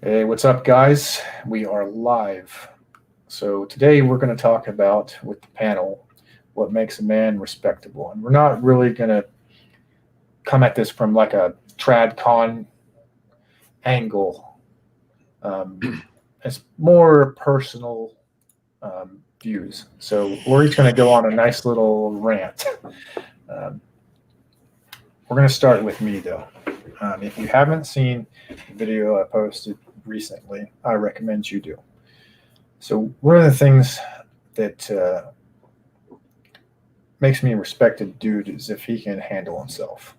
Hey, what's up, guys? We are live. So today we're going to talk about with the panel what makes a man respectable, and we're not really going to come at this from like a trad con angle. It's more personal views. So we're each going to go on a nice little rant. Um, we're going to start with me though. If you haven't seen the video I posted recently, I recommend you do. So one of the things that makes me a respected dude is if he can handle himself.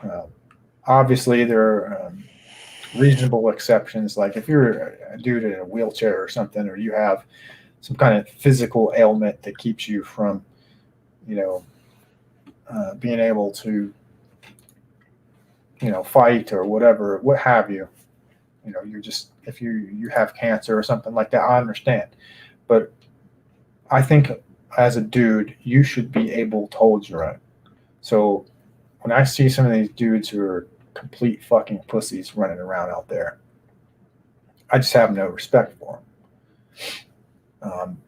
Um, Obviously, there are reasonable exceptions, like if you're a dude in a wheelchair or something, or you have some kind of physical ailment that keeps you from, you know, being able to, fight or whatever, what have you. You're just if you have cancer or something like that, I understand, but I think as a dude, you should be able to hold your own. So when I see some of these dudes who are complete fucking pussies running around out there, I just have no respect for them.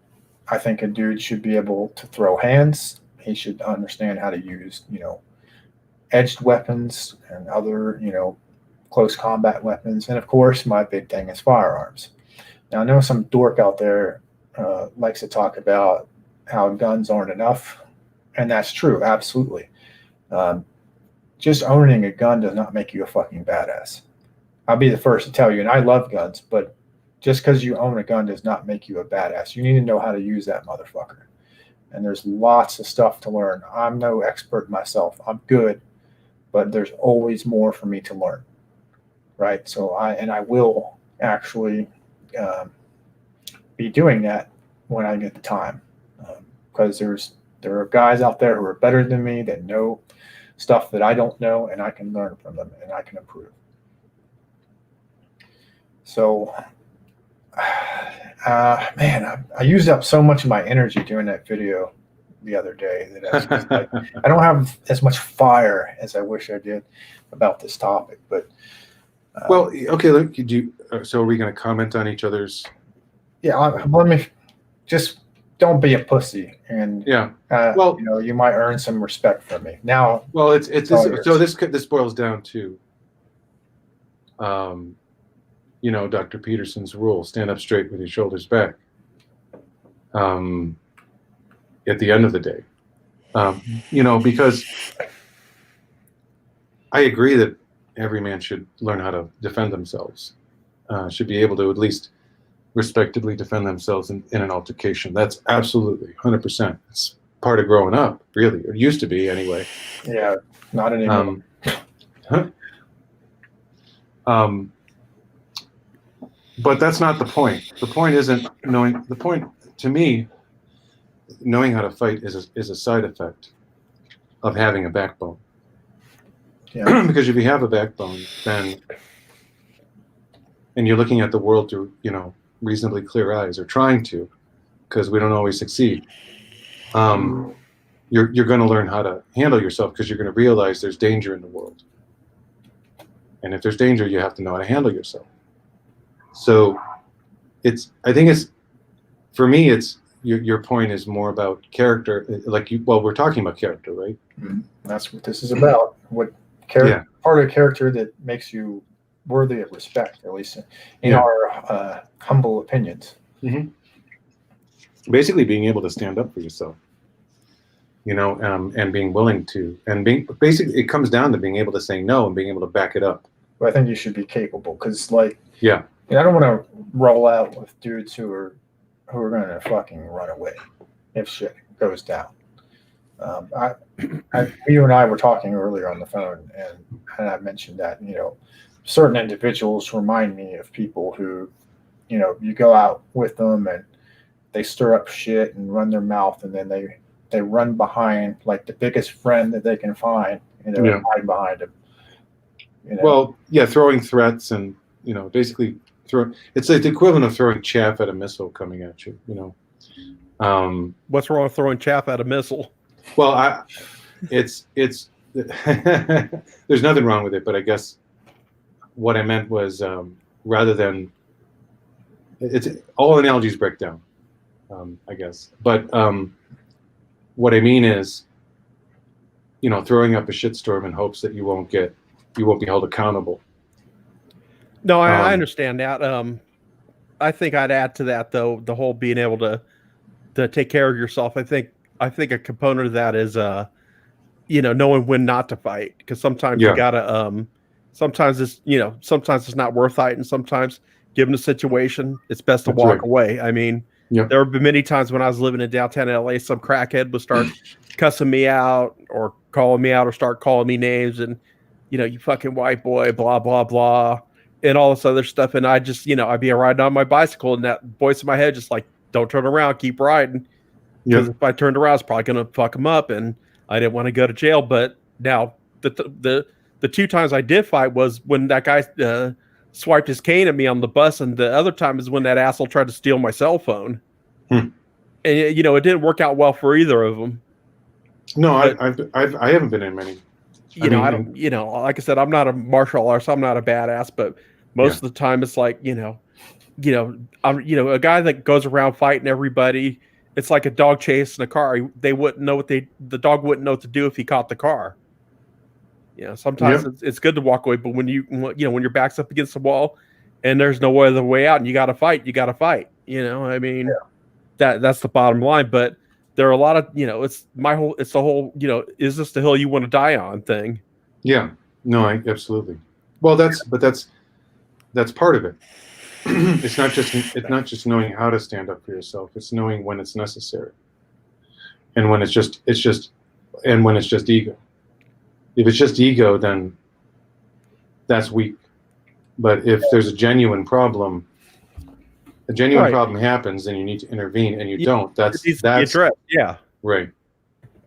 I think a dude should be able to throw hands. He should understand how to use, edged weapons and other, close combat weapons. And of course, my big thing is firearms. Now, I know some dork out there likes to talk about how guns aren't enough, and that's true, absolutely. Um, just owning a gun does not make you a fucking badass. I'll be the first to tell you, and I love guns, but just because you own a gun does not make you a badass. You need to know how to use that motherfucker. And there's lots of stuff to learn. I'm no expert myself. I'm good, but there's always more for me to learn, right? So I will actually be doing that when I get the time, because there are guys out there who are better than me that know stuff that I don't know, and I can learn from them and I can improve. So, man, I used up so much of my energy doing that video the other day that I was just like, I don't have as much fire as I wish I did about this topic. But well, okay. Look, so are we going to comment on each other's? Yeah, let me just don't be a pussy, and yeah. Well, you might earn some respect from me. Now, well, it's so this boils down to, Dr. Peterson's rule: stand up straight with your shoulders back. At the end of the day, because I agree that every man should learn how to defend themselves, should be able to at least respectably defend themselves in an altercation. That's absolutely 100%. It's part of growing up, really. It used to be anyway. Yeah, not anymore. But that's not the point. The point isn't knowing. The point, to me, knowing how to fight is a side effect of having a backbone. Yeah. Because if you have a backbone, then, and you're looking at the world through, reasonably clear eyes, or trying to, because we don't always succeed. You're going to learn how to handle yourself, because you're going to realize there's danger in the world. And if there's danger, you have to know how to handle yourself. So I think for me, your point is more about character. We're talking about character, right? That's what this is about. What part of character that makes you worthy of respect, at least in our humble opinions. Mm-hmm. Basically, being able to stand up for yourself, and being willing to, and basically, it comes down to being able to say no and being able to back it up. Well, I think you should be capable, because, I don't want to roll out with dudes who are going to fucking run away if shit goes down. You and I were talking earlier on the phone, and I mentioned that, certain individuals remind me of people who, you go out with them and they stir up shit and run their mouth, and then they run behind like the biggest friend that they can find, and hide behind them. Well, throwing threats and, basically it's like the equivalent of throwing chaff at a missile coming at you, What's wrong with throwing chaff at a missile? Well, it's there's nothing wrong with it, but I guess what I meant was rather than it's all analogies break down, I guess. But what I mean is, throwing up a shitstorm in hopes that you won't be held accountable. No, I understand that. I think I'd add to that though, the whole being able to take care of yourself. I think a component of that is knowing when not to fight, because sometimes you gotta sometimes it's not worth fighting. Sometimes, given the situation, it's best to walk away. I mean, there have been many times when I was living in downtown LA, some crackhead would start cussing me out or calling me out or start calling me names and you fucking white boy, blah blah blah, and all this other stuff. And I just I'd be riding on my bicycle and that voice in my head just like, don't turn around, keep riding, because if I turned around, it's probably gonna fuck him up, and I didn't want to go to jail. But now the 2 times I did fight was when that guy swiped his cane at me on the bus, and the other time is when that asshole tried to steal my cell phone. And it didn't work out well for either of them. No, I haven't been in many. I don't. Like I said, I'm not a martial artist. I'm not a badass, but most of the time it's like I'm a guy that goes around fighting everybody. It's like a dog chasing a car. They wouldn't know the dog wouldn't know what to do if he caught the car. Sometimes it's good to walk away, but when when your back's up against the wall and there's no other way out and you got to fight, I mean, that's the bottom line. But there are a lot of, it's the whole, is this the hill you want to die on thing? Yeah, no, absolutely. Well, that's part of it. It's not just knowing how to stand up for yourself. It's knowing when it's necessary, and when it's just ego. If it's just ego, then that's weak. But if there's a genuine problem happens, and you need to intervene, and you don't. That's addressed. Yeah, right.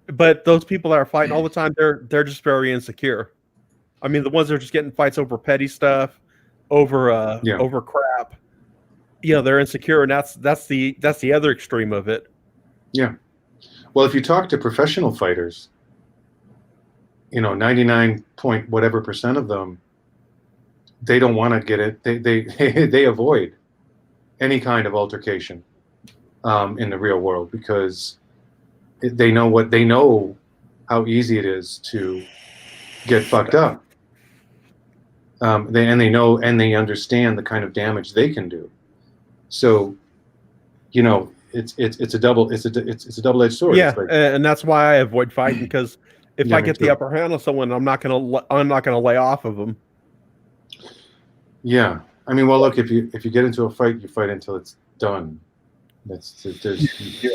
But those people that are fighting all the time, they're just very insecure. I mean, the ones that are just getting fights over petty stuff, over crap. They're insecure, and that's the other extreme of it. Yeah. Well, if you talk to professional fighters, 99 point whatever % of them, they don't want to get it. They avoid any kind of altercation in the real world, because they know how easy it is to get fucked up. They understand the kind of damage they can do. So, it's a double-edged sword. Yeah, and that's why I avoid fighting, because if I get the upper hand on someone, I'm not gonna lay off of them. Yeah, I mean, well, look, if you get into a fight, you fight until it's done. You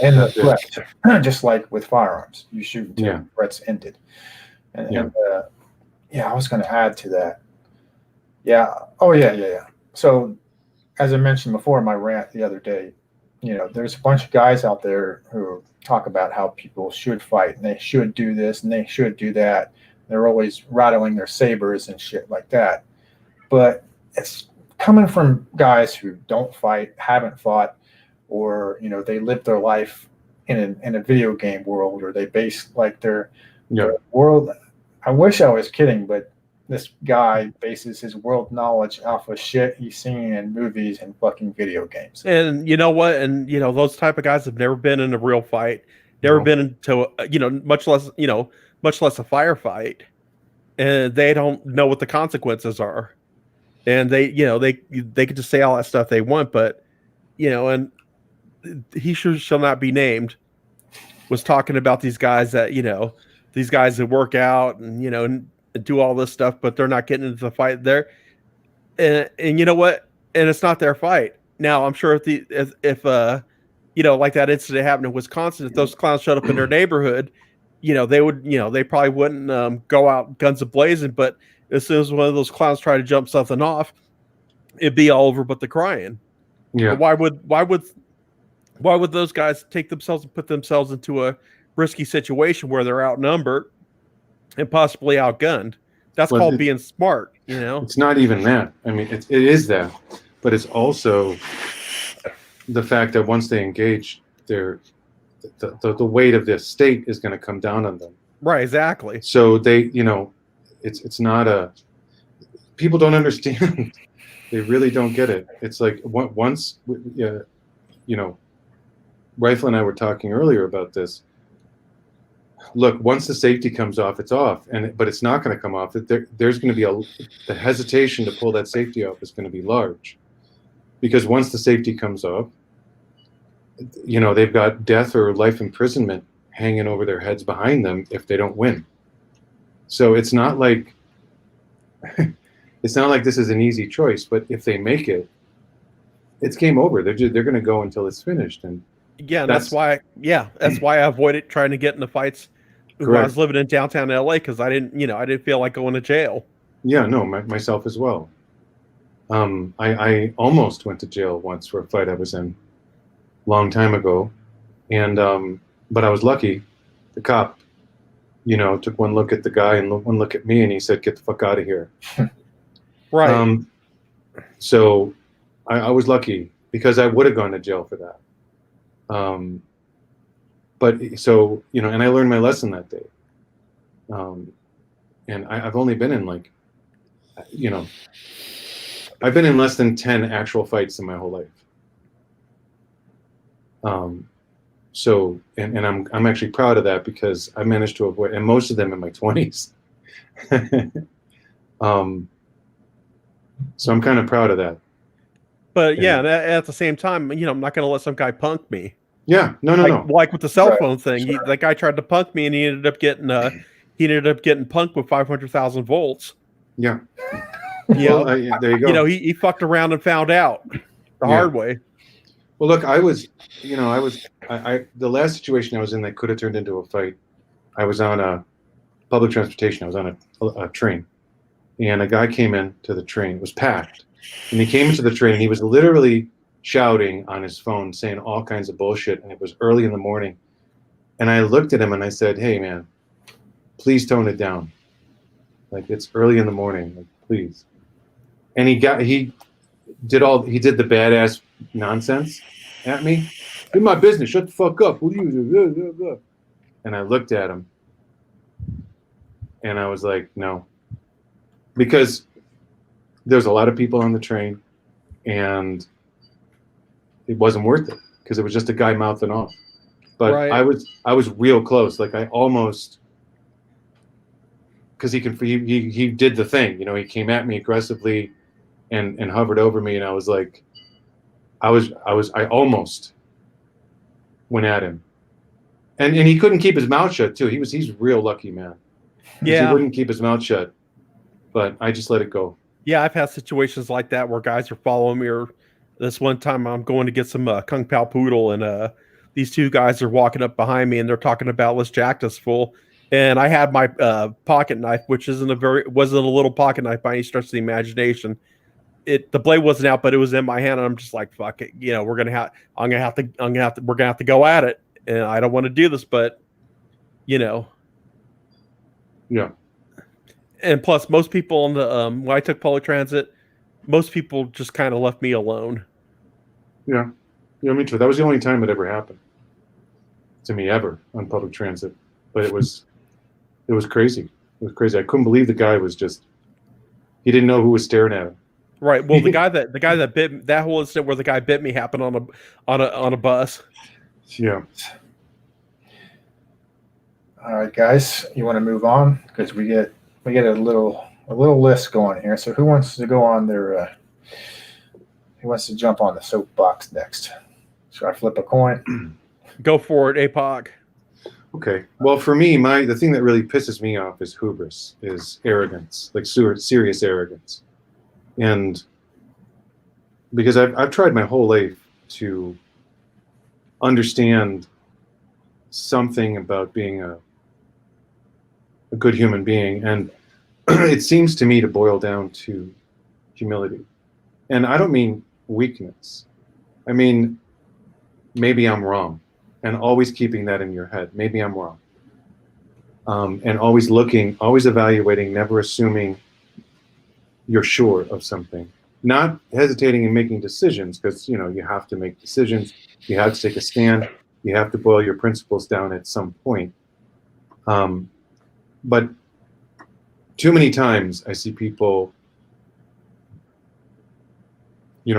end the threat, just like with firearms. You shoot until the threat's ended. And I was going to add to that. Yeah. Oh, yeah. So, as I mentioned before in my rant the other day, there's a bunch of guys out there who talk about how people should fight and they should do this and they should do that. They're always rattling their sabers and shit like that. But it's coming from guys who don't fight, haven't fought, or they live their life in a video game world, or they base like their world. I wish I was kidding, but this guy bases his world knowledge off of shit he's seen in movies and fucking video games. And you know what? And those type of guys have never been in a real fight, never been into much less a firefight, and they don't know what the consequences are. And they could just say all that stuff they want, but and he shall not be named was talking about these guys that these guys that work out and and do all this stuff, but they're not getting into the fight there. And you know what? And it's not their fight. Now I'm sure if like that incident happened in Wisconsin, if those clowns showed up in their neighborhood, they would they probably wouldn't go out guns a-blazing, but as soon as one of those clowns try to jump something off, it'd be all over but the crying. Yeah. But why would those guys take themselves and put themselves into a risky situation where they're outnumbered and possibly outgunned? That's called being smart, It's not even that. I mean, it is that, but it's also the fact that once they engage, the weight of this state is going to come down on them. Right, exactly. So they, it's not people don't understand. They really don't get it. It's like once, you know, Rifle and I were talking earlier about this. Look, once the safety comes off, it's off, but it's not going to come off. There's going to be the hesitation to pull that safety off is going to be large, because once the safety comes off, you know, they've got death or life imprisonment hanging over their heads behind them if they don't win. So it's not like this is an easy choice, but if they make it, it's game over. They're going to go until it's finished, and yeah, that's why I avoided trying to get into fights when I was living in downtown LA, because I didn't feel like going to jail. Yeah, no, myself as well. I almost went to jail once for a fight I was in a long time ago, and but I was lucky. The cop, you know, took one look at the guy and one look at me, and he said, "Get the fuck out of here." Right. So I was lucky, because I would have gone to jail for that. But so, you know, and I learned my lesson that day. And I've only been in, like, you know, I've been in less than 10 actual fights in my whole life. So, and I'm actually proud of that, because I managed to avoid, and most of them in my 20s. So I'm kind of proud of that. But yeah, at the same time, you know, I'm not going to let some guy punk me. Yeah, no. Like with the cell phone thing, that guy tried to punk me, and he ended up getting punked with 500,000 volts. Yeah. Yeah. There you go. You know, he fucked around and found out the hard way. Well, look, the last situation I was in that could have turned into a fight, I was on a public transportation. I was on a train, and a guy came in to the train. It was packed, and he came into the train, and he was literally shouting on his phone, saying all kinds of bullshit, and it was early in the morning. And I looked at him and I said, "Hey, man, please tone it down. Like, it's early in the morning, like, please." And he did the badass nonsense at me. "In my business, shut the fuck up. What do you do?" And I looked at him, and I was like, no, because there's a lot of people on the train, and it wasn't worth it, because it was just a guy mouthing off. But I was real close. Like, I almost, because he did the thing, you know, he came at me aggressively and hovered over me, and I was like, I almost went at him, and he couldn't keep his mouth shut too. He's real lucky, man. Yeah, he wouldn't keep his mouth shut, but I just let it go. Yeah, I've had situations like that where guys are following me. Or this one time, I'm going to get some Kung Pao Poodle, and these two guys are walking up behind me, and they're talking about, "Let's jack this fool." And I had my pocket knife, which wasn't a little pocket knife by any stretch of the imagination. The blade wasn't out, but it was in my hand, and I'm just like, "Fuck it," you know. We're gonna have to go at it, and I don't want to do this, but you know, yeah. And plus, most people on the when I took public transit, most people just kind of left me alone. Yeah, me too. That was the only time it ever happened to me ever on public transit, but it was crazy. It was crazy. I couldn't believe the guy was he didn't know who was staring at him. Right. Well, the guy that bit, that whole incident where the guy bit me happened on a bus. Yeah. All right, guys, you want to move on, because we get a little list going here. So who wants to go on their? Who wants to jump on the soapbox next? Should I flip a coin? Go for it, APOC. Okay. Well, for me, the thing that really pisses me off is hubris, is arrogance, like serious arrogance. And because I've tried my whole life to understand something about being a good human being, and it seems to me to boil down to humility. And I don't mean weakness. I mean, maybe I'm wrong, and always keeping that in your head. Maybe I'm wrong. And always looking, always evaluating, never assuming you're sure of something. Not hesitating in making decisions, because, you know, you have to make decisions. You have to take a stand. You have to boil your principles down at some point. But too many times I see people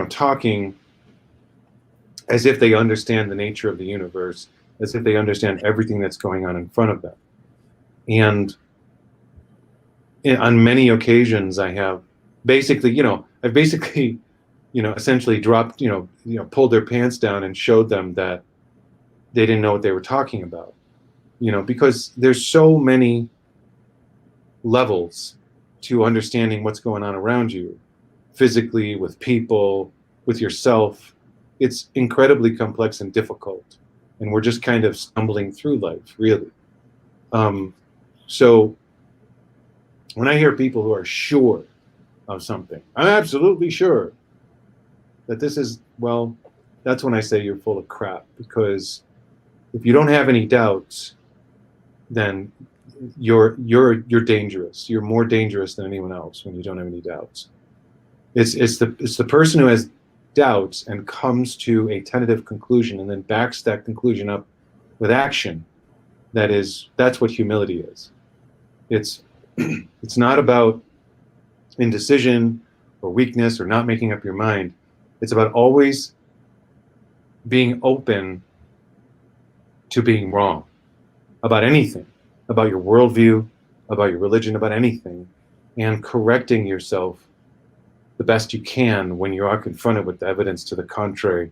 talking as if they understand the nature of the universe, as if they understand everything that's going on in front of them. And on many occasions, I've basically, essentially dropped, pulled their pants down and showed them that they didn't know what they were talking about, because there's so many levels to understanding what's going on around you, physically, with people, with yourself. It's incredibly complex and difficult, and we're just kind of stumbling through life, really. So when I hear people who are sure of something, I'm absolutely sure that this is, well, that's when I say you're full of crap, because if you don't have any doubts, then you're dangerous. You're more dangerous than anyone else when you don't have any doubts. It's the person who has doubts and comes to a tentative conclusion and then backs that conclusion up with action. That's what humility is. It's not about indecision or weakness or not making up your mind. It's about always being open to being wrong about anything, about your worldview, about your religion, about anything, and correcting yourself the best you can when you are confronted with the evidence to the contrary.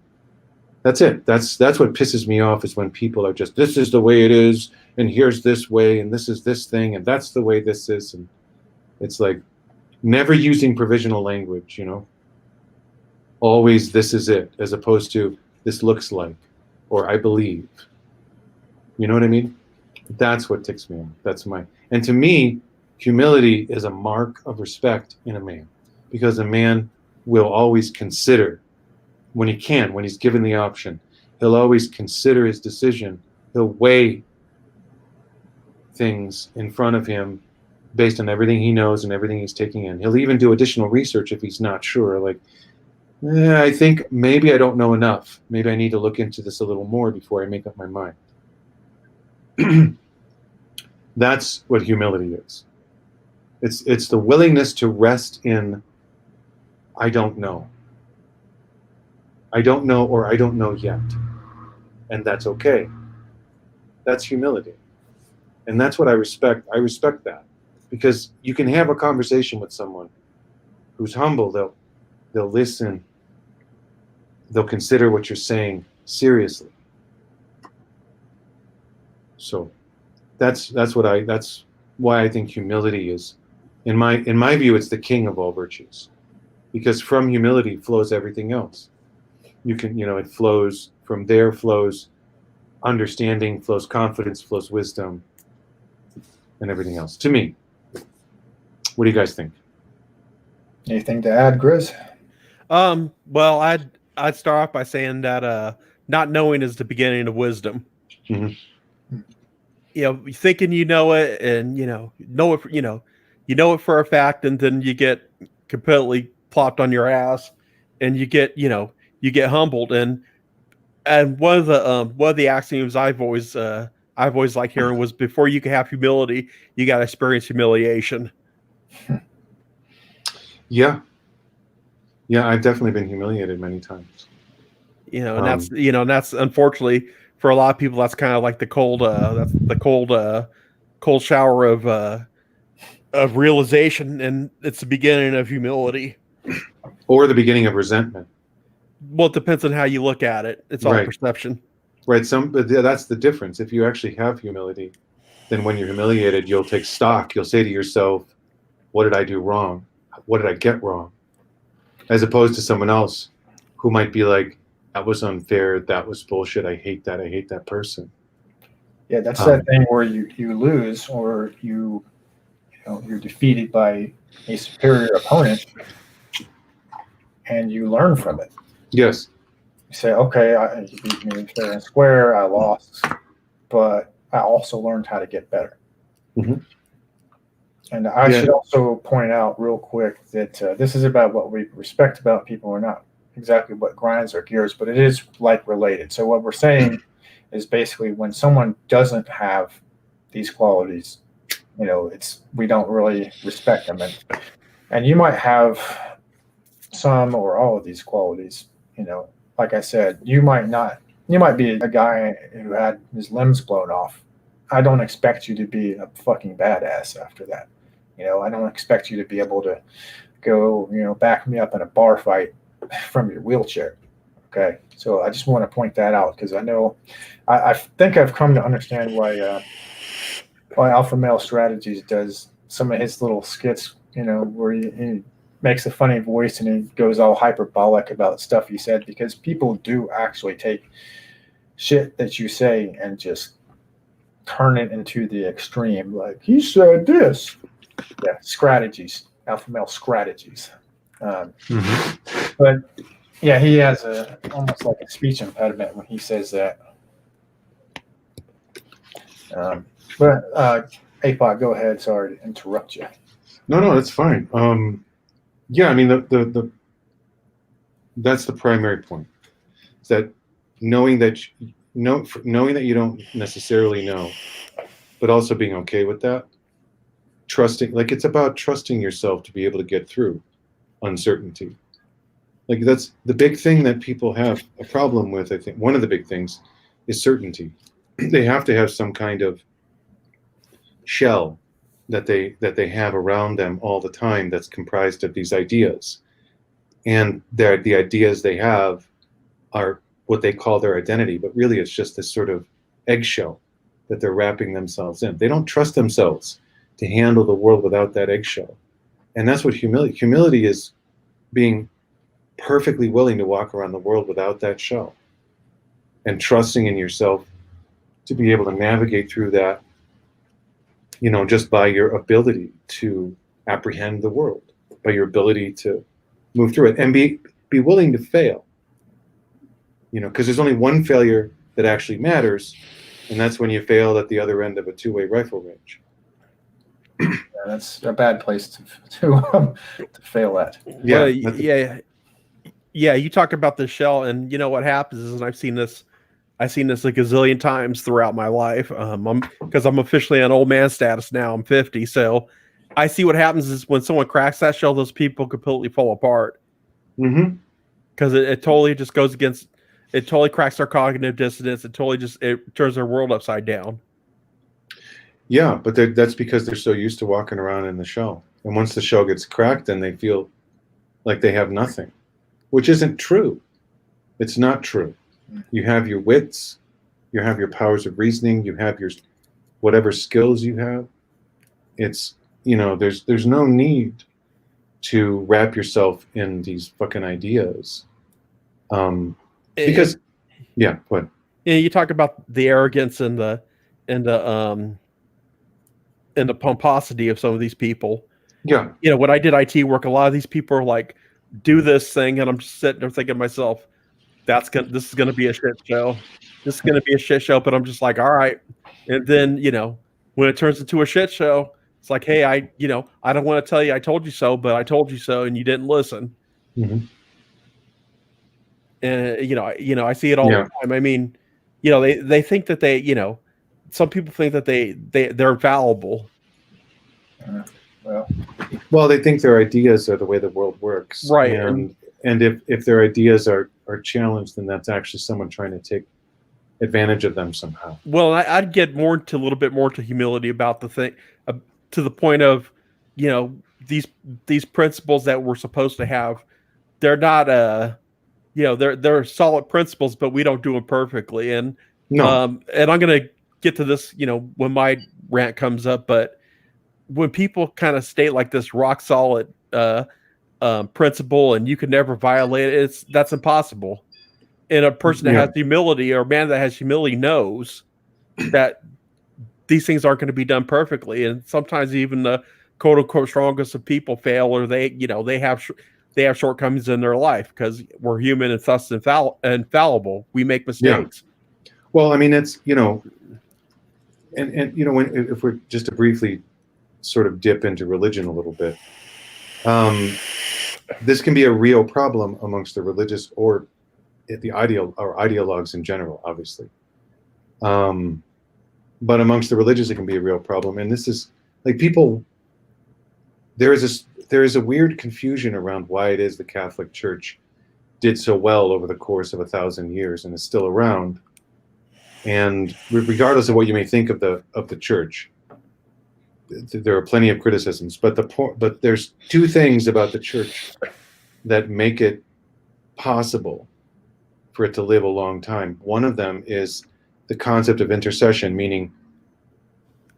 That's it. That's what pisses me off, is when people are just, this is the way it is, and here's this way, and this is this thing, and that's the way this is. And it's like never using provisional language, always this is it, as opposed to this looks like, or I believe. You know what I mean? That's what ticks me off. And to me, humility is a mark of respect in a man, because a man will always consider, when he's given the option, he'll always consider his decision. He'll weigh things in front of him based on everything he knows and everything he's taking in. He'll even do additional research if he's not sure. Like, I think maybe I don't know enough. Maybe I need to look into this a little more before I make up my mind. That's what humility is. It's the willingness to rest in, I don't know. I don't know, or I don't know yet. And that's okay. That's humility. And that's what I respect. I respect that. Because you can have a conversation with someone who's humble. They'll listen. They'll consider what you're saying seriously. So that's why I think humility is, in my view, it's the king of all virtues. Because from humility flows everything else. It flows from there, flows understanding, flows confidence, flows wisdom, and everything else. To me. What do you guys think? Anything to add, Grizz? Well, I'd start off by saying that not knowing is the beginning of wisdom. Mm-hmm. Thinking you know it, and know it for a fact, and then you get completely plopped on your ass, and you get humbled. And one of the axioms I've always liked hearing was, before you can have humility, you got to experience humiliation. Yeah, I've definitely been humiliated many times. And that's unfortunately for a lot of people, that's kind of like the cold shower of realization, and it's the beginning of humility, or the beginning of resentment. Well, it depends on how you look at it. It's all right. Perception. Right. But that's the difference. If you actually have humility, then when you're humiliated, you'll take stock. You'll say to yourself, what did I do wrong? What did I get wrong? As opposed to someone else who might be like, that was unfair. That was bullshit. I hate that. I hate that person. Yeah, that's that thing where you lose, or you're defeated by a superior opponent, and you learn from it. Yes. You say, okay, you beat me fair and square. I lost, but I also learned how to get better. Mm-hmm. And I should also point out real quick that this is about what we respect about people, or not exactly what grinds our gears, but it is like related. So what we're saying is basically, when someone doesn't have these qualities, we don't really respect them. And you might have some or all of these qualities. You know, like I said, you might not. You might be a guy who had his limbs blown off. I don't expect you to be a fucking badass after that. You know, I don't expect you to be able to go, back me up in a bar fight from your wheelchair. Okay, so I just want to point that out because I know, I think I've come to understand why Alpha Male Strategies does some of his little skits, where he makes a funny voice and he goes all hyperbolic about stuff he said, because people do actually take shit that you say and just turn it into the extreme. Like, he said this. Yeah, strategies, Alpha Male Strategies. But yeah, he has almost like a speech impediment when he says that. But APOC, go ahead. Sorry to interrupt you. No, that's fine. Yeah, I mean, that's the primary point. Is that knowing that knowing that you don't necessarily know, but also being okay with that. Trusting, like, it's about trusting yourself to be able to get through uncertainty. Like, that's the big thing that people have a problem with. I think one of the big things is certainty. They have to have some kind of shell that they have around them all the time that's comprised of these ideas, and the ideas they have are what they call their identity, but really it's just this sort of eggshell that they're wrapping themselves in. They don't trust themselves to handle the world without that eggshell. And that's what humility is, being perfectly willing to walk around the world without that shell and trusting in yourself to be able to navigate through that, just by your ability to apprehend the world, by your ability to move through it, and be willing to fail, because there's only one failure that actually matters, and that's when you fail at the other end of a two-way rifle range. Yeah, that's a bad place to fail at. Yeah, well, yeah. You talk about the shell, and what happens is, and I've seen this a gazillion times throughout my life. Because I'm officially on old man status now. I'm 50, so I see what happens is when someone cracks that shell, those people completely fall apart. Because it totally just goes against. It totally cracks their cognitive dissonance. It turns their world upside down. Yeah, but that's because they're so used to walking around in the shell. And once the shell gets cracked, then they feel like they have nothing, which isn't true. It's not true. You have your wits, you have your powers of reasoning, you have your whatever skills you have. It's, there's no need to wrap yourself in these fucking ideas. Because, yeah, what? You talk about the arrogance and the pomposity of some of these people. Yeah. When I did IT work, a lot of these people are like, do this thing, and I'm just sitting there thinking to myself, this is gonna be a shit show. This is gonna be a shit show, but I'm just like, all right. And then, when it turns into a shit show, it's like, hey, I don't want to tell you I told you so, but I told you so, and you didn't listen. And I see it all the time. I mean, they think that some people think that they're infallible. Well, they think their ideas are the way the world works, right? And if their ideas are challenged, then that's actually someone trying to take advantage of them somehow. Well, I'd get a little bit more to humility about the thing, to the point of, these principles that we're supposed to have, they're not they're solid principles, but we don't do them perfectly. And and I'm gonna get to this, when my rant comes up, but when people kind of state like this rock solid principle and you can never violate it, that's impossible. And a person that has humility, or a man that has humility, knows that these things aren't going to be done perfectly, and sometimes even the quote unquote strongest of people fail, or they have shortcomings in their life, because we're human and thus infallible. We make mistakes. Yeah. Well, I mean, it's if we're just to briefly sort of dip into religion a little bit, this can be a real problem amongst the religious or the ideologues in general, obviously. But amongst the religious, it can be a real problem. And this is like there is this there is a weird confusion around why it is the Catholic Church did so well over the course of 1,000 years and is still around. And regardless of what you may think of the church, there are plenty of criticisms. But there's two things about the church that make it possible for it to live a long time. One of them is the concept of intercession, meaning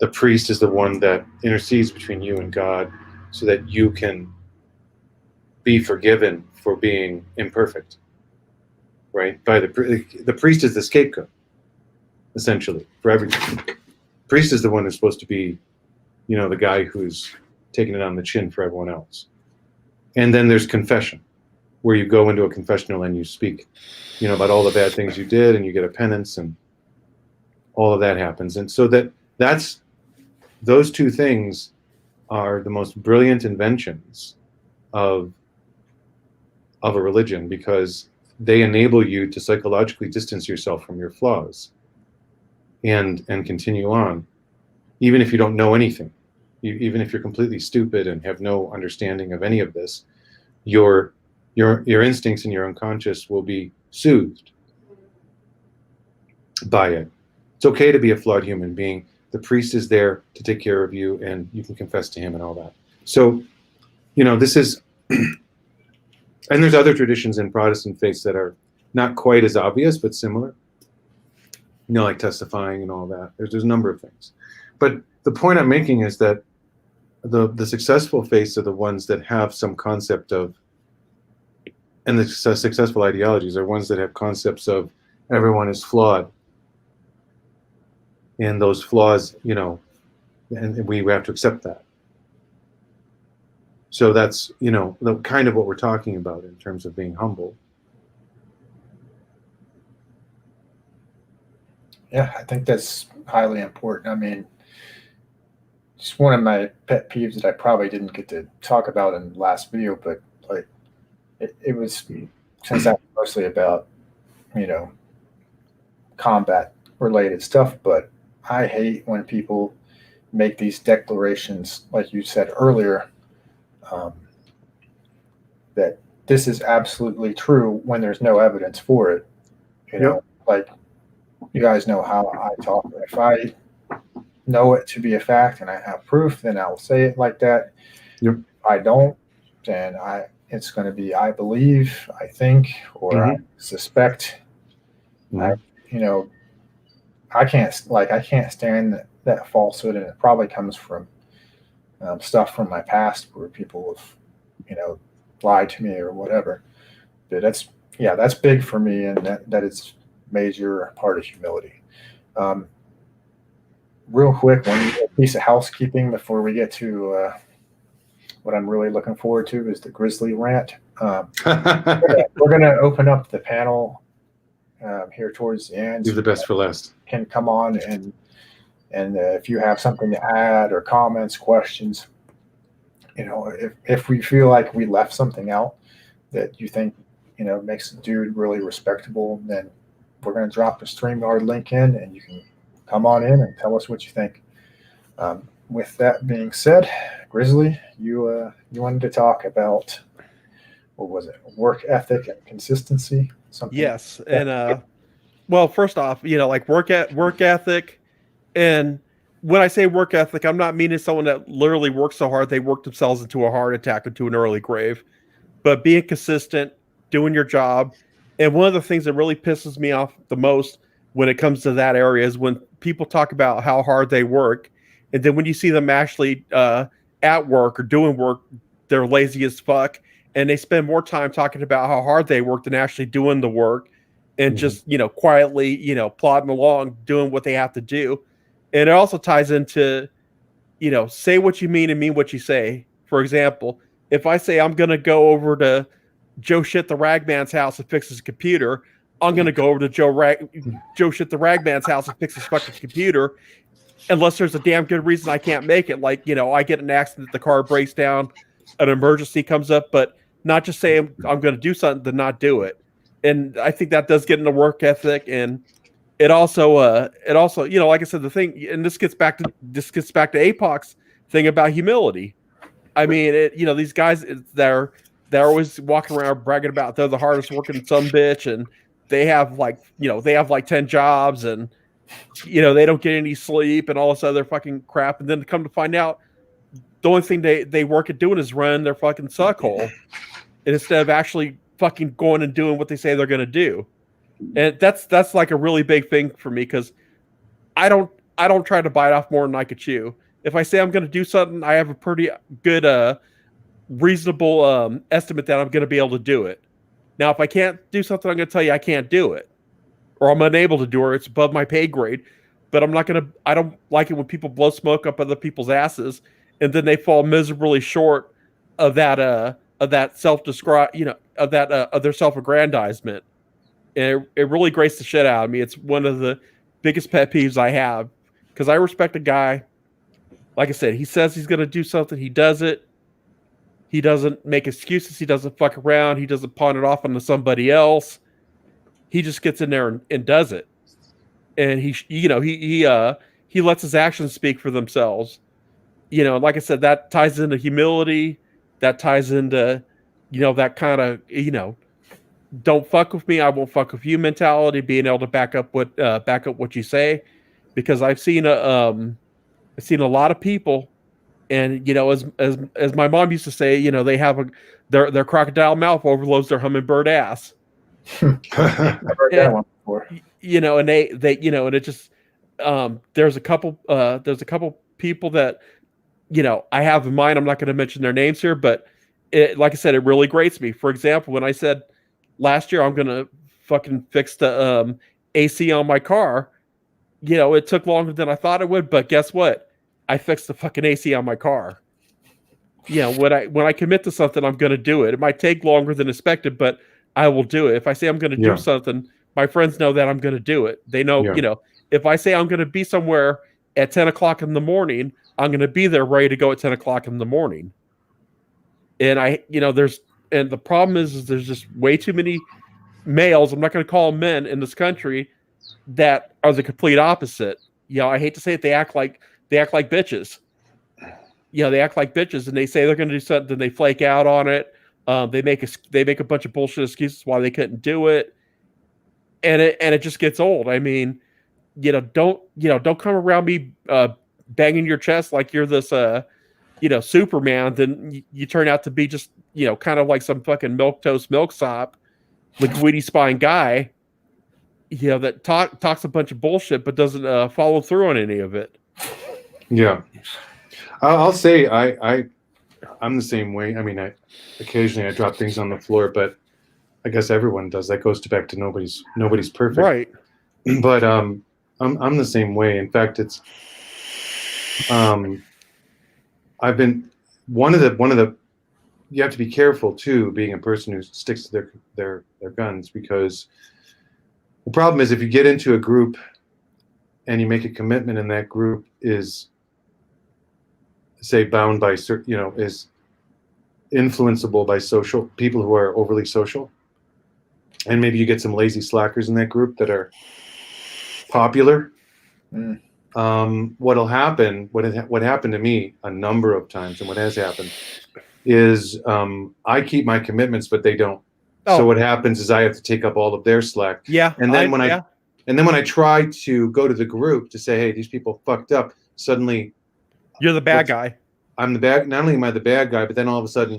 the priest is the one that intercedes between you and God so that you can be forgiven for being imperfect, right? By the priest is the scapegoat, essentially, for everything. Priest is the one who's supposed to be, the guy who's taking it on the chin for everyone else. And then there's confession, where you go into a confessional and you speak, about all the bad things you did, and you get a penance, and all of that happens. And so those two things are the most brilliant inventions of a religion, because they enable you to psychologically distance yourself from your flaws and continue on, even if you don't know anything. Even if you're completely stupid and have no understanding of any of this, your instincts and your unconscious will be soothed by it. It's okay to be a flawed human being. The priest is there to take care of you, and you can confess to him and all that. So, this is, and there's other traditions in Protestant faiths that are not quite as obvious, but similar, like testifying and all that. There's a number of things. But the point I'm making is that the successful faiths are the ones that have some concept of, and the successful ideologies are ones that have concepts of everyone is flawed. And those flaws, and we have to accept that. So that's, the kind of what we're talking about in terms of being humble. Yeah, I think that's highly important. I mean, it's one of my pet peeves that I probably didn't get to talk about in the last video, but like it was, since that's mostly about, combat related stuff, but I hate when people make these declarations, like you said earlier, that this is absolutely true when there's no evidence for it. Like you guys know how I talk. If I know it to be a fact and I have proof, then I'll say it like that. Yep. If I don't, then it's going to be I believe, I think, or I suspect. I can't stand that falsehood, and it probably comes from stuff from my past where people have, lied to me or whatever. But that's big for me, and that is major part of humility. Real quick, one piece of housekeeping before we get to what I'm really looking forward to is the Grizzly rant. We're going to open up the panel here towards the end. Leave the best for last. Can come on and if you have something to add or comments, questions, if we feel like we left something out that you think makes the dude really respectable, then we're going to drop the StreamYard link in, and you can come on in and tell us what you think. With that being said, Grizzly, you wanted to talk about, what was it, work ethic and consistency? Something. Yes, and well, first off, like work ethic, and when I say work ethic, I'm not meaning someone that literally works so hard they work themselves into a heart attack or to an early grave, but being consistent, doing your job. And one of the things that really pisses me off the most when it comes to that area is when people talk about how hard they work, and then when you see them actually at work or doing work, they're lazy as fuck, and they spend more time talking about how hard they work than actually doing the work, and just quietly plodding along doing what they have to do. And it also ties into say what you mean and mean what you say. For example, if I say I'm gonna go over to Joe Shit the Ragman's house and fix his computer, I'm gonna go over to Joe Shit the Ragman's house and fix his fucking computer, unless there's a damn good reason I can't make it. Like, I get an accident, the car breaks down, an emergency comes up, but not just say I'm going to do something to not do it. And I think that does get into work ethic. And it also, like I said, the thing, and this gets back to APOC's thing about humility. I mean, these guys, they're always walking around bragging about they're the hardest working some bitch, and they have like 10 jobs, and they don't get any sleep and all this other fucking crap. And then to come to find out, the only thing they work at doing is run their fucking suck hole, and instead of actually fucking going and doing what they say they're going to do. And that's like a really big thing for me, because I don't try to bite off more than I could chew. If I say I'm going to do something, I have a pretty good reasonable estimate that I'm going to be able to do it. Now, if I can't do something, I'm going to tell you I can't do it, or I'm unable to do it, or it's above my pay grade. But I don't like it when people blow smoke up other people's asses, and then they fall miserably short of that self-describe, of their self-aggrandizement. And it really grates the shit out of me. It's one of the biggest pet peeves I have, because I respect a guy. Like I said, he says he's going to do something. He does it. He doesn't make excuses. He doesn't fuck around. He doesn't pawn it off onto somebody else. He just gets in there and does it. And he lets his actions speak for themselves. Like I said, that ties into humility. That ties into, that kind of, don't fuck with me, I won't fuck with you mentality, being able to back up what you say. Because I've seen a lot of people, and as my mom used to say, they have their crocodile mouth overloads their hummingbird ass. I've heard that one before. And they and it just there's a couple people that I have in mind. I'm not going to mention their names here, but like I said, it really grates me. For example, when I said last year I'm going to fucking fix the AC on my car, it took longer than I thought it would, but guess what? I fixed the fucking AC on my car. When I commit to something, I'm going to do it. It might take longer than expected, but I will do it. If I say I'm going to do something, my friends know that I'm going to do it. They know, if I say I'm going to be somewhere at 10 o'clock in the morning, I'm going to be there ready to go at 10 o'clock in the morning. And and the problem is there's just way too many males, I'm not going to call them men, in this country that are the complete opposite. I hate to say it, they act like bitches. They act like bitches, and they say they're going to do something, and they flake out on it. They make a bunch of bullshit excuses why they couldn't do it, and it just gets old. I mean, don't come around me banging your chest like you're this Superman. Then you turn out to be just kind of like some fucking milquetoast milksop, liquidy spine guy. That talks a bunch of bullshit but doesn't follow through on any of it. Yeah, I'll say I'm the same way. I mean, occasionally I drop things on the floor, but I guess everyone does. That goes back to nobody's perfect, right? But I'm the same way. In fact, it's I've been one of the you have to be careful too, being a person who sticks to their guns, because the problem is if you get into a group and you make a commitment and that group is, say, bound by certain, is influenceable by social people who are overly social, and maybe you get some lazy slackers in that group that are popular. What'll happen, what happened to me a number of times, and what has happened is I keep my commitments, but they don't. So what happens is I have to take up all of their slack. Yeah. And then when I try to go to the group to say, hey, these people fucked up, suddenly you're the bad guy. I'm the bad. Not only am I the bad guy, but then all of a sudden,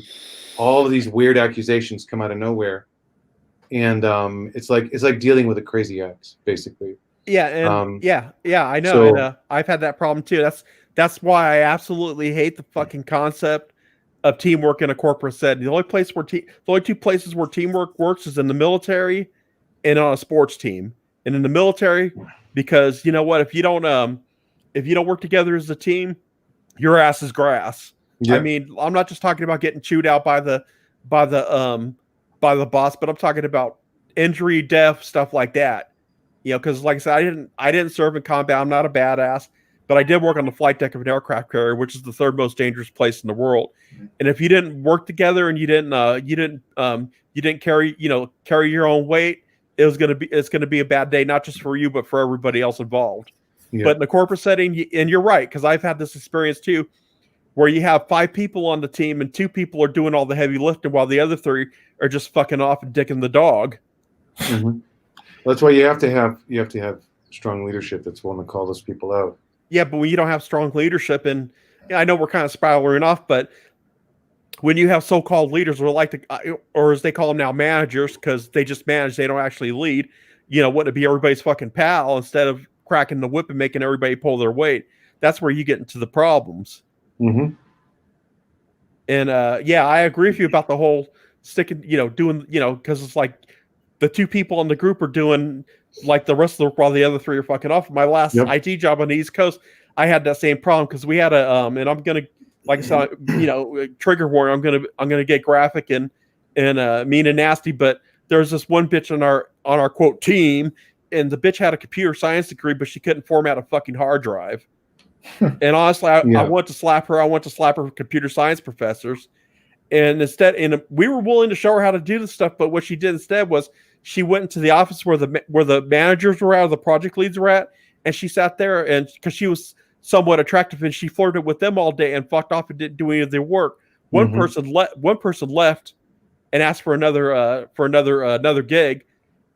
all of these weird accusations come out of nowhere, and it's like dealing with a crazy ex, basically. Yeah, and I know. So, and, I've had that problem too. That's why I absolutely hate the fucking concept of teamwork in a corporate setting. The only two places where teamwork works is in the military and on a sports team. And in the military, because you know what, if you don't work together as a team, your ass is grass. Yeah. I mean, I'm not just talking about getting chewed out by the boss, but I'm talking about injury, death, stuff like that. Because like I said, I didn't serve in combat. I'm not a badass, but I did work on the flight deck of an aircraft carrier, which is the third most dangerous place in the world. And if you didn't work together and you didn't carry your own weight, it's gonna be a bad day, not just for you, but for everybody else involved. Yeah. But in the corporate setting, and you're right, because I've had this experience too. where you have 5 people on the team and 2 people are doing all the heavy lifting while the other 3 are just fucking off and dicking the dog. Mm-hmm. That's why you have to have strong leadership that's willing to call those people out. Yeah, but when you don't have strong leadership, and I know we're kind of spiraling off, but when you have so-called leaders, or as they call them now, managers, because they just manage, they don't actually lead. Wouldn't it be everybody's fucking pal instead of cracking the whip and making everybody pull their weight? That's where you get into the problems. Mm-hmm. And I agree with you about the whole sticking, doing, because it's like the 2 people in the group are doing like the rest of the work while the other 3 are fucking off. My last IT job on the East Coast, I had that same problem because we had and I'm gonna, like I said, trigger warning. I'm gonna get graphic and mean and nasty, but there's this one bitch on our quote team, and the bitch had a computer science degree, but she couldn't format a fucking hard drive. And honestly, I want to slap her. I want to slap her computer science professors. And instead, we were willing to show her how to do this stuff, but what she did instead was she went into the office where the managers were at, or the project leads were at, and she sat there, and because she was somewhat attractive, and she flirted with them all day and fucked off and didn't do any of their work. One person left and asked for another gig,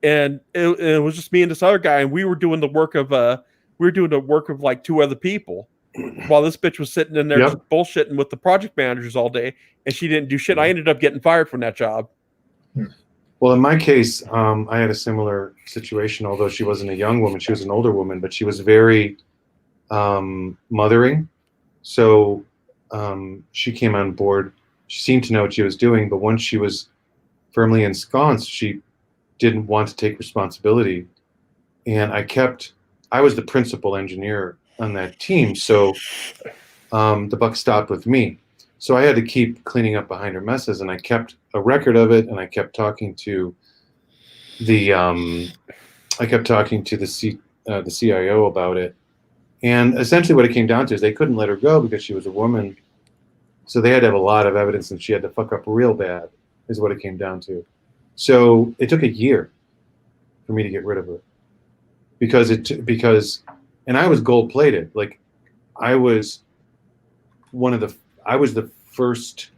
and it was just me and this other guy, and we were doing the work of like 2 other people, while this bitch was sitting in there just bullshitting with the project managers all day, and she didn't do shit. I ended up getting fired from that job. Well, in my case, I had a similar situation. Although she wasn't a young woman, she was an older woman, but she was very mothering. So she came on board. She seemed to know what she was doing, but once she was firmly ensconced, she didn't want to take responsibility. And I was the principal engineer on that team, so the buck stopped with me. So I had to keep cleaning up behind her messes, and I kept a record of it, and I kept talking to the CIO about it. And essentially what it came down to is they couldn't let her go because she was a woman. So they had to have a lot of evidence, and she had to fuck up real bad, is what it came down to. So it took a year for me to get rid of her. Because I was gold plated. Like I was the first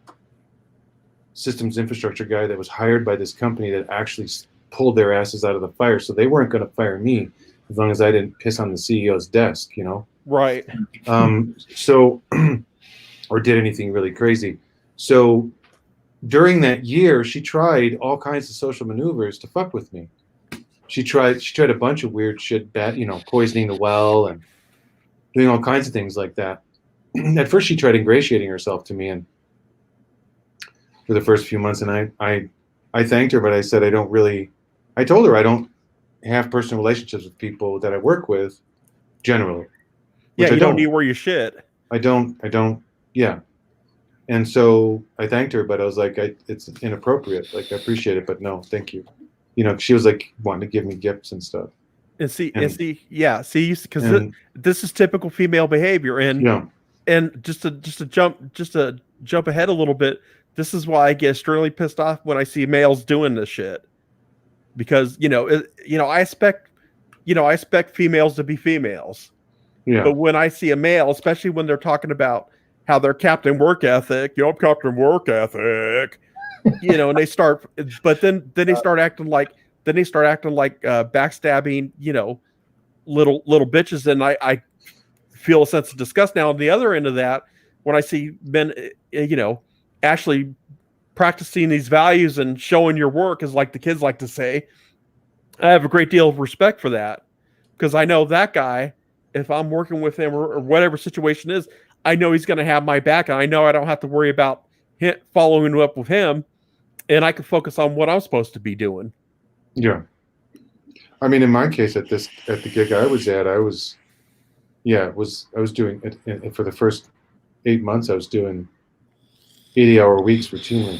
systems infrastructure guy that was hired by this company that actually pulled their asses out of the fire. So they weren't going to fire me as long as I didn't piss on the CEO's desk, Right. So, or did anything really crazy. So during that year, she tried all kinds of social maneuvers to fuck with me. She tried a bunch of weird shit, poisoning the well and doing all kinds of things like that. At first, she tried ingratiating herself to me, and for the first few months, and I thanked her, but I said I told her I don't have personal relationships with people that I work with, generally. Yeah, you don't need where you shit. I don't. Yeah. And so I thanked her, but I was like, it's inappropriate. Like, I appreciate it, but no, thank you. She was like wanting to give me gifts and stuff. Because this is typical female behavior, and just to jump ahead a little bit, this is why I get extremely pissed off when I see males doing this shit, because I expect females to be females, but when I see a male, especially when they're talking about how they're Captain Work Ethic, I'm Captain Work Ethic. And they start, but then they start acting like backstabbing, little bitches, and I feel a sense of disgust. Now, on the other end of that, when I see men, actually practicing these values and showing your work, as like the kids like to say, I have a great deal of respect for that, because I know that guy, if I'm working with him or whatever situation is, I know he's going to have my back, and I know I don't have to worry about following up with him, and I can focus on what I'm supposed to be doing. Yeah. I mean, in my case, at the gig I was at, I was doing it for the first 8 months. I was doing 80-hour weeks routinely.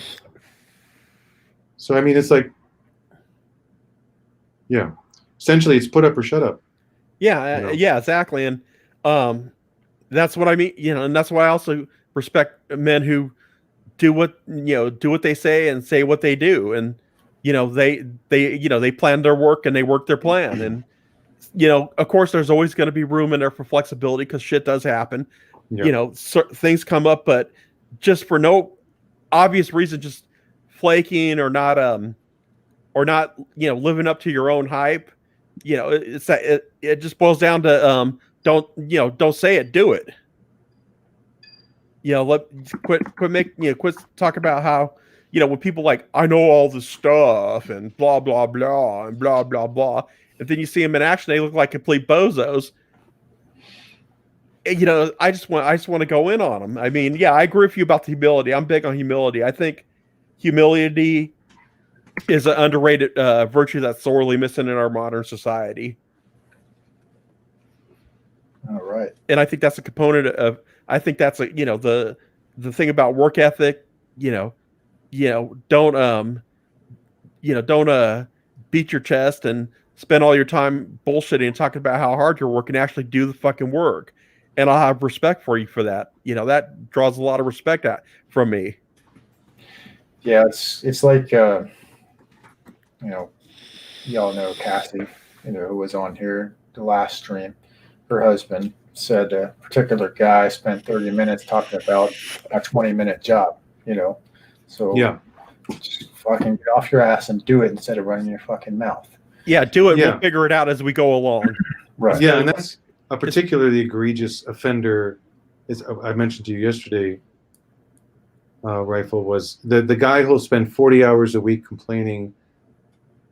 So I mean, it's like, yeah, essentially, it's put up or shut up. Yeah, yeah, exactly, and that's what I mean. And that's why I also respect men who do what they say and say what they do, and they plan their work and they work their plan, and of course there's always going to be room in there for flexibility, because shit does happen, you know, things come up, but just for no obvious reason, just flaking or not, living up to your own hype. It's that it just boils down to don't say it, do it. Let quit talk about how, when people like, I know all this stuff and blah blah blah and blah blah blah, and then you see them in action, they look like complete bozos. I just want to go in on them. I mean, yeah, I agree with you about the humility. I'm big on humility. I think humility is an underrated virtue that's sorely missing in our modern society. All right. And I think that's a component of. I think that's the thing about work ethic. Don't beat your chest and spend all your time bullshitting and talking about how hard you're working. Actually, do the fucking work. And I'll have respect for you for that. That draws a lot of respect from me. Yeah, it's like y'all know Cassie, who was on here the last stream. Her husband said a particular guy spent 30 minutes talking about a 20-minute job. So Yeah. Just fucking get off your ass and do it instead of running your fucking mouth. Yeah, do it. Yeah. We'll figure it out as we go along. Right. Yeah, and that's a particularly egregious offender. I mentioned to you yesterday, Rifle, was the guy who'll spend 40 hours a week complaining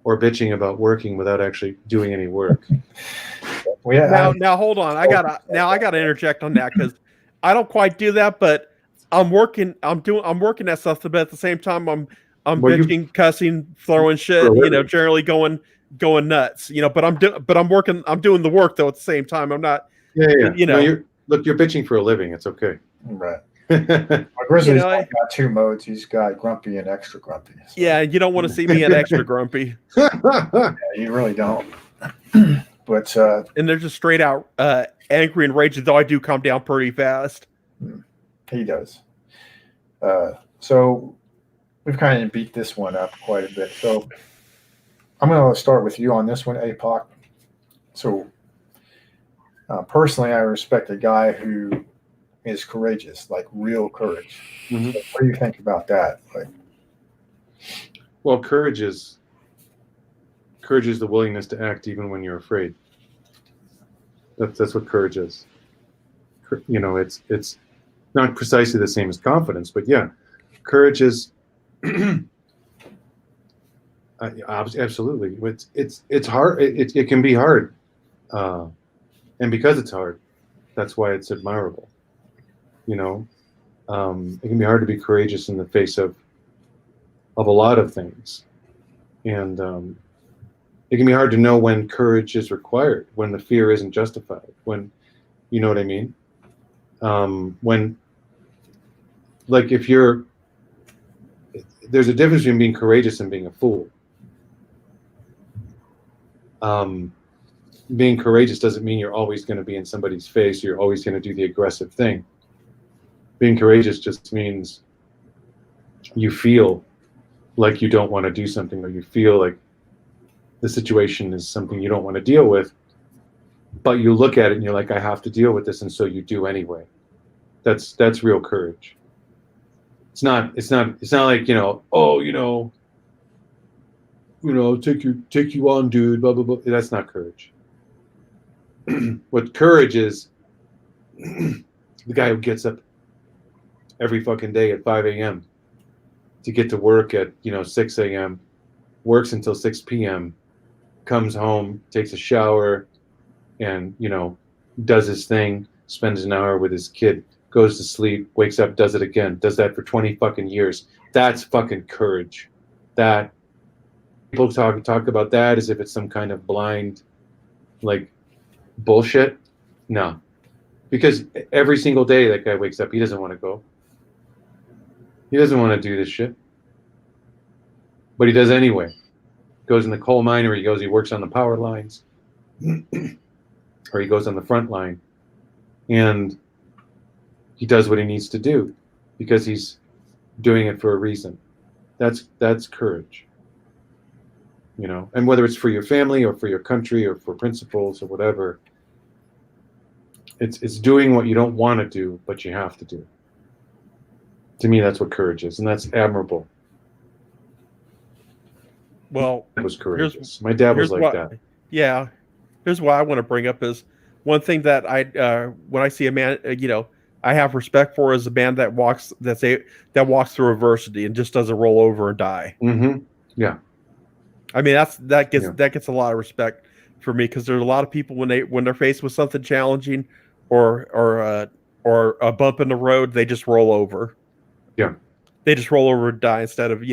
or bitching about working without actually doing any work. Well, yeah, now hold on. I gotta interject on that, because I don't quite do that, but I'm working that stuff, but at the same time I'm bitching, cussing, throwing shit, generally going nuts, but I'm working, I'm doing the work though at the same time. I'm not. Yeah. No, you're bitching for a living. It's okay. right. Grizzly's got two modes. He's got grumpy and extra grumpy. So. Yeah, you don't want to see me at extra grumpy. Yeah, you really don't. But and they're just straight out angry and raging, though I do calm down pretty fast. He does. So we've kind of beat this one up quite a bit. So I'm going to start with you on this one, APOC. So personally, I respect a guy who is courageous, like real courage. Mm-hmm. So what do you think about that? Well, courage is the willingness to act even when you're afraid. That's what courage is. It's not precisely the same as confidence, but yeah, courage is absolutely. It's hard. It can be hard, and because it's hard, that's why it's admirable. It can be hard to be courageous in the face of a lot of things, and it can be hard to know when courage is required, when the fear isn't justified, when, you know what I mean? When, like, there's a difference between being courageous and being a fool. Being courageous doesn't mean you're always going to be in somebody's face, or you're always going to do the aggressive thing. Being courageous just means you feel like you don't want to do something, or you feel like the situation is something you don't want to deal with, but you look at it and you're like, I have to deal with this, and so you do anyway. That's real courage. It's not like, take you on, dude, blah blah blah. That's not courage. What courage is, the guy who gets up every fucking day at 5 a.m. to get to work at 6 a.m., works until 6 p.m., comes home, takes a shower, and does his thing, spends an hour with his kid, goes to sleep, wakes up, does it again, does that for 20 fucking years. That's fucking courage. That people talk about that as if it's some kind of blind, like, bullshit. No, because every single day that guy wakes up, he doesn't want to go. He doesn't want to do this shit, but he does anyway. Goes in the coal mine, or he works on the power lines, or he goes on the front line, and he does what he needs to do because he's doing it for a reason. That's courage. And whether it's for your family or for your country or for principles or whatever, It's doing what you don't want to do, but you have to do. To me, that's what courage is, and that's admirable. Well, That was courageous. My dad was like that. Yeah, here's what I want to bring up is one thing that when I see a man, I have respect for is a man that walks through adversity and just doesn't roll over and die. Mm-hmm. Yeah. I mean, that gets a lot of respect for me, because there's a lot of people when they're faced with something challenging or a bump in the road, they just roll over. Yeah. They just roll over and die instead of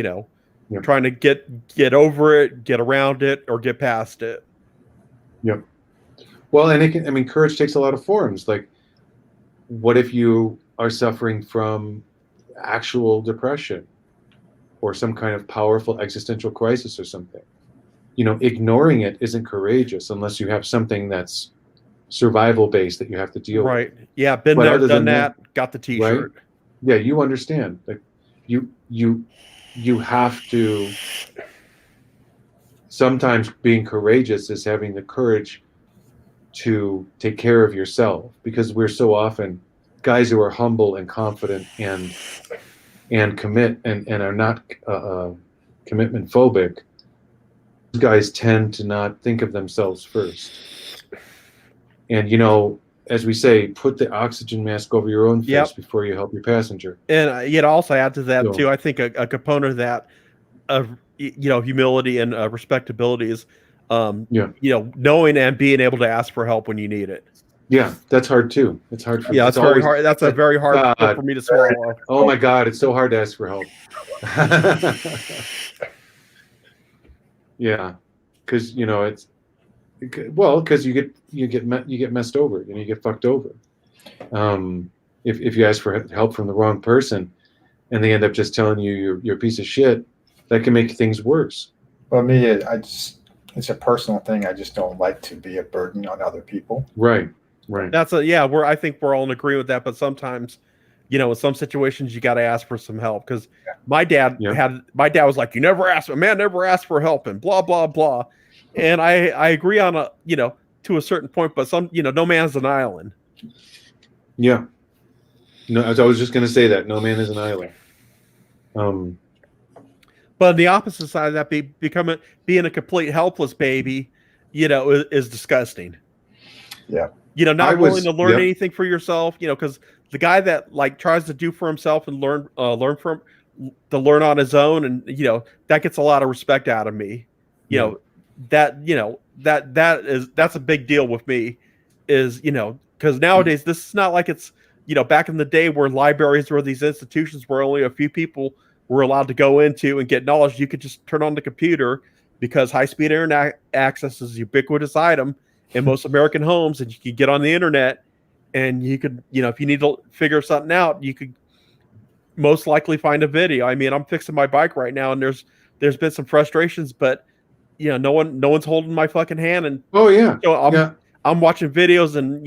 trying to get over it, get around it, or get past it. Yep. Well, and courage takes a lot of forms. Like, what if you are suffering from actual depression or some kind of powerful existential crisis or something? Ignoring it isn't courageous unless you have something that's survival based that you have to deal with. Right. Yeah. Been there, done that. Got the T-shirt. Right? Yeah. You understand. Like, you have to. Sometimes being courageous is having the courage to take care of yourself, because we're so often guys who are humble and confident and commit and are not commitment phobic. Guys tend to not think of themselves first. And as we say, put the oxygen mask over your own face before you help your passenger. And yet also add to that too, I think a component of that of humility and respectability is knowing and being able to ask for help when you need it. Yeah, that's hard too. It's hard for it's very hard. That's a very hard pill for me to swallow. Oh my God, it's so hard to ask for help. Yeah, because because you get messed over, you get fucked over. If you ask for help from the wrong person, and they end up just telling you you're a piece of shit, that can make things worse. Well, me, it's a personal thing. I just don't like to be a burden on other people. Right. That's I think we're all in agreement with that. But sometimes, in some situations, you got to ask for some help, because my dad was like, a man never asked for help and blah blah blah, and I agree on to a certain point, but no man's an island. Yeah. No, I was just going to say that no man is an island. But the opposite side of that, being a complete helpless baby, is disgusting. Yeah. Not willing to learn anything for yourself, because the guy that tries to do for himself and learn on his own, and that gets a lot of respect out of me. That's a big deal with me, is because nowadays this is not like it's back in the day where libraries were these institutions where only a few people were allowed to go into and get knowledge. You could just turn on the computer, because high-speed internet access is a ubiquitous item in most American homes, and you could get on the internet, and you could, if you need to figure something out, you could most likely find a video. I mean, I'm fixing my bike right now, and there's been some frustrations, but no one's holding my fucking hand, and I'm watching videos and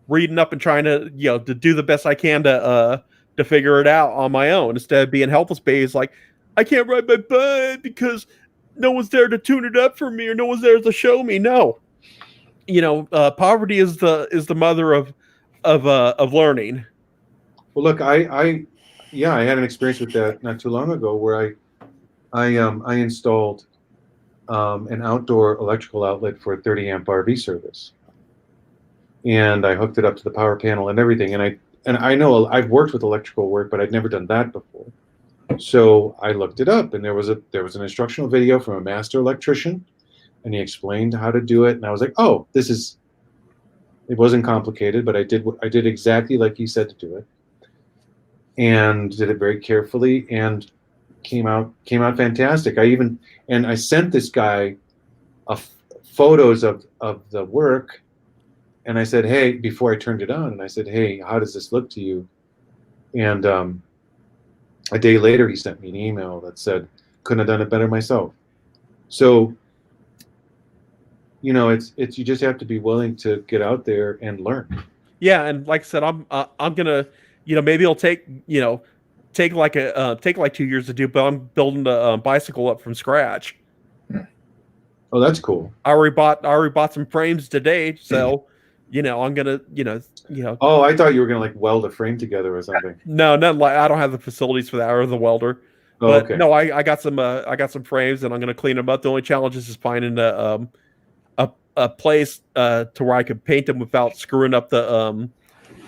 reading up and trying to to do the best I can to figure it out on my own, instead of being helpless babies like, I can't ride my bike because no one's there to tune it up for me, or no one's there to show me. No, poverty is the mother of learning. Well, look, I had an experience with that not too long ago, where I installed an outdoor electrical outlet for a 30 amp RV service, and I hooked it up to the power panel and everything. And I know I've worked with electrical work, but I'd never done that before. So I looked it up, and there was an instructional video from a master electrician, and he explained how to do it. And I was like, oh, it wasn't complicated, but I did exactly like he said to do it, and did it very carefully, and came out fantastic. I sent this guy photos of the work, and I said, hey, before I turned it on, and I said, hey, how does this look to you? And a day later, he sent me an email that said, couldn't have done it better myself. So, it's you just have to be willing to get out there and learn. Yeah, and like I said, I'm gonna, maybe it'll take like 2 years to do, but I'm building a bicycle up from scratch. Oh, that's cool. I already bought some frames today, so I'm gonna, Oh, I thought you were gonna like weld a frame together or something. no, not like I don't have the facilities for that or the welder. Oh, But okay. no, I got some frames and I'm gonna clean them up. The only challenge is finding a place to where I could paint them without screwing up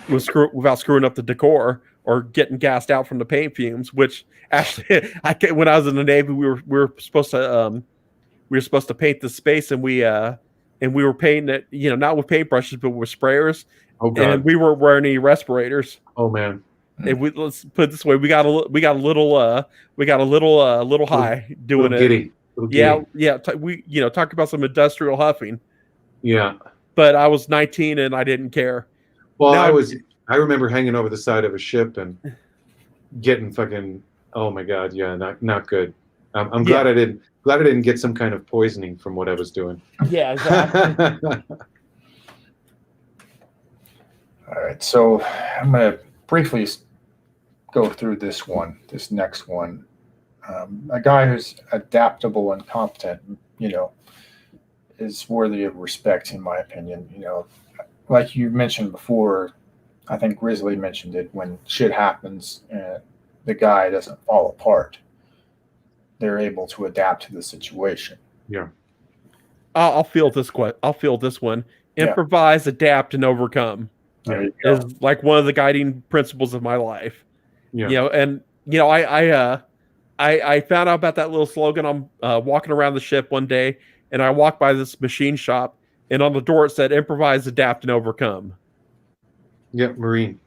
without screwing up the decor or getting gassed out from the paint fumes. Which actually, when I was in the Navy, we were supposed to paint the space, and we were painting it, not with paintbrushes, but with sprayers, Oh and God. we weren't wearing any respirators. Oh man. And let's put it this way, we got a little high doing Little it. giddy. Little Yeah, giddy. yeah. Talk about some industrial huffing. Yeah. But I was 19 and I didn't care. Well, Now, I remember hanging over the side of a ship and getting fucking. Oh my God. Yeah. Not good. I'm glad I didn't get some kind of poisoning from what I was doing. Yeah, exactly. All right, so I'm going to briefly go through this next one. A guy who's adaptable and competent, is worthy of respect, in my opinion. Like you mentioned before, I think Grizzly mentioned it, when shit happens and the guy doesn't fall apart, they're able to adapt to the situation. Yeah. I'll field this one. Improvise, adapt, and overcome. Is like one of the guiding principles of my life. Yeah. I found out about that little slogan. I'm walking around the ship one day, and I walked by this machine shop, and on the door it said, "Improvise, adapt, and overcome." Yeah, Marine.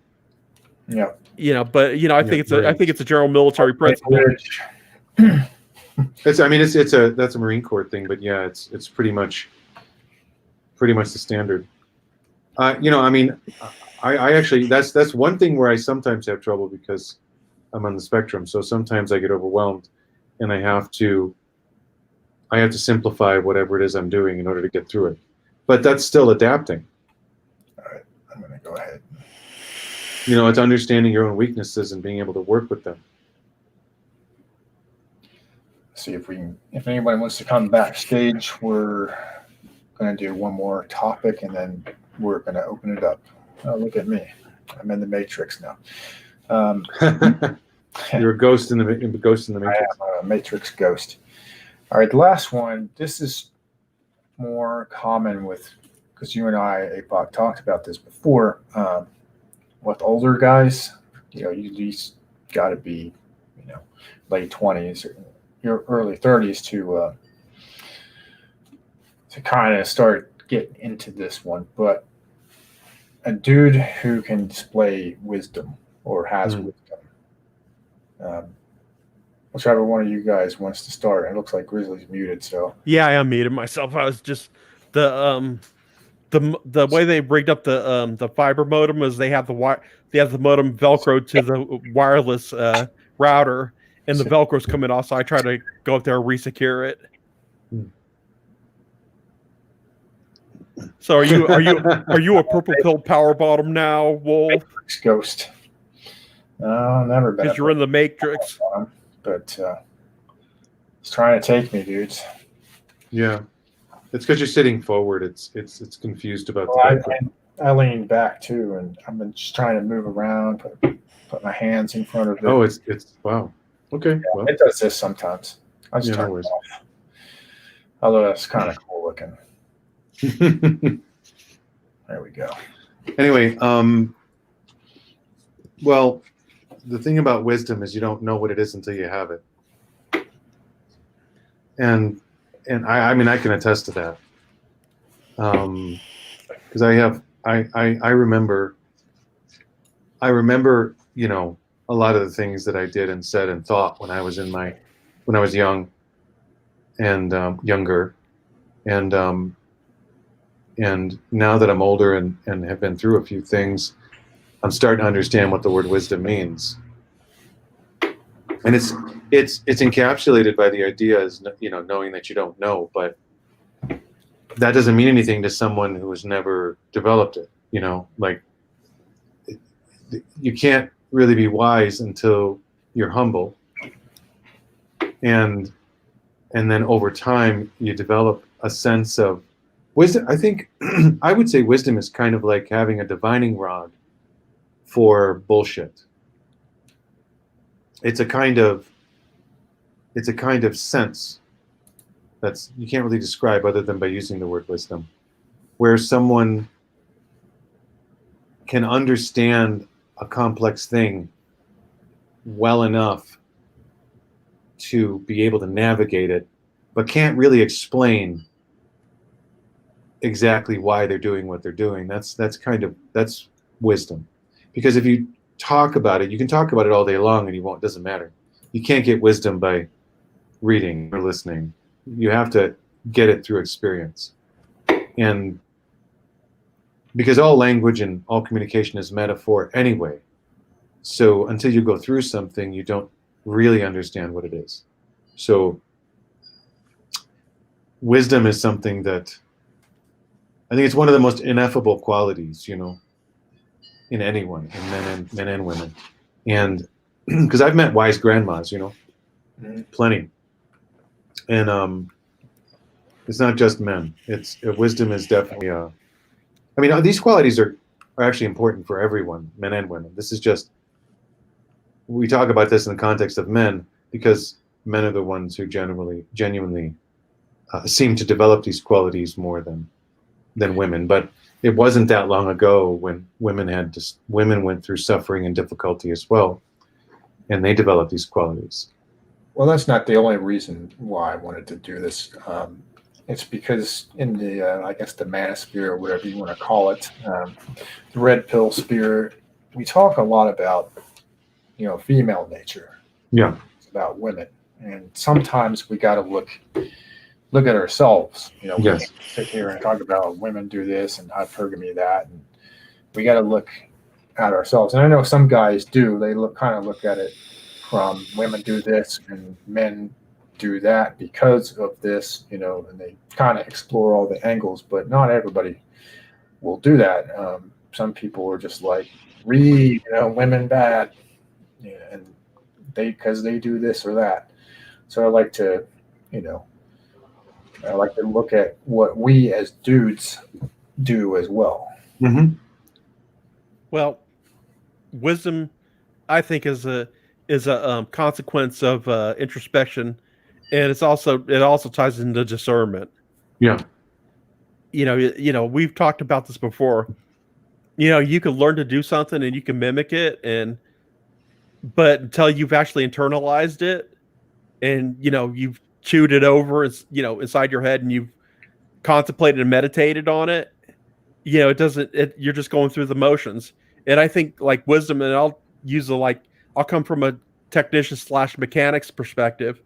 Yeah. But I think it's a general military principle. That's a Marine Corps thing, but yeah, it's pretty much the standard. I actually that's one thing where I sometimes have trouble because I'm on the spectrum. So sometimes I get overwhelmed, and I have to simplify whatever it is I'm doing in order to get through it. But that's still adapting. All right, I'm going to go ahead. It's understanding your own weaknesses and being able to work with them. See if anybody wants to come backstage, we're going to do one more topic and then we're going to open it up. Oh, look at me. I'm in the Matrix now. You're a ghost in the Matrix. I am a Matrix ghost. All right, the last one. This is more common because you and I, APOC, talked about this before. With older guys, you at least got to be, late 20s or your early 30s to kind of start getting into this one. But a dude who can display wisdom or has wisdom. Whichever one of you guys wants to start. It looks like Grizzly's muted, so yeah, I unmuted myself. I was just the way they rigged up the fiber modem is they have the modem velcroed to the wireless router, and the velcro's coming off. So I try to go up there and resecure it. So are you a purple pill power bottom now, Wolf? Matrix ghost. No, never been. Because you're in the Matrix. But it's trying to take me, dudes. Yeah, it's because you're sitting forward. It's confused about I lean back too, and I've been just trying to move around, put my hands in front of it. Oh, it's wow. Okay, yeah, well, it does this sometimes. I just turn it off. Although that's kind of cool looking. There we go. Anyway, well, the thing about wisdom is you don't know what it is until you have it. And I mean I can attest to that. Because I remember a lot of the things that I did and said and thought when I was young and younger, and now that I'm older and have been through a few things, I'm starting to understand what the word wisdom means. And it's encapsulated by the idea as knowing that you don't know, but that doesn't mean anything to someone who has never developed it. Like you can't really be wise until you're humble, and then over time you develop a sense of Wisdom, I think, I would say wisdom is kind of like having a divining rod for bullshit. It's a kind of sense that's you can't really describe other than by using the word wisdom, where someone can understand a complex thing well enough to be able to navigate it, but can't really explain exactly why they're doing what they're doing. That's wisdom. Because if you talk about it, you can talk about it all day long and you won't, it doesn't matter. You can't get wisdom by reading or listening. You have to get it through experience. And because all language and all communication is metaphor anyway. So until you go through something, you don't really understand what it is. So wisdom is something that I think it's one of the most ineffable qualities, in anyone, in men and women. And because I've met wise grandmas, plenty. And it's not just men. It's wisdom is definitely these qualities are actually important for everyone, men and women. This is just, we talk about this in the context of men because men are the ones who genuinely seem to develop these qualities more than women. But it wasn't that long ago when women went through suffering and difficulty as well, and they developed these qualities. Well, that's not the only reason why I wanted to do this. It's because in the, I guess, the manosphere, or whatever you want to call it, the red pill sphere, we talk a lot about, female nature. Yeah. It's about women. And sometimes we got to look at ourselves. We Yes. can't sit here and talk about women do this and hypergamy that. And we got to look at ourselves. And I know some guys do. They kind of look at it from women do this and men do that because of this, and they kind of explore all the angles, but not everybody will do that. Some people are just like, read, women bad, and because they do this or that. So I like to look at what we as dudes do as well. Mm-hmm. Well, wisdom, I think, is a consequence of introspection, and it also ties into discernment. Yeah. We've talked about this before. You can learn to do something and you can mimic it, but until you've actually internalized it, and you've chewed it over, inside your head, and you've contemplated and meditated on it, it doesn't. You're just going through the motions. And I think like wisdom, and I'll come from a technician / mechanics perspective.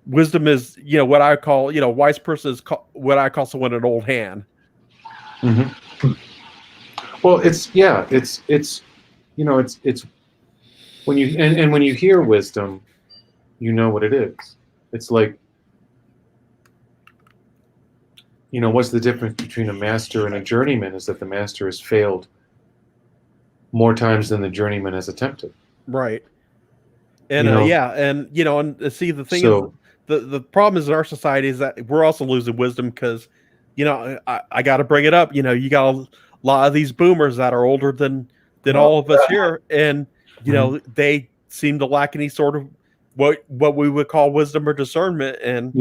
Wisdom is, what I call, wise person is what I call someone an old hand. Mm-hmm. Well, it's when you hear wisdom, you know what it is. It's like, what's the difference between a master and a journeyman is that the master has failed more times than the journeyman has attempted. Right. And and see, the thing is, the problem is in our society is that we're also losing wisdom because, I got to bring it up. You got a lot of these boomers that are older than all of us here, and they seem to lack any sort of what we would call wisdom or discernment, and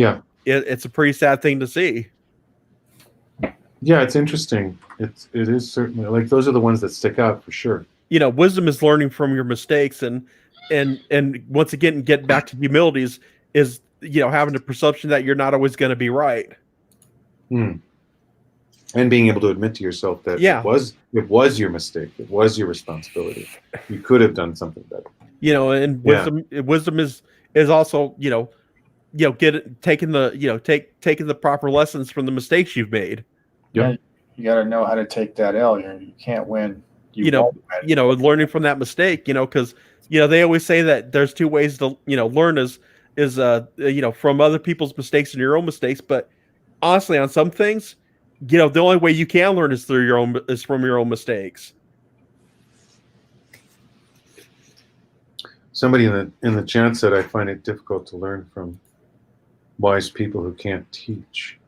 it's a pretty sad thing to see. Yeah, it's interesting. It is certainly, like, those are the ones that stick out for sure. Wisdom is learning from your mistakes, and once again, getting back to humility is having the perception that you're not always going to be right. And being able to admit to yourself that it was your mistake, it was your responsibility. You could have done something better. And wisdom is also taking the proper lessons from the mistakes you've made. Yeah, you got to know how to take that L. You can't win. Learning from that mistake. Because they always say that there's two ways to learn is from other people's mistakes and your own mistakes. But honestly, on some things, the only way you can learn is from your own mistakes. Somebody in the chat said, I find it difficult to learn from wise people who can't teach.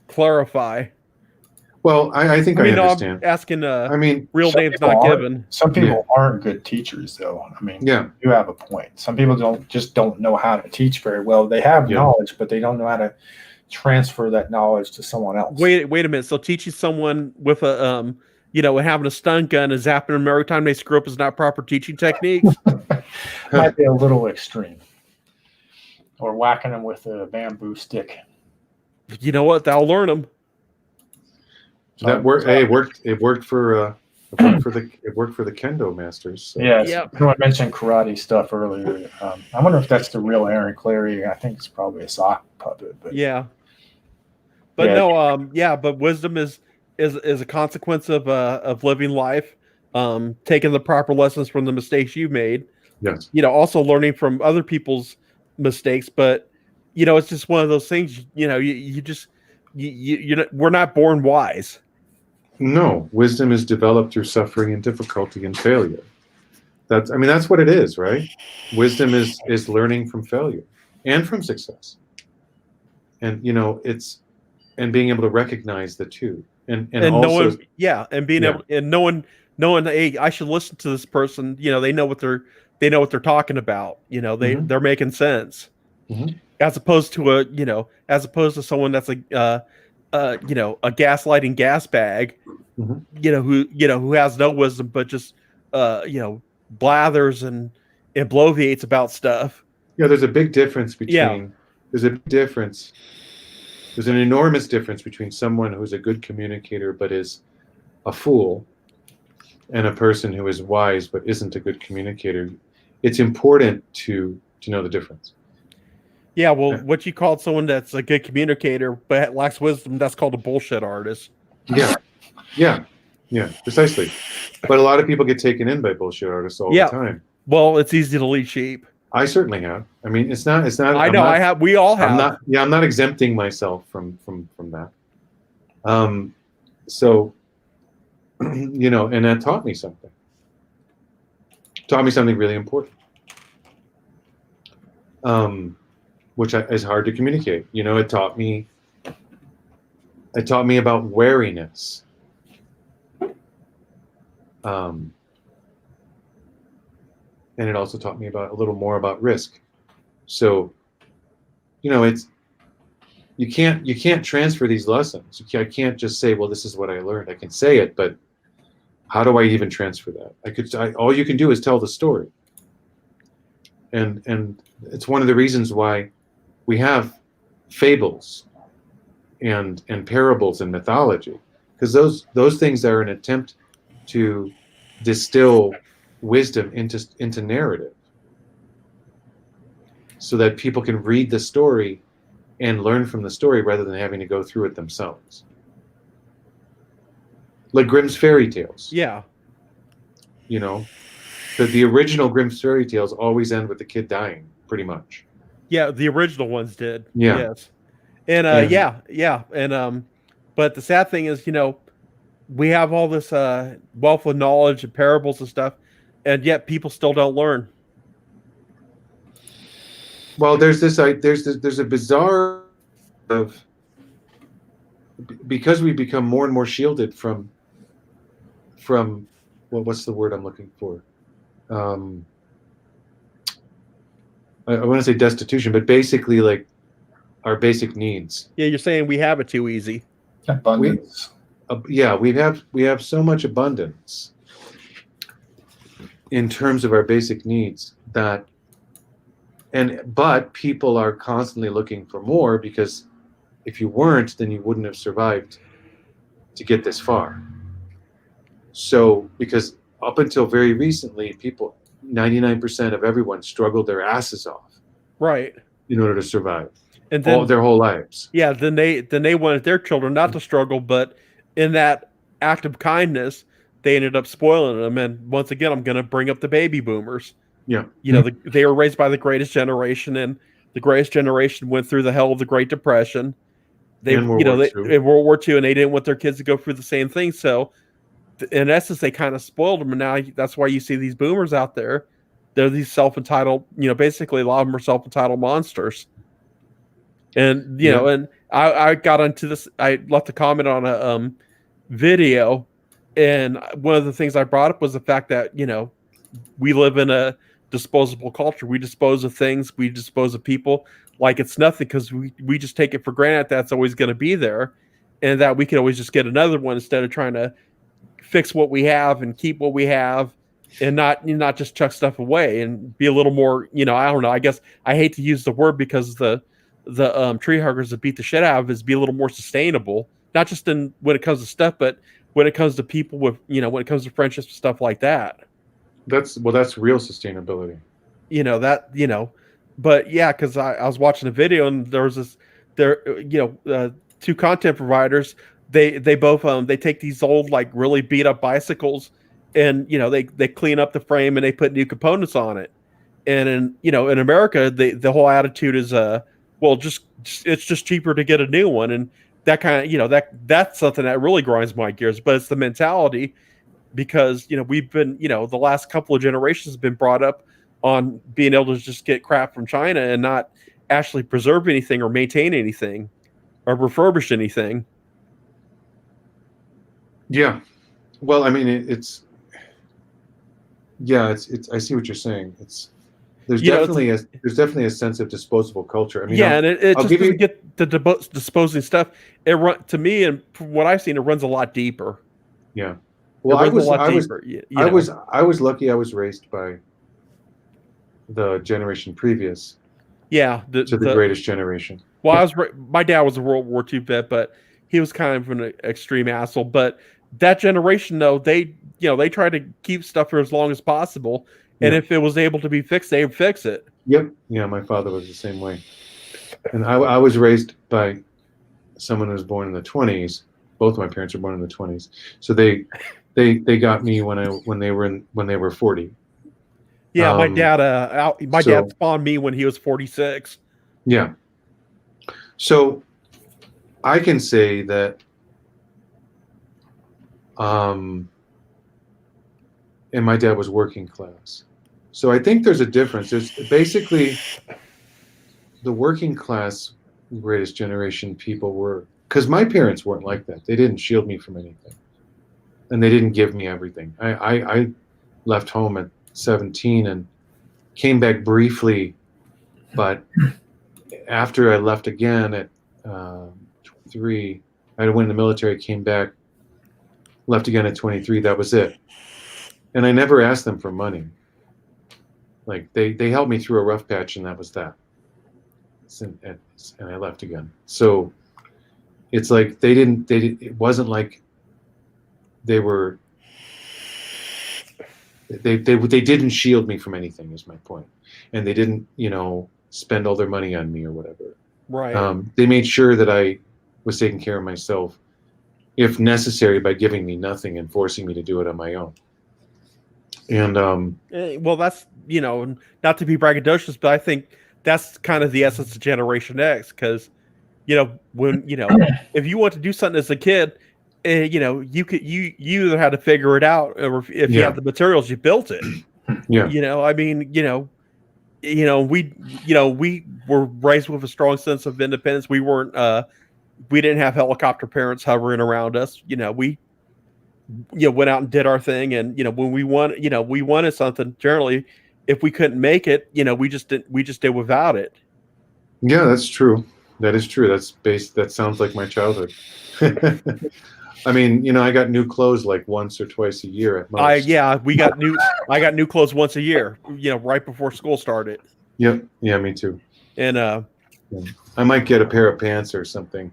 clarify. Well, I think I No, understand. I'm asking. I mean, Real some names people not aren't- given. Some people aren't good teachers, though. I mean, yeah, you have a point. Some people don't know how to teach very well. They have Yeah. knowledge, but they don't know how to transfer that knowledge to someone else. Wait a minute. So teaching someone with a having a stun gun and zapping them every time they screw up is not proper teaching techniques. Might be a little extreme. Or whacking them with a bamboo stick. You know what? That'll learn them. that worked. Hey, it worked. It worked for the kendo masters. So. Yeah, Yep. someone mentioned karate stuff earlier. I wonder if that's the real Aaron Clary. I think it's probably a sock puppet. But Yeah. But Yeah. no, but wisdom is a consequence of living life, taking the proper lessons from the mistakes you made. Yes. Also learning from other people's mistakes, but it's just one of those things. We're not born wise. No, wisdom is developed through suffering and difficulty and failure. That's what it is, right? Wisdom is learning from failure and from success. And it's being able to recognize the two. And also being able and knowing hey, I should listen to this person. They know what they're talking about. They're making sense. Mhm. As opposed to someone that's a gaslighting gas bag, Mhm. who has no wisdom but just blathers and bloviates about stuff. Yeah, there's a big difference between there's an enormous difference between someone who's a good communicator but is a fool and a person who is wise but isn't a good communicator. It's important to know the difference. Yeah, well, what you called someone that's a good communicator but lacks wisdom, that's called a bullshit artist. Yeah, precisely. But a lot of people get taken in by bullshit artists all the time. Well, it's easy to lead sheep. I certainly have. I mean, it's not. I know. I have. We all have. I'm not exempting myself from that. So, and that taught me something. Taught me something really important. Which is hard to communicate. It taught me about wariness. And it also taught me a little more about risk. So, it's you can't transfer these lessons. I can't just say, well, this is what I learned. I can say it, but how do I even transfer that? All you can do is tell the story. And it's one of the reasons why we have fables and parables and mythology, because those things are an attempt to distill wisdom into narrative so that people can read the story and learn from the story rather than having to go through it themselves. Like Grimm's fairy tales. Yeah. The original Grimm's fairy tales always end with the kid dying, pretty much. Yeah, the original ones did. Yeah. Yes. And and but the sad thing is, we have all this wealth of knowledge and parables and stuff, and yet people still don't learn. Well, there's a bizarre of, because we become more and more shielded from what's the word I'm looking for? I want to say destitution, but basically like our basic needs. Yeah, you're saying we have it too easy. Abundance. We have so much abundance in terms of our basic needs but people are constantly looking for more, because if you weren't, then you wouldn't have survived to get this far. So, because up until very recently, 99% of everyone struggled their asses off, right, in order to survive, and then their whole lives. Yeah, then they wanted their children not to struggle, but in that act of kindness, they ended up spoiling them. And once again, I'm going to bring up the baby boomers. Yeah, they were raised by the greatest generation, and the greatest generation went through the hell of the Great Depression. In World War II, and they didn't want their kids to go through the same thing. So, in essence, they kind of spoiled them, and now that's why you see these boomers out there. They're these self-entitled, basically a lot of them are self-entitled monsters. And I got onto this. I left a comment on a video, and one of the things I brought up was the fact that we live in a disposable culture. We dispose of things, we dispose of people like it's nothing because we just take it for granted that's always going to be there, and that we can always just get another one instead of trying to fix what we have and keep what we have, and not just chuck stuff away and be a little more. I don't know. I guess I hate to use the word because the tree huggers that beat the shit out of is be a little more sustainable, not just in when it comes to stuff, but when it comes to people with when it comes to friendships and stuff like that. That's real sustainability. But yeah, because I was watching a video and there was two content providers. They both they take these old like really beat up bicycles, and they clean up the frame and they put new components on it. And in America, the whole attitude is well, just it's just cheaper to get a new one, and that kind of that's something that really grinds my gears. But it's the mentality, because we've been the last couple of generations have been brought up on being able to just get crap from China and not actually preserve anything or maintain anything or refurbish anything. Yeah, well, I mean, it's I see what you're saying. There's definitely a sense of disposable culture. I mean, and it just doesn't get the disposing stuff. To me, and from what I've seen, it runs a lot deeper. Yeah. Well, I was lucky. I was raised by the generation previous. Yeah, to the greatest generation. Well, my dad was a World War II vet, but he was kind of an extreme asshole. But that generation, though, they tried to keep stuff for as long as possible, and if it was able to be fixed, they would fix it. Yep. Yeah, my father was the same way, and I was raised by someone who was born in the 20s. Both of my parents were born in the 20s, so they got me when they were 40. Yeah, my dad spawned me when he was 46. Yeah. So I can say that and my dad was working class. So I think there's a difference. There's basically the working class greatest generation people were, because my parents weren't like that. They didn't shield me from anything, and they didn't give me everything. I left home at 17 and came back briefly, but after I left again at 23, I went in the military, came back, left again at 23. That was it. And I never asked them for money. Like they helped me through a rough patch, and that was that. And I left again. So it's like it wasn't like they were. They didn't shield me from anything, is my point, and they didn't spend all their money on me or whatever. Right. They made sure that I was taking care of myself, if necessary, by giving me nothing and forcing me to do it on my own. And well, that's not to be braggadocious, but I think that's kind of the essence of Generation X, because when if you want to do something as a kid, you either had to figure it out, or if you have the materials, you built it. Yeah. I mean, we were raised with a strong sense of independence. We didn't have helicopter parents hovering around us. We went out and did our thing, and when we wanted something, generally, if we couldn't make it, we just did without it. Yeah, that's true. That is true. That sounds like my childhood. I mean, I got new clothes like once or twice a year at most. I got new clothes once a year, right before school started. Yep. Yeah, me too. And I might get a pair of pants or something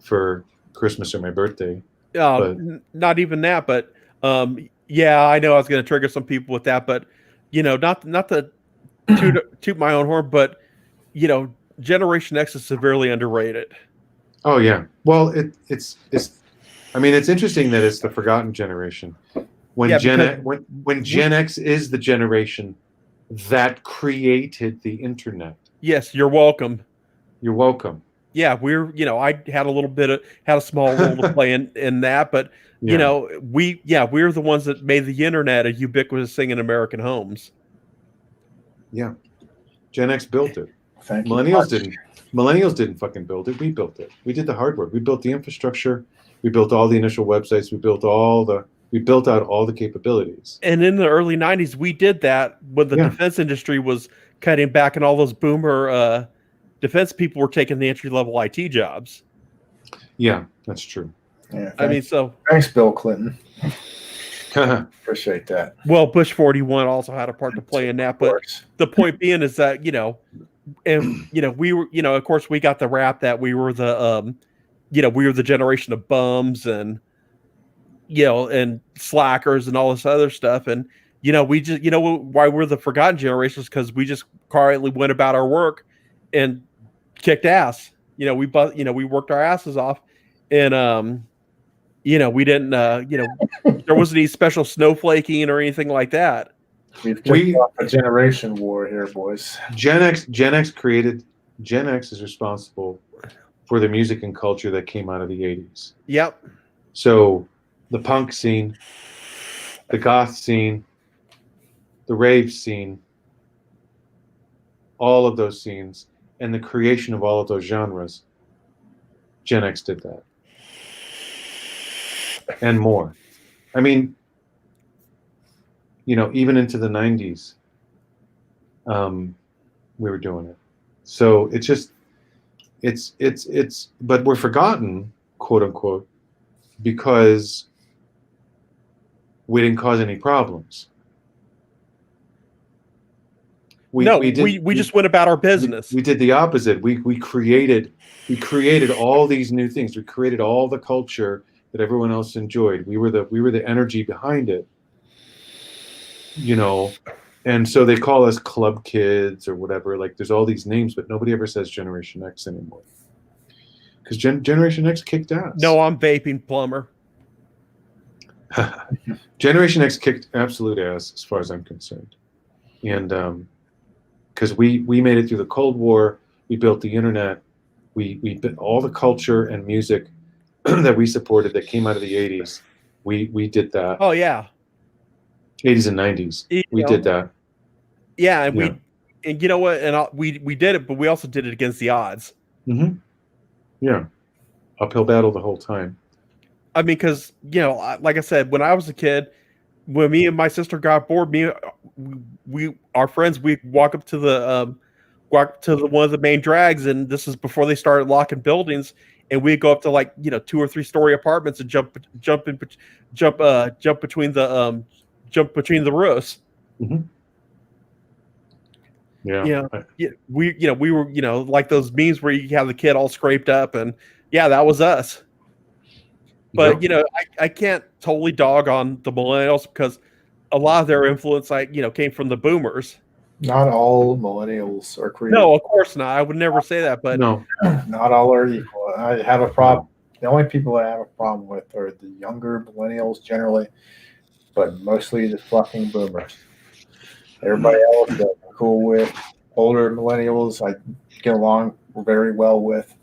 for Christmas or my birthday. Not even that, but I know I was going to trigger some people with that, but not to toot my own horn, but Generation X is severely underrated. Oh yeah. Well, it's I mean, it's interesting that it's the forgotten generation. When Gen X is the generation that created the internet. Yes, you're welcome. You're welcome. Yeah, I had a small role to play in that, but we're the ones that made the internet a ubiquitous thing in American homes. Yeah. Gen X built it. Thank you. Millennials didn't. Millennials didn't fucking build it. We built it. We did the hard work. We built the infrastructure. We built all the initial websites. We built out all the capabilities. And in the early 90s, we did that when the Yeah. defense industry was cutting back and all those boomer defense people were taking the entry-level IT jobs. Yeah, that's true. Yeah, I mean, thanks, Bill Clinton. Appreciate that. Well, Bush 41 also had a part to play in that, but the point being is that, and we were, of course we got the rap that we were the we were the generation of bums and and slackers and all this other stuff, and we just why we're the forgotten generations, because we just quietly went about our work and kicked ass. We worked our asses off, and we didn't there wasn't any special snowflaking or anything like that. We've kicked off a generation war here, boys. Gen X is responsible for the music and culture that came out of the 80s. Yep. So the punk scene, the goth scene, the rave scene, all of those scenes, and the creation of all of those genres, Gen X did that. And more. I mean, even into the 90s, we were doing it. So it's just, but we're forgotten, quote unquote, because we didn't cause any problems. We just went about our business. We did the opposite. We created all these new things. We created all the culture that everyone else enjoyed. We were the energy behind it. And so they call us club kids or whatever. Like, there's all these names, but nobody ever says Generation X anymore. Because Generation X kicked ass. No, I'm vaping, plumber. Generation X kicked absolute ass as far as I'm concerned. And because we made it through the Cold War, we built the internet, we built all the culture and music that we supported that came out of the 80s. We did that. Oh yeah. 80s and 90s. We did that. Yeah, and and you know what? And we did it, but we also did it against the odds. Mm-hmm. Yeah, uphill battle the whole time. I mean, because like I said, when I was a kid, when me and my sister got bored, our friends, we'd walk up to the one of the main drags, and this is before they started locking buildings, and we'd go up to 2 or 3 story apartments and jump between the roofs. Mm-hmm. Yeah. We were like those memes where you have the kid all scraped up, and that was us. But I can't totally dog on the millennials, because a lot of their influence came from the boomers. Not all millennials are creative. No, of course not. I would never say that, but no, not all are equal. I have a problem. The only people I have a problem with are the younger millennials generally, but mostly the fucking boomers. Everybody else I'm cool with. Older millennials I get along very well with.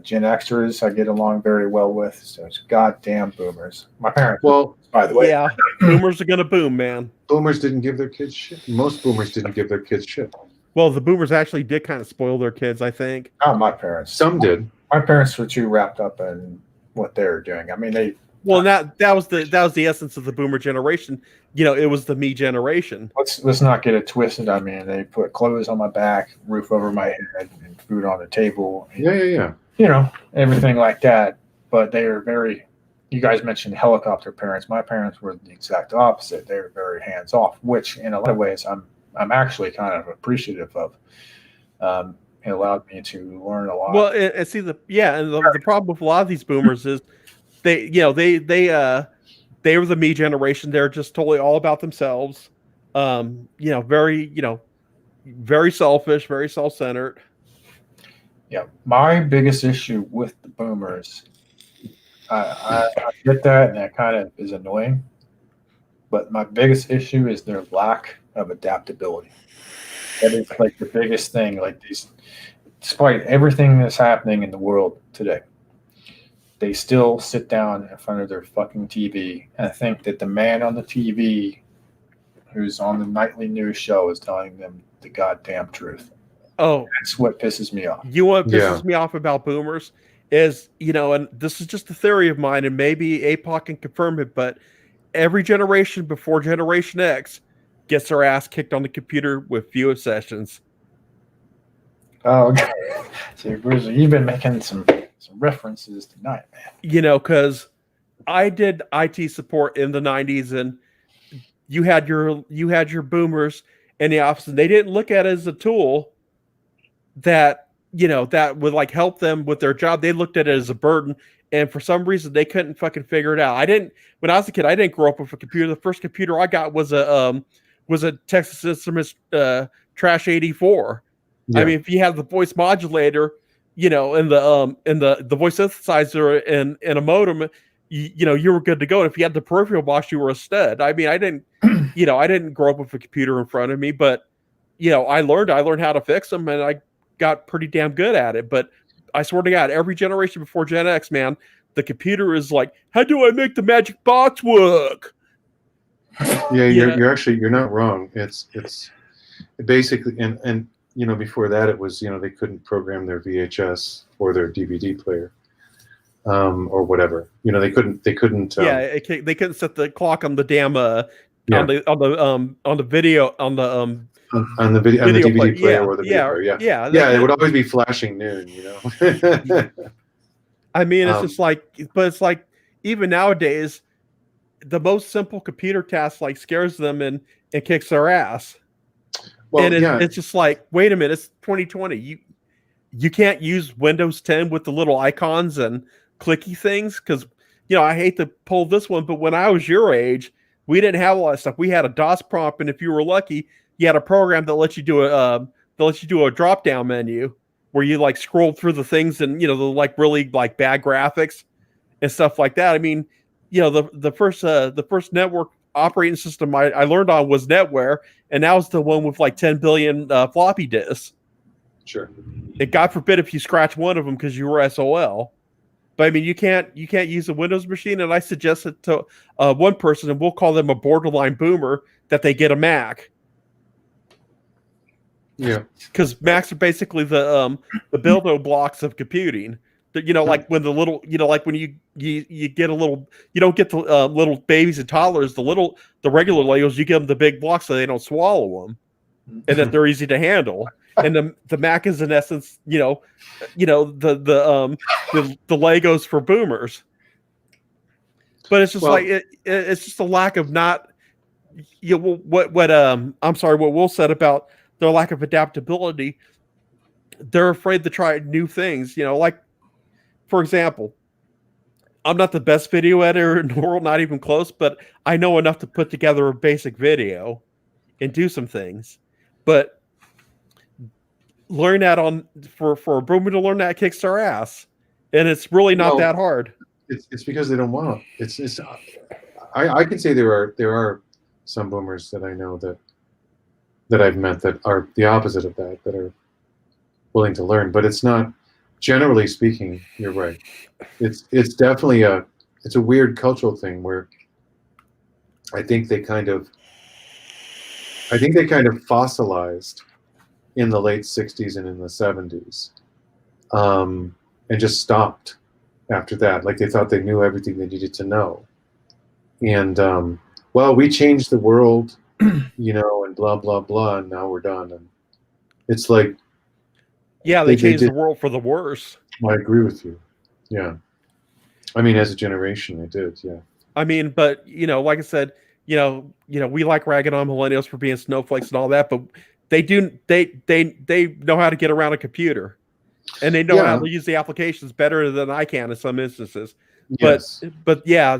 Gen Xers I get along very well with. So it's goddamn boomers. My parents. Well, by the way. Yeah, boomers are gonna boom, man. Boomers didn't give their kids shit. Most boomers didn't give their kids shit. Well, the boomers actually did kind of spoil their kids, I think. Not my parents. Some did. My parents were too wrapped up in what they were doing. I mean, they. Well, that was the essence of the boomer generation. It was the me generation. Let's not get it twisted. I mean, they put clothes on my back, roof over my head, and food on the table. And, Yeah. Everything like that. But they were very. You guys mentioned helicopter parents. My parents were the exact opposite. They were very hands off, which in a lot of ways I'm actually kind of appreciative of. It allowed me to learn a lot. Well, and see the problem with a lot of these boomers is they were the me generation. They're just totally all about themselves. Very very selfish, very self-centered. Yeah, my biggest issue with the boomers, I get that, and that kind of is annoying. But my biggest issue is their lack of adaptability. That is like the biggest thing. Like these, despite everything that's happening in the world today, they still sit down in front of their fucking TV and think that the man on the TV who's on the nightly news show is telling them the goddamn truth. Oh, That's what pisses me off. you know what pisses me off about boomers is, and this is just a theory of mine, and maybe APOC can confirm it, but every generation before Generation X gets their ass kicked on the computer with few exceptions. Oh, okay. See, Bruce, you've been making some references tonight, man. Because I did IT support in the 90s, and you had your boomers in the office, and they didn't look at it as a tool that that would like help them with their job. They looked at it as a burden, and for some reason they couldn't fucking figure it out. When I was a kid, I didn't grow up with a computer. The first computer I got was a Texas Instruments Trash 84. Yeah. I mean, if you have the voice modulator, and the voice synthesizer and a modem, you were good to go. And if you had the peripheral box, you were a stud. I mean, I didn't grow up with a computer in front of me, but I learned how to fix them, and I got pretty damn good at it. But I swear to God, every generation before Gen X, man, the computer is like, how do I make the magic box work? Yeah, you're not wrong. It's basically, and before that it was, they couldn't program their VHS or their DVD player, or whatever. They couldn't. They couldn't set the clock on the damn on the video on the video on the DVD player or the video player. Yeah. It would always be flashing noon. I mean, it's just like, but it's like even nowadays, the most simple computer task like scares them and kicks their ass. Well, and it's just like, wait a minute, it's 2020. You can't use Windows 10 with the little icons and clicky things because I hate to pull this one, but when I was your age, we didn't have a lot of stuff. We had a DOS prompt, and if you were lucky, you had a program that lets you do a drop down menu where you like scroll through the things and the like really like bad graphics and stuff like that. I mean, the first network operating system I learned on was NetWare, and that was the one with like 10 billion floppy disks. Sure. And God forbid if you scratch one of them because you were SOL. But I mean, you can't use a Windows machine, and I suggested to one person, and we'll call them a borderline boomer, that they get a Mac. Yeah, because Macs are basically the buildo blocks of computing. Like when the little, like when you get a little, you don't get the little babies and toddlers, the regular Legos, you give them the big blocks so they don't swallow them, and that they're easy to handle. And the Mac is in essence, the Legos for boomers. But it's just it's just a lack of not, what Will said about their lack of adaptability. They're afraid to try new things, like, for example, I'm not the best video editor in the world, not even close, but I know enough to put together a basic video and do some things. But learn that for a boomer to learn that kicks their ass. And it's really not that hard. It's because they don't want to. I can say there are some boomers that I know that I've met that are the opposite of that are willing to learn, but it's not, generally speaking, you're right. It's definitely a weird cultural thing where I think they kind of fossilized in the late 60s and in the 70s, and just stopped after that. Like they thought they knew everything they needed to know. And we changed the world, and blah, blah, blah, and now we're done. And it's like, yeah, they changed the world for the worse. I agree with you. Yeah. I mean, as a generation, they did. Yeah. I mean, but, like I said, we like ragging on millennials for being snowflakes and all that, but they know how to get around a computer, and they know how to use the applications better than I can in some instances. Yes. But yeah,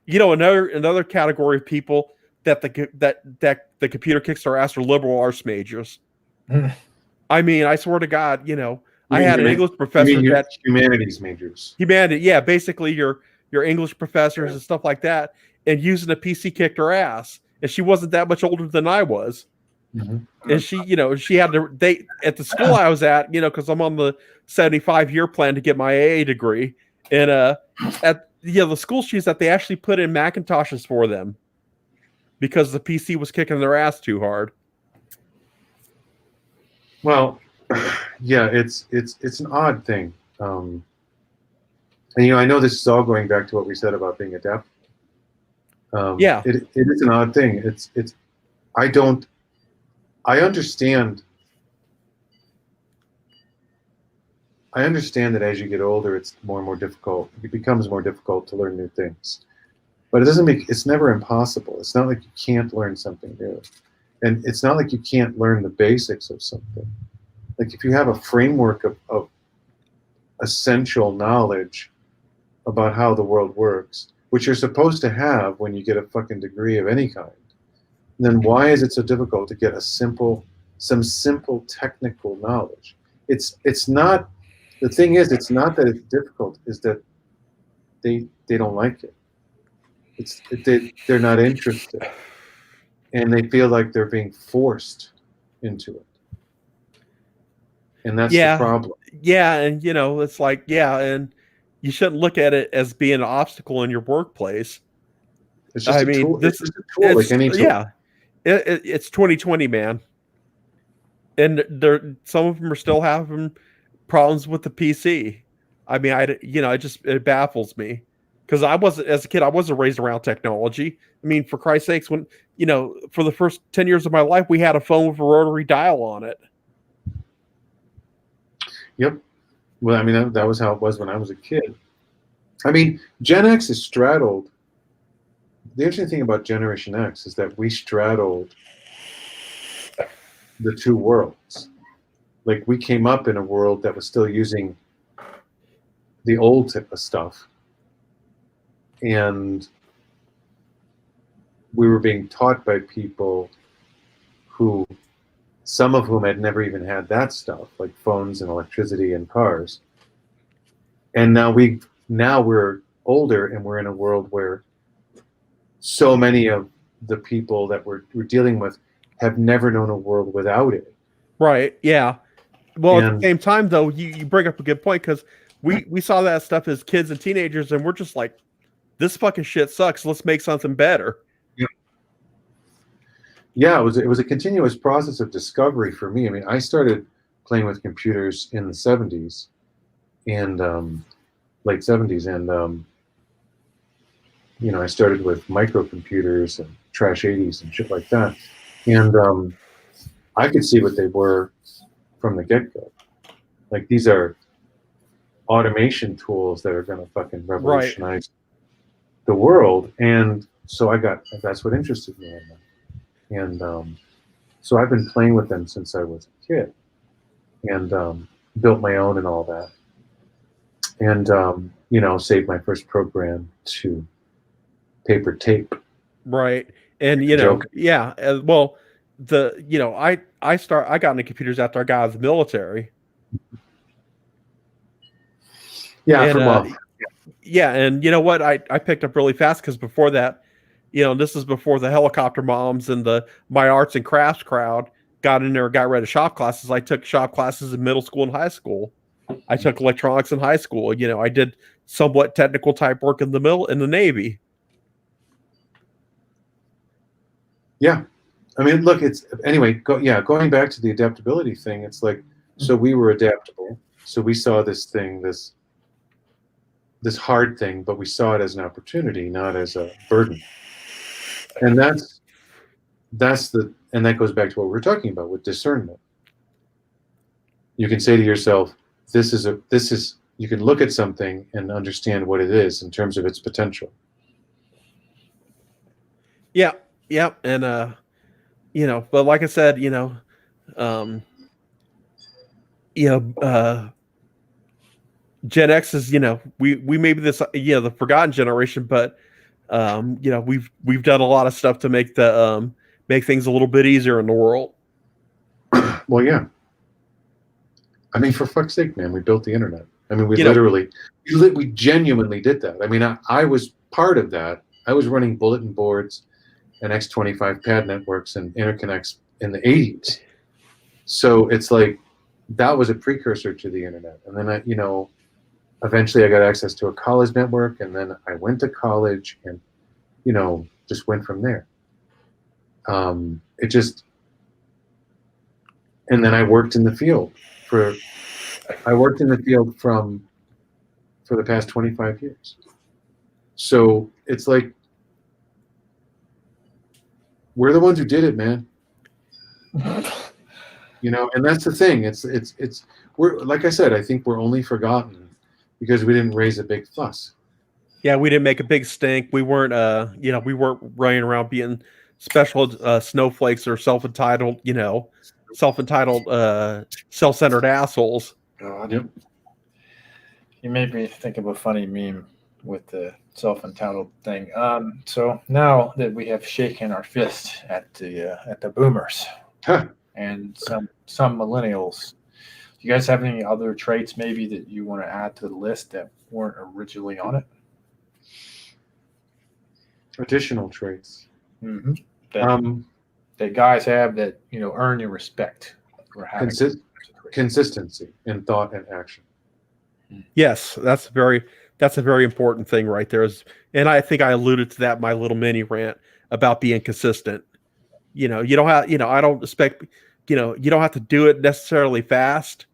another category of people that the computer kicks their ass are liberal arts majors. I mean, I swear to God, I had an English professor that humanities majors. Yeah, basically your English professors and stuff like that, and using a PC kicked her ass, and she wasn't that much older than I was. Mm-hmm. And she had to, at the school I was at, because I'm on the 75-year plan to get my AA degree, and at the school she's at, they actually put in Macintoshes for them because the PC was kicking their ass too hard. Well, yeah, it's an odd thing. And I know this is all going back to what we said about being adaptable. Yeah, It is an odd thing. I don't. I understand. I understand that as you get older, it's more and more difficult. It becomes more difficult to learn new things. But it doesn't make. It's never impossible. It's not like you can't learn something new, and it's not like you can't learn the basics of something. Like if you have a framework of essential knowledge about how the world works, which you're supposed to have when you get a fucking degree of any kind, then why is it so difficult to get some simple technical knowledge? It's not. The thing is, it's not that it's difficult. Is that they don't like it. They're not interested, and they feel like they're being forced into it, and that's the yeah, problem. yeah, and it's like, yeah, and you shouldn't look at it as being an obstacle in your workplace. It's just I a mean, tool. It's just a tool, like any tool. yeah, it's 2020, man, and some of them are still having problems with the PC. I mean, it baffles me because as a kid, I wasn't raised around technology. I mean, for Christ's sakes, when for the first 10 years of my life, we had a phone with a rotary dial on it. Yep. Well, I mean, that was how it was when I was a kid. I mean, Gen X is straddled. The interesting thing about Generation X is that we straddled the two worlds. Like we came up in a world that was still using the old type of stuff, and we were being taught by people who, some of whom had never even had that stuff, like phones and electricity and cars. And now we're older, and we're in a world where so many of the people that we're dealing with have never known a world without it. Right. Yeah. Well, at the And same time, though, you bring up a good point because we saw that stuff as kids and teenagers, and we're just like, this fucking shit sucks. Let's make something better. yeah, it was a continuous process of discovery for me. I mean, I started playing with computers in the 70s and late 70s, and I started with microcomputers and trash 80s and shit like that, and I could see what they were from the get-go. Like, these are automation tools that are going to fucking revolutionize the world. And so that's what interested me in them. And so I've been playing with them since I was a kid, and built my own and all that. And, saved my first program to paper tape. Right. And, yeah. Well, I got into computers after I got out of the military. Yeah, And, for mom. yeah, and you know what? I picked up really fast because before that, this is before the helicopter moms and the my arts and crafts crowd got in there and got rid of shop classes. I took shop classes in middle school and high school. I took electronics in high school. I did somewhat technical type work in the Navy. Yeah. I mean, look, going back to the adaptability thing, it's like, so we were adaptable. So we saw this thing, this hard thing, but we saw it as an opportunity, not as a burden. And and that goes back to what we were talking about with discernment. You can say to yourself, you can look at something and understand what it is in terms of its potential. Yeah. Yeah. And, but like I said, Gen X is, we may be this, the forgotten generation, but, we've done a lot of stuff to make make things a little bit easier in the world. Well, yeah. I mean, for fuck's sake, man, we built the internet. I mean, we genuinely did that. I mean, I was part of that. I was running bulletin boards and X25 pad networks and interconnects in the 80s. So it's like, that was a precursor to the internet. And then eventually I got access to a college network, and then I went to college and, just went from there. And then I worked in the field for the past 25 years. So it's like, we're the ones who did it, man. You know, and that's the thing. It's we're, like I said, I think we're only forgotten because we didn't raise a big fuss. Yeah, we didn't make a big stink. We weren't we weren't running around being special snowflakes or self-entitled, self-centered assholes. God. Yep. You made me think of a funny meme with the self-entitled thing. So now that we have shaken our fist at the boomers Huh. and some millennials, do you guys have any other traits maybe that you want to add to the list that weren't originally on it? Additional traits. Mm-hmm. That guys have that earn your respect for having consistency in thought and action. Yes, that's a very important thing right there. And I think I alluded to that in my little mini rant about being consistent. You don't have, I don't expect, you don't have to do it necessarily fast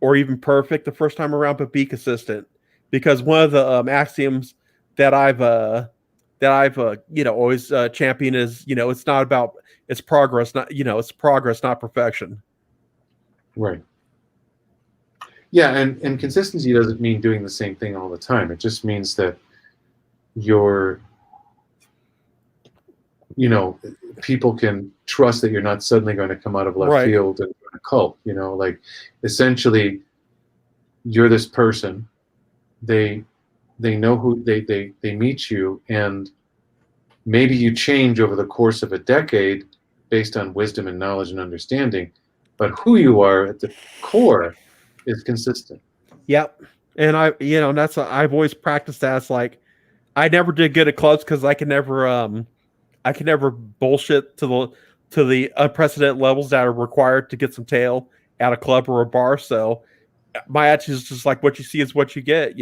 or even perfect the first time around, but be consistent. Because one of the axioms that I've always championed is, it's not about, it's progress, it's progress, not perfection. Right. Yeah, and consistency doesn't mean doing the same thing all the time. It just means that people can trust that you're not suddenly going to come out of left field and join a cult. Like essentially, you're this person. They know who they meet you, and maybe you change over the course of a decade based on wisdom and knowledge and understanding, but who you are at the core is consistent. Yep. And I've always practiced that. It's like, I never did good at clubs because I can never bullshit to the unprecedented levels that are required to get some tail at a club or a bar. So my attitude is just like, what you see is what you get.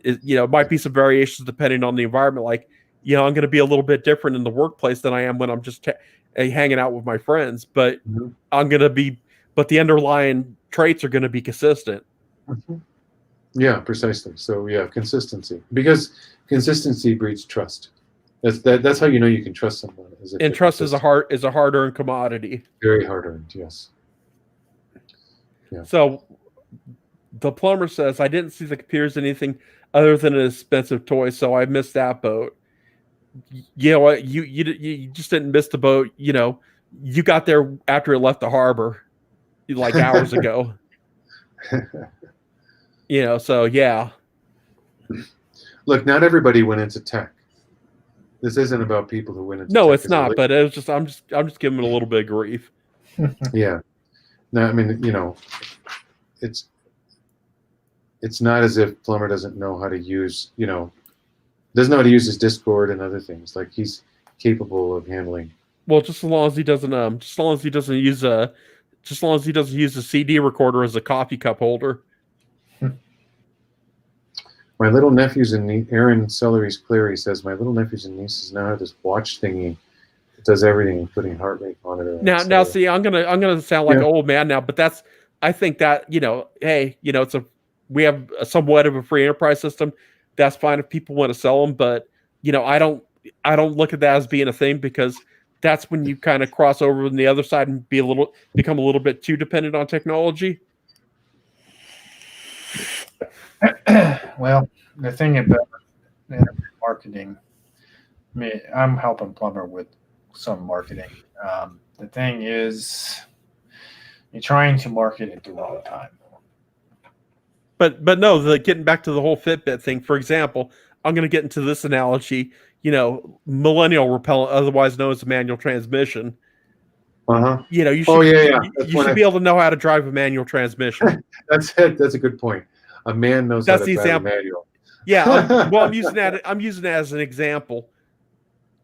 It might be some variations depending on the environment. Like, I'm going to be a little bit different in the workplace than I am when I'm just hanging out with my friends. But but the underlying traits are going to be consistent. Mm-hmm. Yeah, precisely. So yeah, consistency, because consistency breeds trust. That's how you can trust someone. And trust is a hard-earned commodity. Very hard-earned, yes. Yeah. So the plumber says, I didn't see the computers anything other than an expensive toy, so I missed that boat. You know what? You just didn't miss the boat. You got there after it left the harbor, like hours ago. So yeah. Look, not everybody went into tech. This isn't about people who went into no, tech. It's not. But it was just I'm just giving it a little bit of grief. Yeah. No, I mean, it's not as if Plumber doesn't know how to use, doesn't know how to use his Discord and other things. Like, he's capable of handling. Well, just as long as he doesn't use a CD recorder as a coffee cup holder. My little nephews and Aaron Celery's Clary says, my little nephews and nieces now have this watch thingy that does everything, including heart rate monitor. Now, see, I'm gonna sound like an old man now, but I think that hey, we have somewhat of a free enterprise system. That's fine if people want to sell them, but I don't look at that as being a thing, because that's when you kind of cross over on the other side and become a little bit too dependent on technology. Well, the thing about marketing, I'm helping Plumber with some marketing. The thing is, you're trying to market at the wrong time. But no, getting back to the whole Fitbit thing, for example, I'm going to get into this analogy. Millennial repellent, otherwise known as a manual transmission. Uh-huh. You should be able to know how to drive a manual transmission. That's it. That's a good point. A man knows how to drive a manual. Yeah. I'm using that as an example.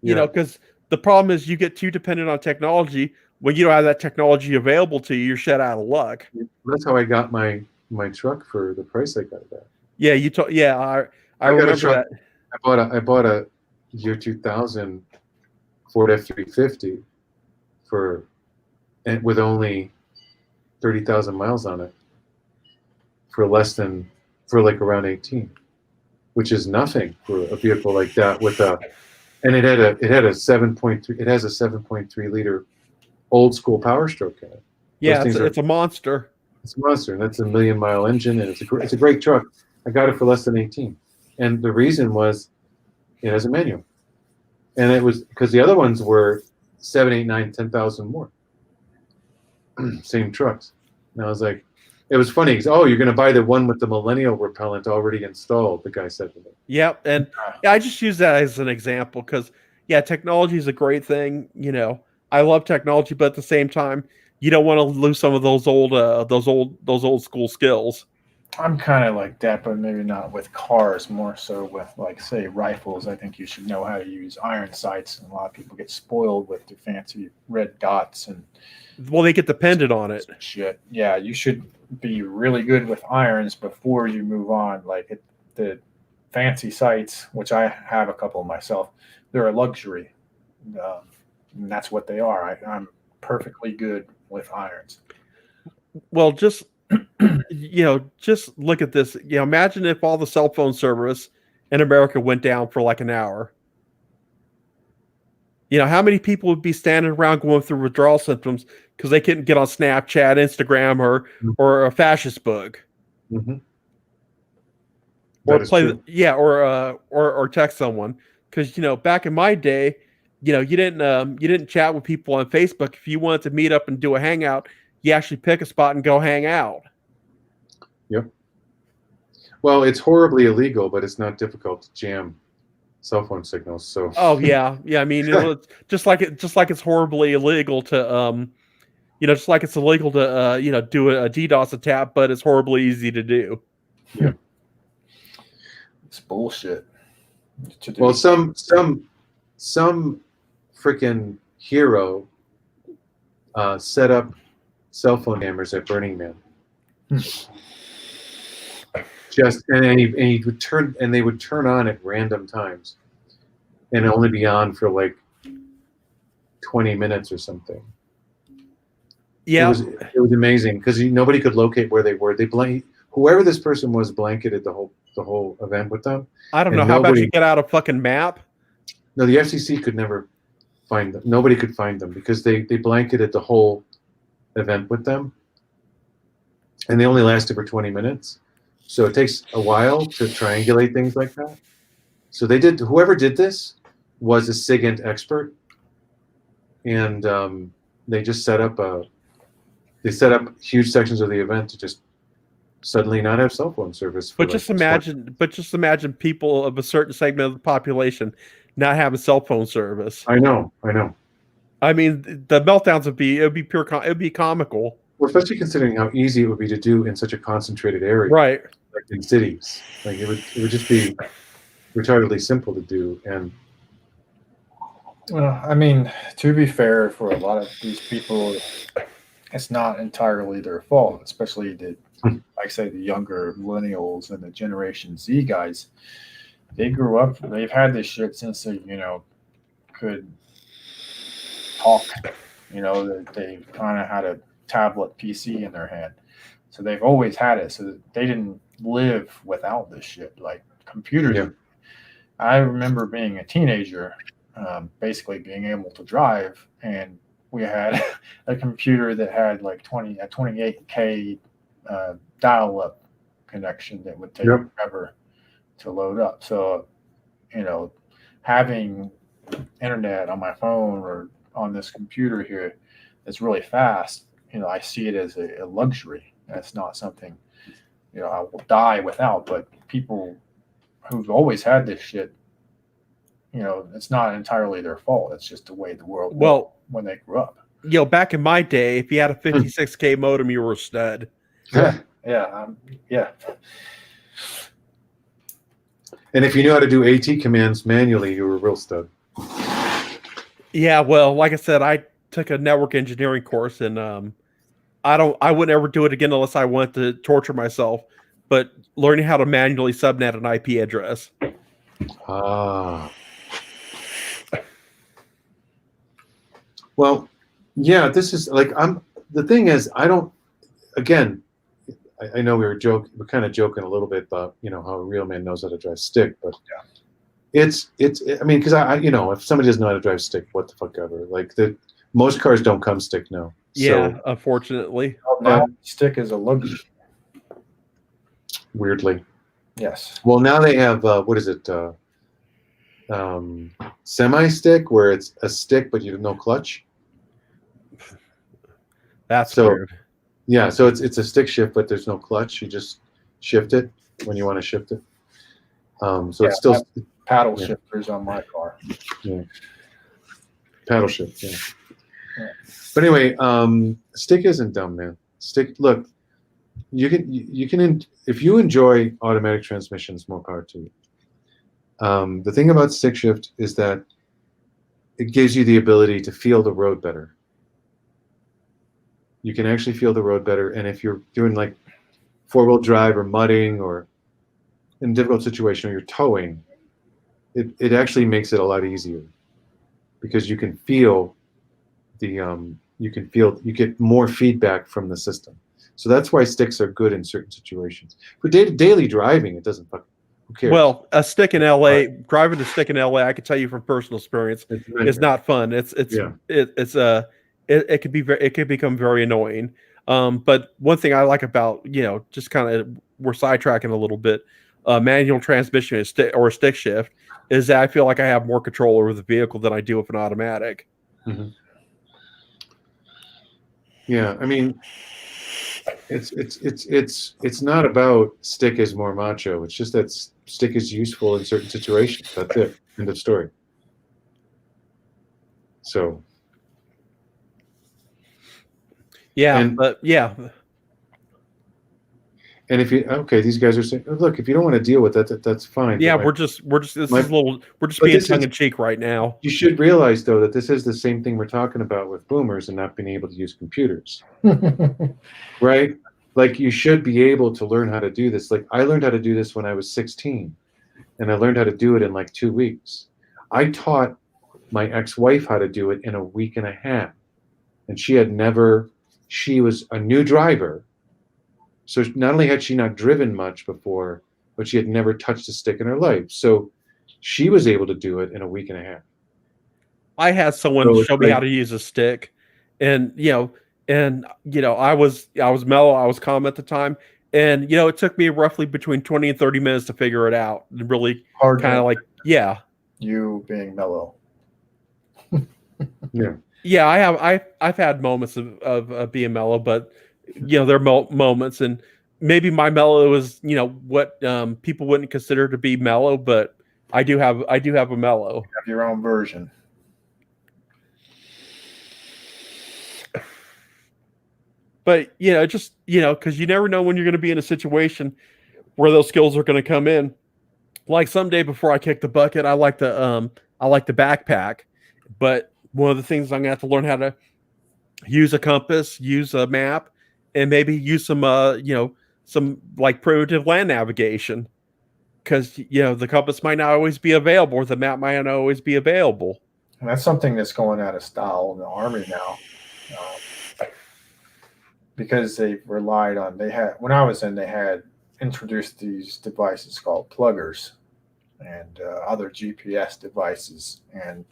Because the problem is you get too dependent on technology. When you don't have that technology available to you, you're shut out of luck. That's how I got my truck for the price I got it at. Yeah, I remember that. I bought a year 2000 Ford F-350 for and with only 30,000 miles on it for like around 18, which is nothing for a vehicle like that and it had a 7.3, it has a 7.3 liter old school Power Stroke in it. Yeah, it's a monster. It's a monster, and that's a 1,000,000-mile engine, and it's a great truck. I got it for less than 18, and the reason was it has a manual, and it was because the other ones were 7, 8, 9, 10,000 more. Same trucks, and I was like, it was funny because you're going to buy the one with the Millennial repellent already installed. The guy said to me. Yep, and I just use that as an example because technology is a great thing. I love technology, but at the same time, you don't want to lose some of those old school skills. I'm kind of like that, but maybe not with cars, more so with, like, say, rifles. I think you should know how to use iron sights, and a lot of people get spoiled with the fancy red dots and they get dependent on it. Shit. Yeah, you should be really good with irons before you move on. Like the fancy sights, which I have a couple myself, they're a luxury, and that's what they are. I'm perfectly good with irons. Well, just just look at this. Imagine if all the cell phone service in America went down for like an hour. How many people would be standing around going through withdrawal symptoms because they couldn't get on Snapchat, Instagram, or a fascist book, Mm-hmm. or play or text someone. Because back in my day, you didn't chat with people on Facebook. If you wanted to meet up and do a hangout, you actually pick a spot and go hang out. Yep. Well, it's horribly illegal, but it's not difficult to jam cell phone signals. So. Oh yeah. I mean, it's just like it's horribly illegal to just like it's illegal to do a DDoS attack, but it's horribly easy to do. Yeah. It's bullshit. Well, some freaking hero set up cell phone jammers at Burning Man. He would turn, and they would turn on at random times, and only be on for like 20 minutes or something. Yeah, it was amazing because nobody could locate where they were. Whoever this person was blanketed the whole event with them. I don't know. How about you get out a fucking map? No, the FCC could never find them. Nobody could find them because they blanketed the whole event with them, and they only lasted for 20 minutes. So it takes a while to triangulate things like that. So whoever did this was a SIGINT expert, and they just set up huge sections of the event to just suddenly not have cell phone service. But just imagine people of a certain segment of the population not having cell phone service. I know. I mean, the meltdowns would be comical. Well, especially considering how easy it would be to do in such a concentrated area, right? Like in cities, like it would just be retardedly simple to do. And well, I mean, to be fair, for a lot of these people, it's not entirely their fault, especially like I say, the younger millennials and the Generation Z guys. They grew up, they've had this shit since they, could talk. They kind of had a tablet PC in their hand. So they've always had it. So they didn't live without this shit, like computers. Yeah. I remember being a teenager, basically being able to drive, and we had a computer that had like 28K dial-up connection that would take forever to load up. So, having internet on my phone or on this computer here that's really fast, I see it as a luxury. That's not something, I will die without. But people who've always had this shit, it's not entirely their fault. It's just the way the world was when they grew up. Back in my day, if you had a 56K modem, you were a stud. Yeah. And if you knew how to do AT commands manually, you were a real stud. Yeah, well, like I said, I took a network engineering course, and I wouldn't ever do it again unless I wanted to torture myself. But learning how to manually subnet an IP address. Well, Yeah, this is like the thing is I don't again I know we're kind of joking a little bit about how a real man knows how to drive stick, but it's I mean because if somebody doesn't know how to drive stick, what the fuck ever. Like most cars don't come stick now. Yeah, So unfortunately. Now stick is a luxury. weirdly. Yes. Well, now they have what is it? Semi-stick where it's a stick but you have no clutch. That's So weird. yeah, so it's a stick shift but there's no clutch. You just shift it when you want to shift it. So it's still paddle shifters on my car. Yeah. Paddle shift, yeah. But anyway, stick isn't dumb, man. Stick. Look, you can if you enjoy automatic transmissions, more power to you. The thing about stick shift is that it gives you the ability to feel the road better. You can actually feel the road better, and if you're doing like four-wheel drive or mudding or in a difficult situation or you're towing, it actually makes it a lot easier because you can feel you get more feedback from the system. So that's why sticks are good in certain situations. For daily driving, it doesn't fucking who cares? Well, a stick in LA, driving a stick in LA, I can tell you from personal experience, is not fun. It could become very annoying. But one thing I like about just kind of we're sidetracking a little bit, manual transmission or a stick shift is that I feel like I have more control over the vehicle than I do with an automatic. Mm-hmm. Yeah, I mean, it's not about stick is more macho. It's just that stick is useful in certain situations. That's it. End of story. So. Yeah, but yeah. And if these guys are saying, look, if you don't want to deal with that, that's fine. Yeah, we're just we're just being tongue in cheek right now. You should realize though that this is the same thing we're talking about with boomers and not being able to use computers, right? Like you should be able to learn how to do this. Like I learned how to do this when I was 16, and I learned how to do it in like 2 weeks. I taught my ex-wife how to do it in a week and a half, and she was a new driver. So not only had she not driven much before, but she had never touched a stick in her life. So she was able to do it in a week and a half. I had someone show me how to use a stick, and I was mellow, I was calm at the time, and it took me roughly between 20 and 30 minutes to figure it out. And really kind of like you being mellow. Yeah, I've had moments of being mellow, but there are moments, and maybe my mellow is what people wouldn't consider to be mellow, but I do have a mellow. You have your own version. But just because you never know when you're going to be in a situation where those skills are going to come in. Like someday before I kick the bucket, I like the backpack, but one of the things I'm going to have to learn how to use a compass, use a map, and maybe use some like primitive land navigation, because the compass might not always be available, or the map might not always be available. And that's something that's going out of style in the Army now, because they've relied on. When I was in, they had introduced these devices called pluggers and other GPS devices, and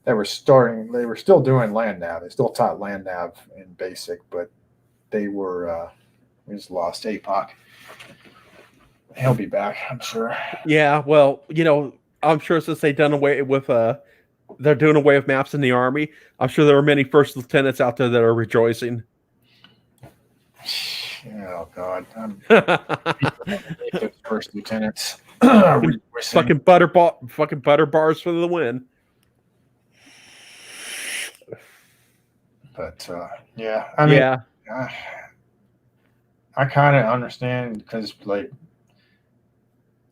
they were still doing land nav. They still taught land nav in basic, but we just lost APOC. He'll be back, I'm sure. Yeah, well, I'm sure since they're doing away with maps in the Army, I'm sure there are many first lieutenants out there that are rejoicing. Oh God, first lieutenants. fucking butter bars for the win. But I mean, I kind of understand, because like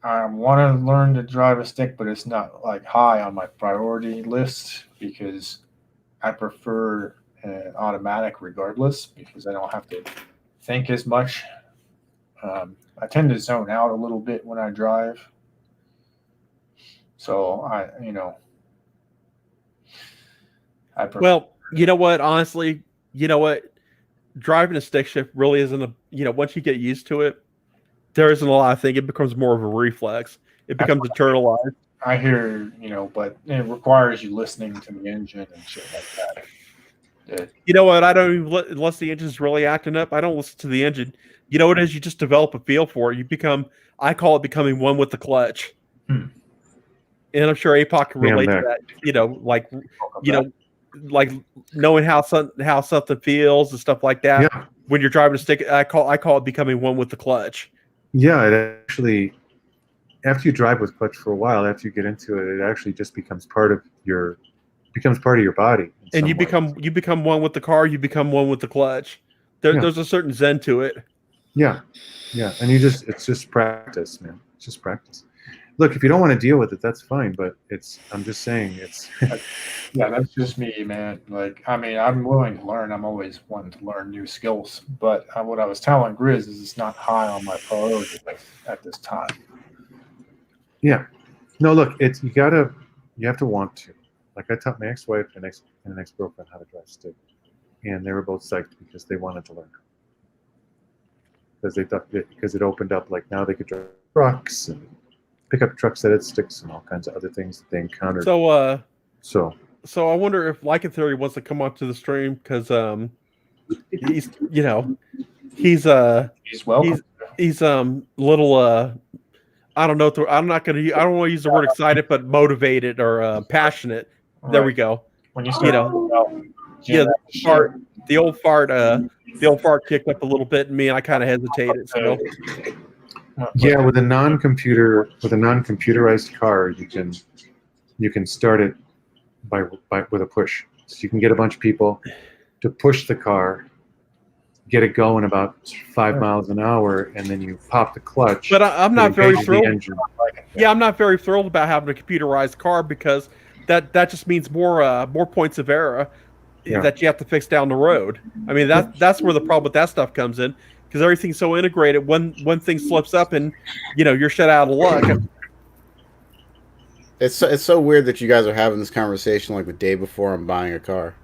I want to learn to drive a stick, but it's not like high on my priority list, because I prefer automatic regardless, because I don't have to think as much. I tend to zone out a little bit when I drive. So I prefer. Well, You know what? Honestly, you know what? Driving a stick shift really isn't a. Once you get used to it, there isn't a lot of thing. It becomes more of a reflex. It That's becomes internalized. I hear, but it requires you listening to the engine and shit like that. You know what? I don't even unless the engine's really acting up. I don't listen to the engine. You know what it is? You just develop a feel for it. You become. I call it becoming one with the clutch. Hmm. And I'm sure APOC can relate to that. Like knowing how something feels and stuff like that. Yeah. When you're driving a stick, I call it becoming one with the clutch. Yeah, it actually, after you drive with clutch for a while, after you get into it, it actually just becomes part of your body. And you become one with the car. You become one with the clutch. There's a certain zen to it. Yeah, and it's just practice, man. It's just practice. Look, if you don't want to deal with it, that's fine. But I'm just saying it's. Yeah, that's just me, man. Like, I mean, I'm willing to learn. I'm always wanting to learn new skills. But what I was telling Grizz is it's not high on my priority list at this time. Yeah, no. Look, you have to want to. Like I taught my ex-wife and an ex-girlfriend how to drive stick, and they were both psyched because they wanted to learn. Because they thought because it opened up, like now they could drive trucks and pick up trucks that had sticks and all kinds of other things that they encountered. So I wonder if Lycan Theory wants to come onto the stream because he's welcome. He's little I don't know. I don't want to use the word excited, but motivated or passionate. Right. There we go. When you start, the old fart kicked up a little bit in me, and I kind of hesitated. So, yeah, with a non-computerized car, you can start it with a push. So you can get a bunch of people to push the car, get it going about 5 miles an hour, and then you pop the clutch. But I'm not very thrilled. Yeah, I'm not very thrilled about having a computerized car because that just means more points of error that you have to fix down the road. I mean, that's where the problem with that stuff comes in because everything's so integrated. One thing slips up and you're shut out of luck. It's so weird that you guys are having this conversation like the day before I'm buying a car.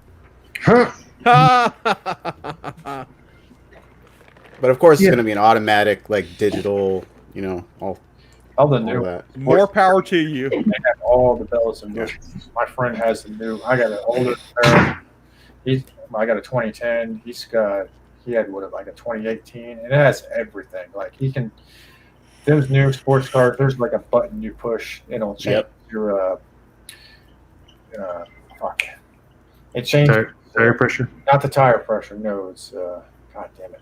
But of course, it's going to be an automatic, like digital, all the new. That. More power to you. They have all the bells and whistles. My friend has the new. I got an older car. I got a 2010. He had like a 2018, and it has everything. Like he can. Those new sports cars, there's like a button you push, it'll change your fuck. It changes tire pressure. Not the tire pressure. No, it's god damn it.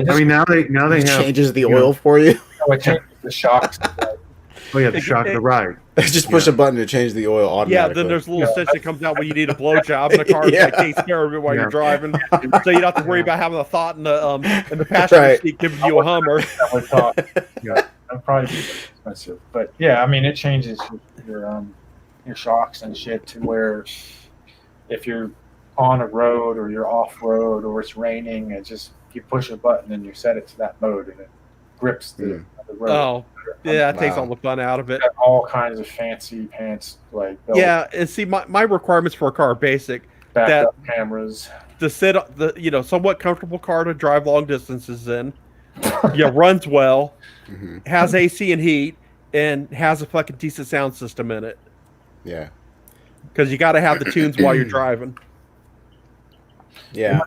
I mean, now they have changes the oil for you. No, it changes the shocks. Oh yeah, the shock of the ride. Just push a button to change the oil automatically. Yeah, then there's a little stitch that comes out when you need a blowjob, and the car that takes care of it while you're driving, so you don't have to worry about having a thought in the passenger seat giving you a Hummer. Yeah, that'd probably be expensive, but yeah, I mean, it changes your shocks and shit to where if you're on a road or you're off road or it's raining, you push a button and you set it to that mode and it grips the road. Oh, yeah, that takes all the fun out of it. All kinds of fancy pants, like yeah. And see, my requirements for a car are basic. Backup cameras. To sit somewhat comfortable car to drive long distances in. Runs well, has AC and heat, and has a fucking decent sound system in it. Yeah. Because you got to have the tunes while you're driving. Yeah,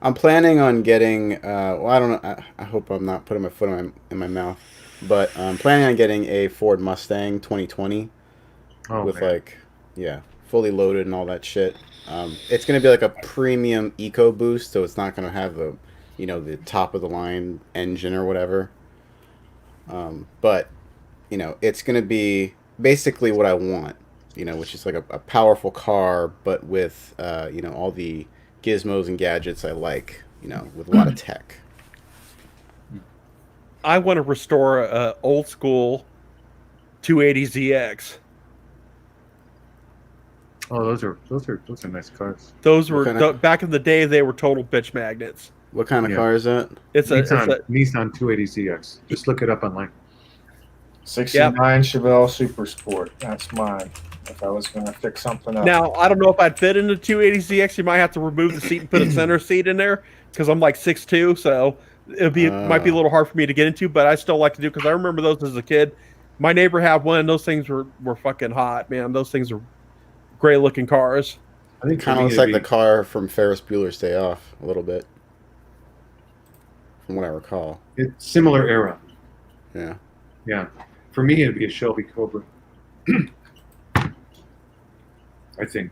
I'm planning on getting. Well, I don't know. I hope I'm not putting my foot in my mouth, but I'm planning on getting a Ford Mustang 2020 fully loaded and all that shit. It's gonna be like a premium EcoBoost, so it's not gonna have the top of the line engine or whatever. But it's gonna be basically what I want. Which is like a powerful car, but with all the gizmos and gadgets I like, with a lot of tech. I want to restore a old school 280ZX. Oh, those are nice cars. Those were back in the day. They were total bitch magnets. What kind of car is that? It's a Nissan 280ZX. Just look it up online. 69 Chevelle Super Sport. That's mine. If I was going to fix something up. Now, I don't know if I'd fit in the 280ZX. You might have to remove the seat and put a center seat in there because I'm like 6'2", so might be a little hard for me to get into, but I still like to do because I remember those as a kid. My neighbor had one, and those things were fucking hot, man. Those things are great looking cars. I think Kind of looks like the car from Ferris Bueller's Day Off a little bit, from what I recall. It's similar era. Yeah. Yeah. For me, it'd be a Shelby Cobra. I think.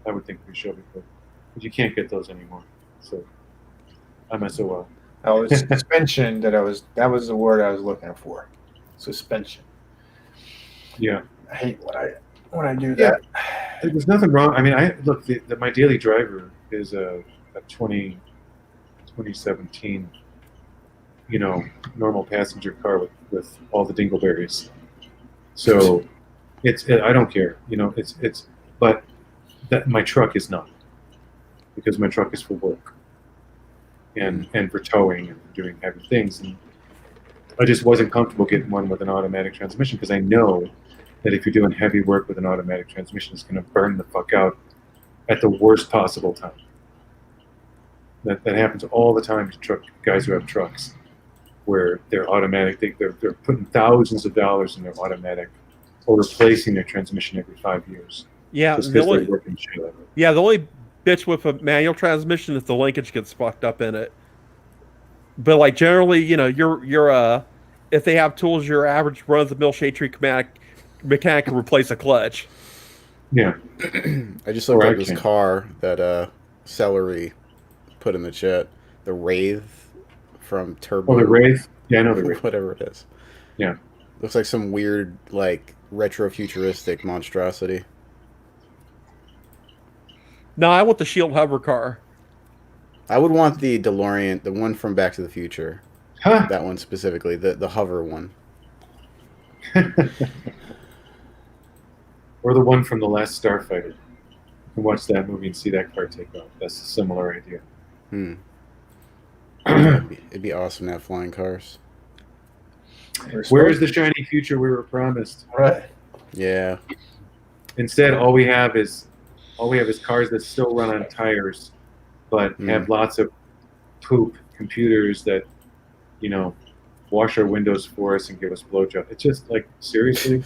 I would think it'd be a Shelby Cobra. But you can't get those anymore. So I'm SOL. Oh, it's suspension that was the word I was looking for. Suspension. Yeah. I hate when I do that. There's nothing wrong. I mean, my daily driver is a 2017, normal passenger car with all the dingleberries. So I don't care. But that my truck is not, because my truck is for work and for towing and doing heavy things. And I just wasn't comfortable getting one with an automatic transmission because I know that if you're doing heavy work with an automatic transmission, it's going to burn the fuck out at the worst possible time. That happens all the time to guys who have trucks, where they're automatic. They're putting thousands of dollars in their automatic, or replacing their transmission every 5 years. Yeah, just because they're working shit out of it. Yeah, the only bitch with a manual transmission is the linkage gets fucked up in it. But like generally, you're if they have tools, your average run-of-the-mill shade tree mechanic can replace a clutch. Yeah. I just looked at this car that Celery put in the chat. The Wraith from Turbo. Oh, the Wraith? Yeah, I know the Wraith. Whatever it is. Yeah. Looks like some weird, like, retro-futuristic monstrosity. No, I want the Shield hover car. I would want the DeLorean, the one from Back to the Future. Huh? That one specifically, the hover one. Or the one from The Last Starfighter. You can watch that movie and see that car take off. That's a similar idea. It'd be awesome to have flying cars. Where is the shiny future we were promised? Right. Yeah. Instead, all we have is cars that still run on tires, but have lots of poop computers that, wash our windows for us and give us blowjobs. It's just like, seriously.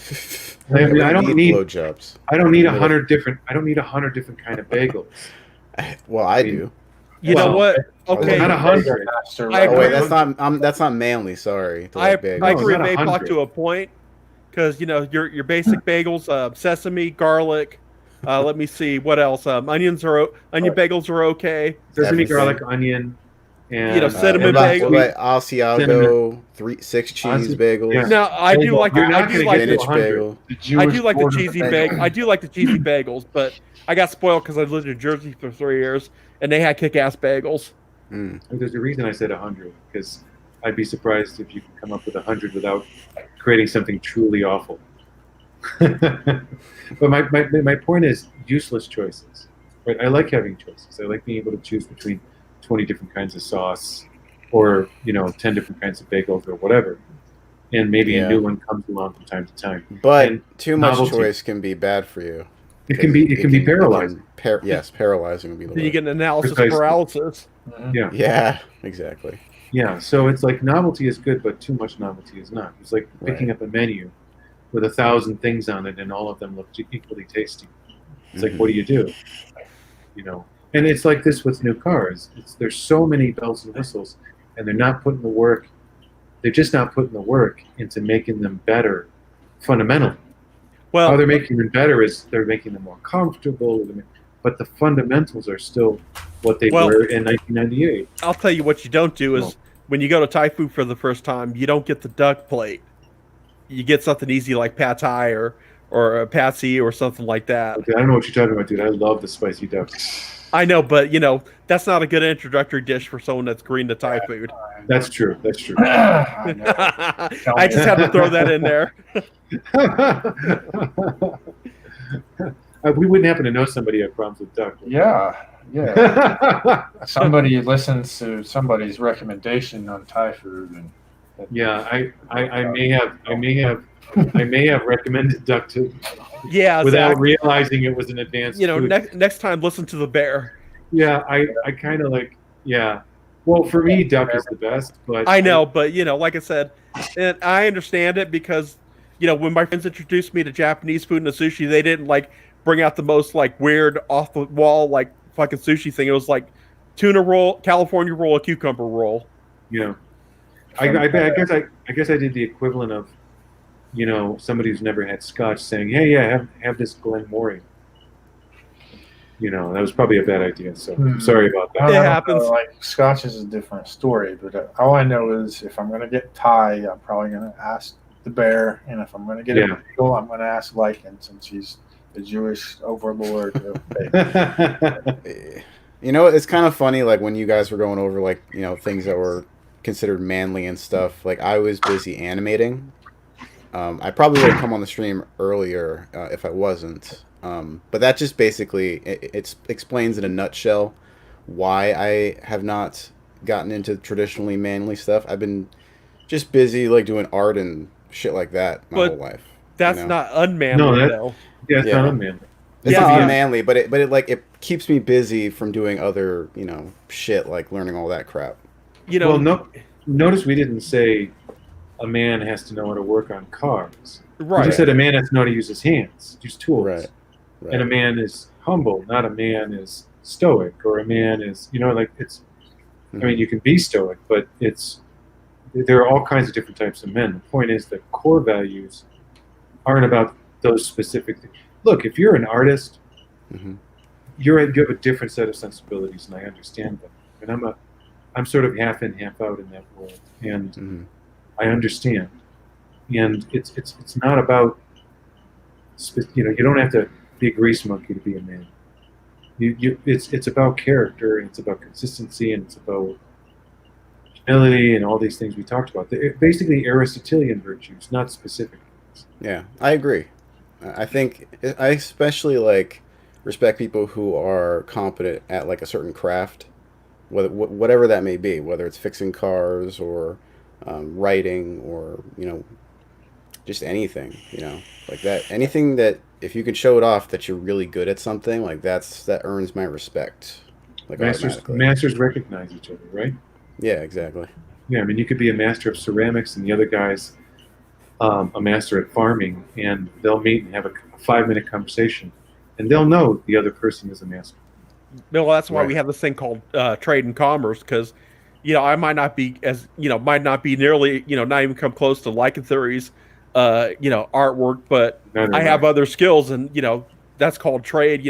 I don't need blowjobs. I don't need 100 different kind of bagels. Well, I do. You know what? Okay, not 100. Oh wait, that's not manly. Sorry. I agree. not They 100. talk to a point because your basic bagels, sesame, garlic. Let me see what else. Onion bagels are okay. Sesame, garlic, onion, and cinnamon bagel. Asiago, 6 cheese bagels. Yeah. Now I do like spinach bagel. I do like the cheesy bagel. I do like the cheesy bagels, but I got spoiled because I lived in Jersey for 3 years and they had kick-ass bagels. There's a reason I said 100, because I'd be surprised if you could come up with 100 without creating something truly awful. But my point is useless choices. Right? I like having choices. I like being able to choose between 20 different kinds of sauce, or 10 different kinds of bagels, or whatever. And maybe a new one comes along from time to time. But too much choice can be bad for you. It can be paralyzing. Yes, paralyzing would be the word. Then you get an analysis paralysis. Yeah. Yeah, exactly. Yeah, so it's like novelty is good, but too much novelty is not. It's like picking up a menu with 1,000 things on it, and all of them look equally tasty. It's like, what do you do? And it's like this with new cars. There's so many bells and whistles, and they're not putting the work. They're just not putting the work into making them better fundamentally. Well, how they're making them better is they're making them more comfortable, but the fundamentals are still what they were in 1998. I'll tell you what you don't do is when you go to Thai food for the first time, you don't get the duck plate. You get something easy like pad thai or a patsy or something like that. Okay, I don't know what you're talking about, dude. I love the spicy duck. I know, but that's not a good introductory dish for someone that's green to Thai food. That's true. I just had to throw that in there. We wouldn't happen to know somebody who had problems with duck. Yeah. Somebody listens to somebody's recommendation on Thai food, and Yeah, I may have recommended duck to Yeah, without Zach. realizing it was an advanced You know, food. next time listen to the bear. Yeah, I kind of like, yeah. Well, for me, duck is the best, but I know, but like I said, and I understand it because when my friends introduced me to Japanese food and the sushi, they didn't like bring out the most like weird off the wall like fucking sushi thing. It was like tuna roll, California roll, a cucumber roll. you know, From, I guess I did the equivalent of, somebody who's never had scotch saying, "Hey, yeah, have this Glenmorangie." That was probably a bad idea. So sorry about I that. don't It know, happens. like Scotch is a different story, but all I know is if I'm gonna get Thai, I'm probably gonna ask the bear, and if I'm gonna get a bagel, I'm gonna ask Lycan since he's the Jewish overlord of bagels. It's kind of funny, like when you guys were going over like things that were considered manly and stuff. Like I was busy animating. I probably would have come on the stream earlier if I wasn't. But that just basically it explains in a nutshell why I have not gotten into traditionally manly stuff. I've been just busy like doing art and shit like that my whole But life. that's not unmanly though. Yeah, it's Yeah. not unmanly. It's Yeah, not yeah. unmanly, but it keeps me busy from doing other shit like learning all that crap. Well, notice we didn't say a man has to know how to work on cars. We right. just said a man has to know how to use his hands, use tools. Right. And a man is humble, not a man is stoic, or a man is, like it's. I mean, you can be stoic, but there are all kinds of different types of men. The point is that core values aren't about those specific things. Look, if you're an artist, you have a different set of sensibilities, and I understand them. And I'm sort of half in, half out in that world, and I understand. And it's not about, you don't have to be a grease monkey to be a man. It's about character, and it's about consistency, and it's about humility, and all these things we talked about. They're basically Aristotelian virtues, not specific things. Yeah, I agree. I think I especially like respect people who are competent at like a certain craft, whatever that may be, whether it's fixing cars or writing or just anything, like that. Anything that if you can show it off that you're really good at something, like that earns my respect. Like Masters recognize each other, right? Yeah, exactly. Yeah, I mean, you could be a master of ceramics, and the other guy's a master at farming, and they'll meet and have a 5-minute conversation, and they'll know the other person is a master. Well, that's why we have this thing called trade and commerce, because I might not be nearly not even come close to lycanthropy's artwork, but I have other skills, and that's called trade.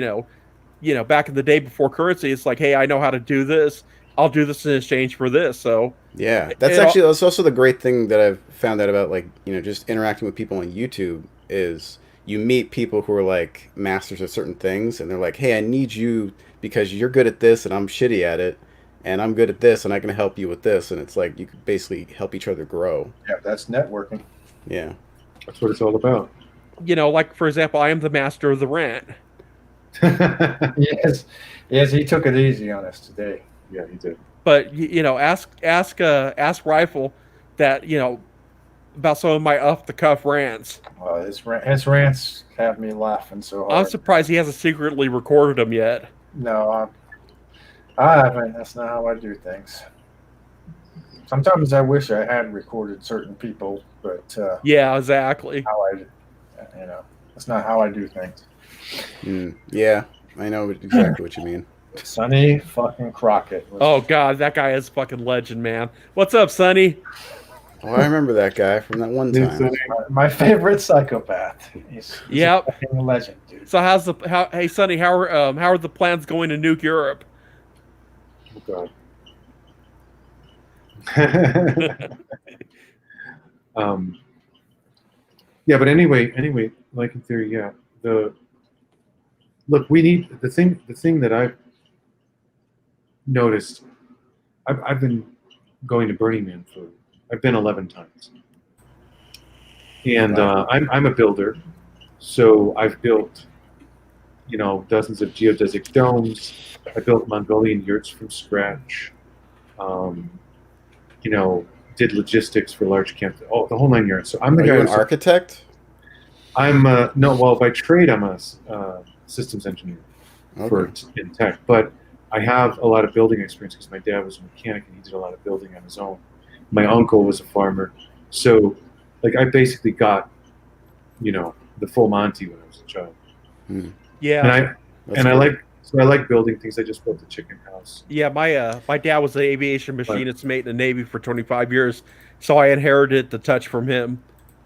Back in the day before currency, it's like, hey, I know how to do this. I'll do this in exchange for this. So yeah, that's also the great thing that I've found out about, like just interacting with people on YouTube is you meet people who are like masters of certain things, and they're like, hey, I need you because you're good at this and I'm shitty at it, and I'm good at this and I can help you with this, and it's like you can basically help each other grow. Yeah, that's networking. Yeah, that's what it's all about. Like for example, I am the master of the rant. yes, he took it easy on us today. Yeah, he did. But ask Rifle that about some of my off the cuff rants. His rants have me laughing so hard. I'm surprised he hasn't secretly recorded them yet. No, I haven't. That's not how I do things. Sometimes I wish I had recorded certain people, but yeah, exactly. that's not how I do things. Yeah, I know exactly what you mean. Sonny fucking Crockett. Oh God, that guy is fucking legend, man. What's up, Sonny? Oh, I remember that guy from that one time. My favorite psychopath. He's a fucking legend, dude. So hey Sonny, how are the plans going to nuke Europe? Oh God. Yeah, but anyway, like in theory, yeah. We need the thing that I've noticed. I've been going to Burning Man I've been 11 times, and I'm a builder, so I've built dozens of geodesic domes. I built Mongolian yurts from scratch. did logistics for large camps, the whole 9 yards. So I'm the Are guy. you an architect? I'm no. Well, by trade, I'm a systems engineer for in tech, but I have a lot of building experience because my dad was a mechanic and he did a lot of building on his own. My uncle was a farmer, so like I basically got, the full Monty when I was a child. Yeah. And I like building things. I just built a chicken house. Yeah, my dad was an aviation machinist mate in the Navy for 25 years, so I inherited the touch from him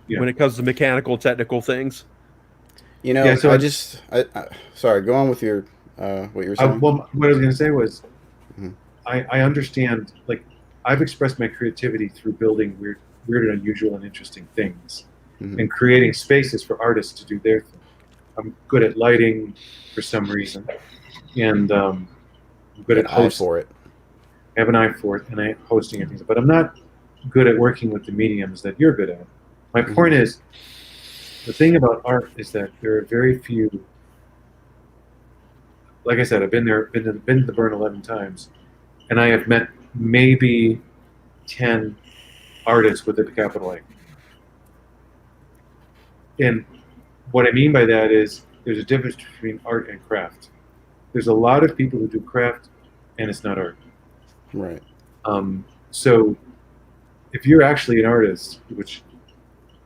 when it comes to mechanical technical things. Sorry, go on with your what you were saying. Well, what I was going to say was, I understand. Like, I've expressed my creativity through building weird and unusual and interesting things, and creating spaces for artists to do their thing. I'm good at lighting for some reason, and I'm good at hosting. I have an eye for it, and I hosting and things. But I'm not good at working with the mediums that you're good at. My point is, the thing about art is that there are very few. Like I said, I've been there, been to the burn 11 times, and I have met maybe 10 artists with a capital A. And what I mean by that is there's a difference between art and craft. There's a lot of people who do craft, and it's not art. Right. So if you're actually an artist, which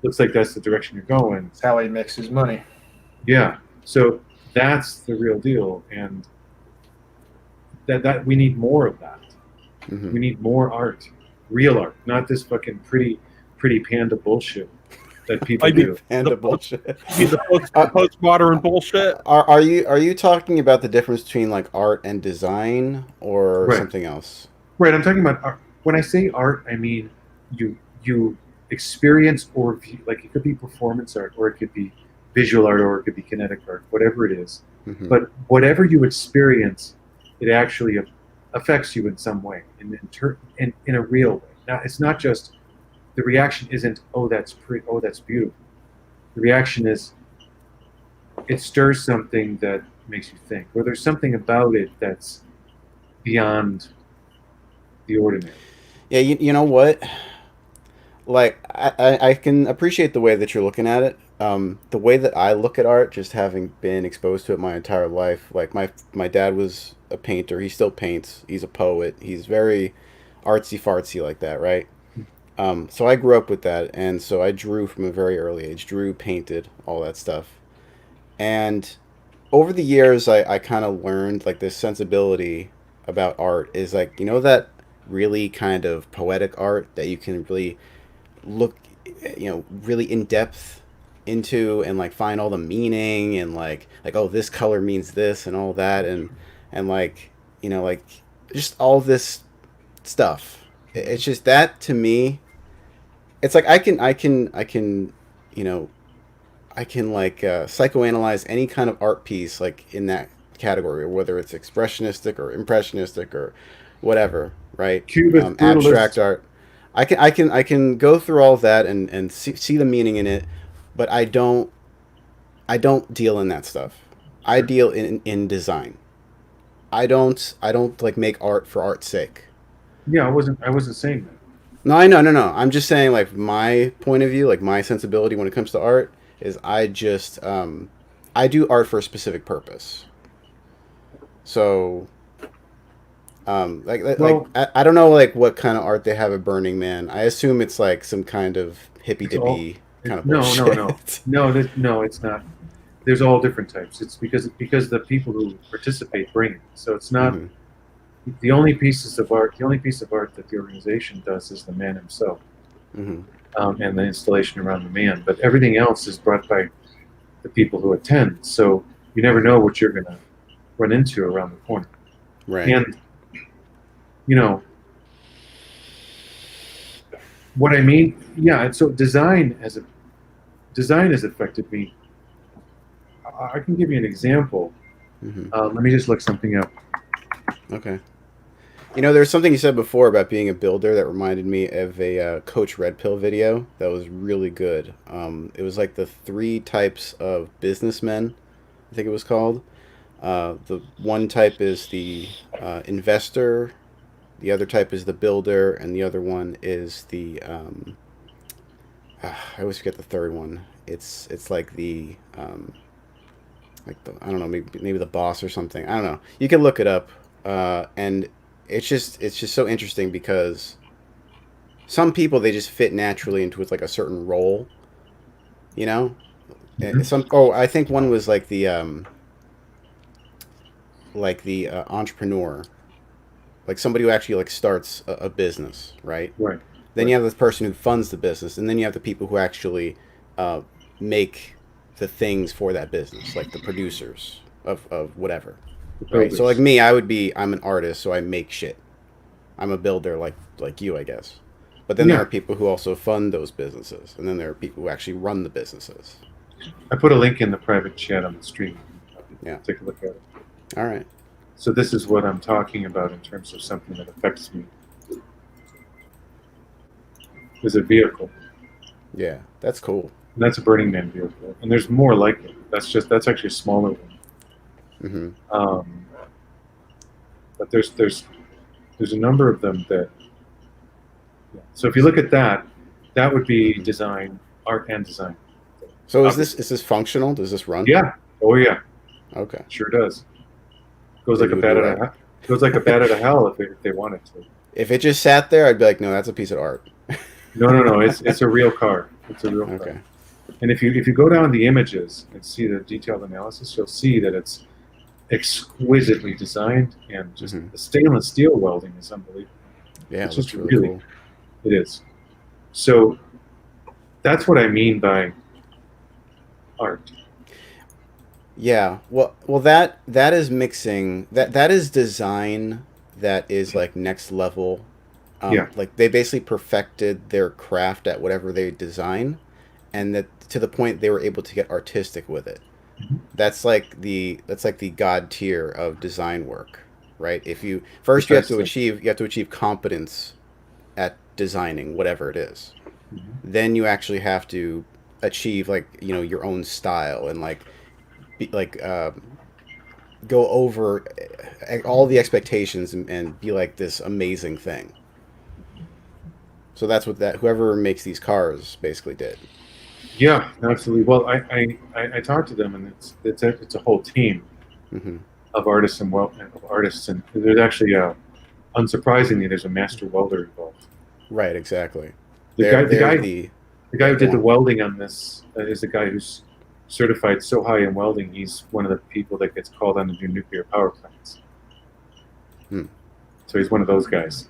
looks like that's the direction you're going. It's how he makes his money. Yeah. So that's the real deal, and that we need more of that. We need more art, real art, not this fucking pretty panda bullshit that people do. Panda bullshit. The postmodern bullshit. Are you talking about the difference between like art and design, or something else? Right. I'm talking about art. When I say art, I mean you experience, or like it could be performance art, or it could be visual art, or it could be kinetic art, whatever it is. But whatever you experience, it actually affects you in some way, in a real way. Now, it's not just the reaction isn't, oh, that's pretty, oh, that's beautiful. The reaction is it stirs something that makes you think, or there's something about it that's beyond the ordinary. Yeah, you know what? Like, I can appreciate the way that you're looking at it. The way that I look at art, just having been exposed to it my entire life, like my dad was a painter. He still paints. He's a poet. He's very artsy fartsy like that, right? So I grew up with that, and so I drew from a very early age. Drew, painted, all that stuff. And over the years, I kind of learned like this sensibility about art is like, that really kind of poetic art that you can really look, really in depth into and like find all the meaning and like oh, this color means this and all that and like like just all this stuff. It's just that to me, it's like I can like psychoanalyze any kind of art piece like in that category, whether it's expressionistic or impressionistic or whatever, right? Cubist, abstract art. I can go through all of that and see the meaning in it, but I don't deal in that stuff. I deal in design. I don't like make art for art's sake. Yeah, I wasn't saying that. No, I know, no. I'm just saying like my point of view, like my sensibility when it comes to art is I just I do art for a specific purpose. So I don't know like what kind of art they have at Burning Man. I assume it's like some kind of hippie dippy kind of bullshit. No, it's not. There's all different types. It's because the people who participate bring it. So it's not the only piece of art that the organization does is the man himself, and the installation around the man. But everything else is brought by the people who attend. So you never know what you're going to run into around the corner. Right. And what I mean, yeah. And so design has affected me. I can give you an example. Let me just look something up. Okay. There's something you said before about being a builder that reminded me of a Coach Red Pill video that was really good. It was like the 3 types of businessmen, I think it was called. The one type is the investor, The other type is the builder, and the other one is the I always forget the third one. It's like the I don't know, maybe the boss or something. I don't know. You can look it up, and it's just so interesting because some people they just fit naturally into like a certain role, you know. Mhm. I think one was like the entrepreneur, like somebody who actually like starts a business, right? Right. Then you have this person who funds the business, and then you have the people who actually uh, make the things for that business, like the producers of whatever, The right? So like builders. me, I'm an artist, so I make shit. I'm a builder, like you, I guess. But then there are Yeah. people who also fund those businesses, and then there are people who actually run the businesses. I put a link in the private chat on the stream. Yeah. Take a look at it. All right. So this is what I'm talking about in terms of something that affects me as a vehicle. Yeah, that's cool. And that's a Burning Man vehicle. And there's more like it. That's actually a smaller one. Mm-hmm. Um, but there's a number of them that. Yeah. So if you look at that, that would be design, art, and design. So Obviously. is this functional? Does this run? Yeah. Oh yeah. Okay. Sure does. Goes Then like you a would be bat out right. of goes like a bat out of hell if they wanted to. If it just sat there, I'd be like, no, that's a piece of art. No. It's a real car. It's a real car. Okay. And if you go down the images and see the detailed analysis, you'll see that it's exquisitely designed and just Mhm. the stainless steel welding is unbelievable. Yeah, It's it looks just really really cool. it is. So that's what I mean by art. Yeah. Well, that is mixing. That is design that is like next level. Yeah. Like they basically perfected their craft at whatever they design, and that to the point they were able to get artistic with it. Mhm. That's like the god tier of design work, right? If you first Precisely. you have to achieve competence at designing whatever it is. Mhm. Then you actually have to achieve like your own style and like be, like go over all the expectations and be like this amazing thing. So that's what that whoever makes these cars basically did. Yeah, absolutely. Well, I talked to them, and it's a whole team Hmm. of artists of artists, and there's actually unsurprisingly there's a master welder involved. Right, exactly. The They're guy the they're guy the the guy Yeah, who go did the on. welding on this is the guy who's certified so high in welding. He's one of the people that gets called on to do nuclear power plants. Hmm. So he's one of those guys.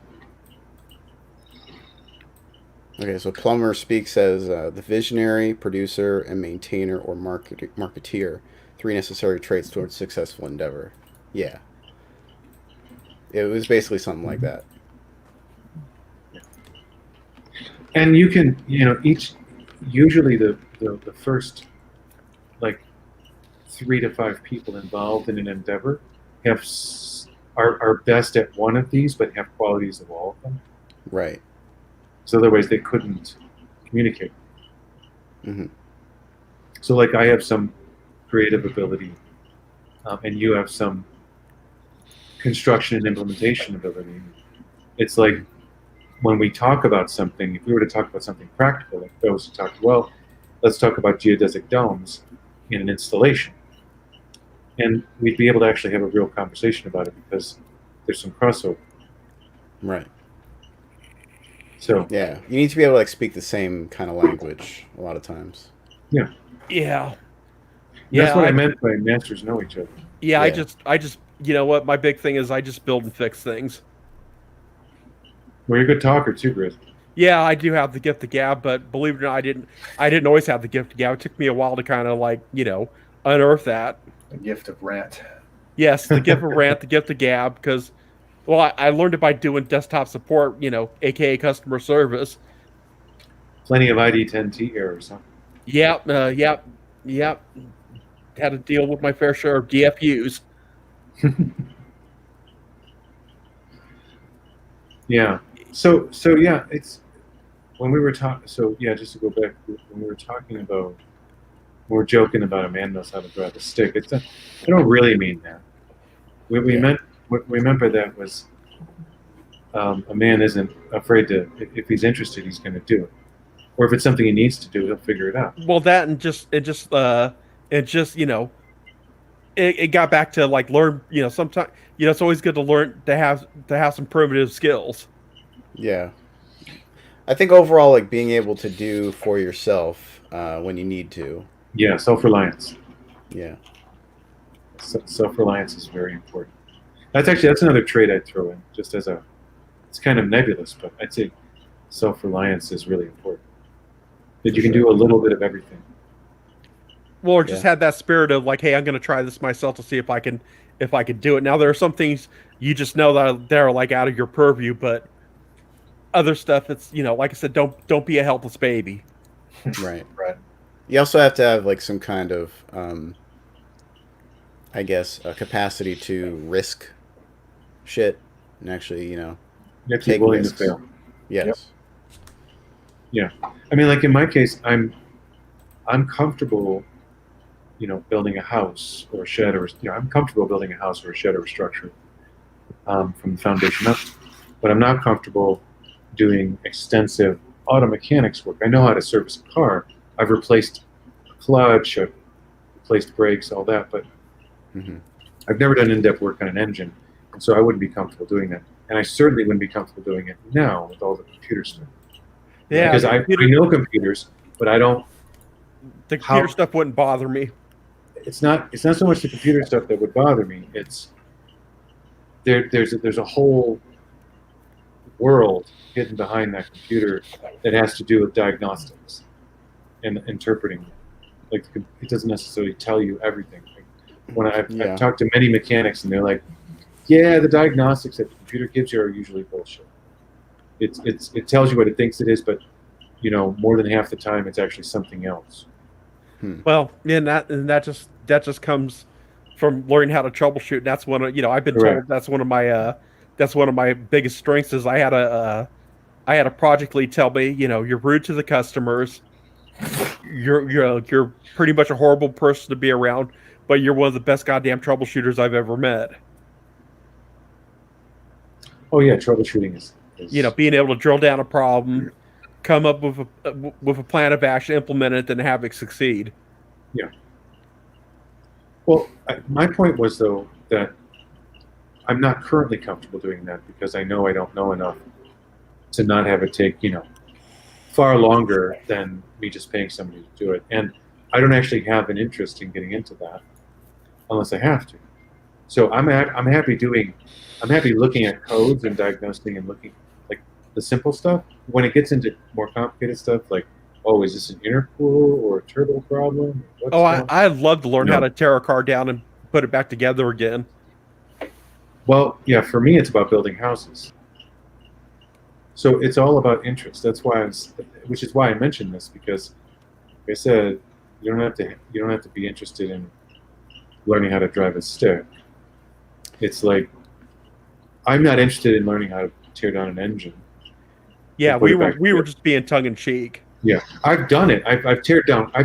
Okay, so Plummer speaks as the visionary, producer, and maintainer or marketeer, three necessary traits towards successful endeavor. Yeah, it was basically something like that. And you can, usually the first like 3 to 5 people involved in an endeavor are best at one of these, but have qualities of all of them. Right. So otherwise they couldn't communicate. Hmm. So like I have some creative ability, and you have some construction and implementation ability. It's like when we talk about something, if we were to talk about something practical, like those who talked, well, let's talk about geodesic domes in an installation. And we'd be able to actually have a real conversation about it because there's some crossover. Right. So, Yeah, you need to be able to like speak the same kind of language a lot of times. yeah. Yeah. And that's Yeah, what I meant by masters know each other. yeah, Yeah. I just, you know what? My big thing is I just build and fix things. Well, you're a good talker too, Grizz. Yeah, I do have the gift of gab, but believe it or not, I didn't always have the gift of gab. It took me a while to kind of like, unearth that. The gift of rant. Yes, the gift of rant, the gift of gab, because, well, I learned it by doing desktop support, aka customer service. Plenty of ID10T errors, huh? Yep, yep. Had to deal with my fair share of DFUs. Yeah. So yeah, it's when we were talking. So yeah, just to go back, when we were talking about, we were joking about a man knows how to drive a stick. I don't really mean that. We Yeah. meant what we meant by that was a man isn't afraid to, if he's interested, he's going to do it. Or if it's something he needs to do, he'll figure it out. Well, that and just it got back to like learn. Sometimes it's always good to learn to have some primitive skills. Yeah. I think overall, like being able to do for yourself when you need to. Yeah, self-reliance. Yeah. Self-reliance is very important. That's another trait I'd throw in, just as a, it's kind of nebulous, but I'd say self-reliance is really important. That you can do a little bit of everything. Well, or just had that spirit of like, hey, I'm going to try this myself to see if I can do it. Now there are some things you just know that they're like out of your purview, but other stuff, it's like I said, don't be a helpless baby. Right. Right. You also have to have like some kind of, I guess, a capacity to risk shit and actually, You have to be take willing risks. to fail. Yes. Yeah. I mean, like in my case, I'm comfortable, building a house or a shed, or I'm comfortable building a house or a shed or a structure from the foundation up, but I'm not comfortable doing extensive auto mechanics work. I know how to service a car. I've replaced a clutch, I've replaced brakes, all that, but Hmm. I've never done in-depth work on an engine, and so I wouldn't be comfortable doing that. And I certainly wouldn't be comfortable doing it now with all the computer stuff. Yeah, Because I know computers, but I don't. the computer how- stuff wouldn't bother me. It's not so much the computer stuff that would bother me. It's there's a whole world hidden behind that computer that has to do with diagnostics and interpreting. Like it doesn't necessarily tell you everything. Like when I've talked to many mechanics and they're like, yeah, the diagnostics that the computer gives you are usually bullshit. It tells you what it thinks it is, but more than half the time it's actually something else. Well, yeah, and that just comes from learning how to troubleshoot. And that's one of I've been Correct. told that's one of my biggest strengths is I had a project lead tell me, you're rude to the customers. You're pretty much a horrible person to be around, but you're one of the best goddamn troubleshooters I've ever met. Oh yeah, troubleshooting is Being able to drill down a problem, come up with a plan of action, implement it, and have it succeed. Yeah. Well, my point was though that I'm not currently comfortable doing that because I know I don't know enough to not have it take far longer than me just paying somebody to do it, and I don't actually have an interest in getting into that unless I have to. So I'm happy looking at codes and diagnosing and looking like the simple stuff. When it gets into more complicated stuff, like, oh, is this an intercooler or a turbo problem? I'd love to learn how to tear a car down and put it back together again. Well, yeah, for me, it's about building houses. So it's all about interest. That's why which is why I mentioned this, because, like I said, you don't have to be interested in learning how to drive a stick. It's like I'm not interested in learning how to tear down an engine. Yeah, we were just being tongue in cheek. Yeah, I've done it. I've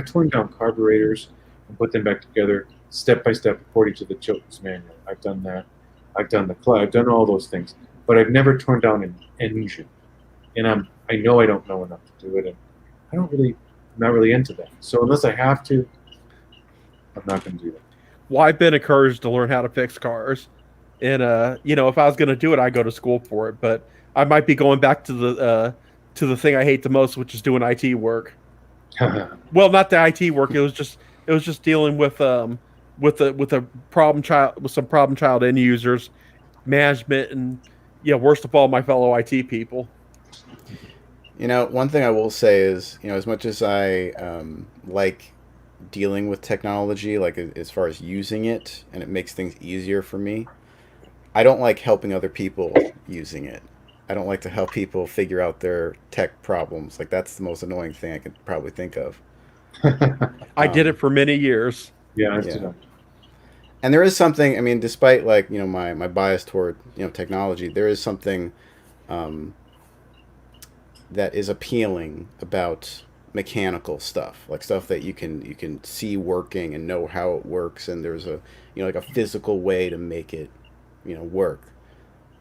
torn down carburetors and put them back together step by step according to the Chilton's manual. I've done that. I've done the clutch. I've done all those things, but I've never torn down an engine. And I know I don't know enough to do it, and I'm not really into that. So unless I have to, I'm not going to do that. Well, I've been encouraged to learn how to fix cars, and if I was going to do it, I'd go to school for it. But I might be going back to the thing I hate the most, which is doing IT work. Well, not the IT work. It was just dealing with a problem child, with some problem child end users, management, and worst of all, my fellow IT people. One thing I will say is, as much as I like dealing with technology, like as far as using it, and it makes things easier for me, I don't like helping other people using it. I don't like to help people figure out their tech problems. Like that's the most annoying thing I could probably think of. I did it for many years. Yeah, I did. And there is something. I mean, despite like my bias toward technology, there is something that is appealing about mechanical stuff, like stuff that you can see working and know how it works, and there's a like a physical way to make it work.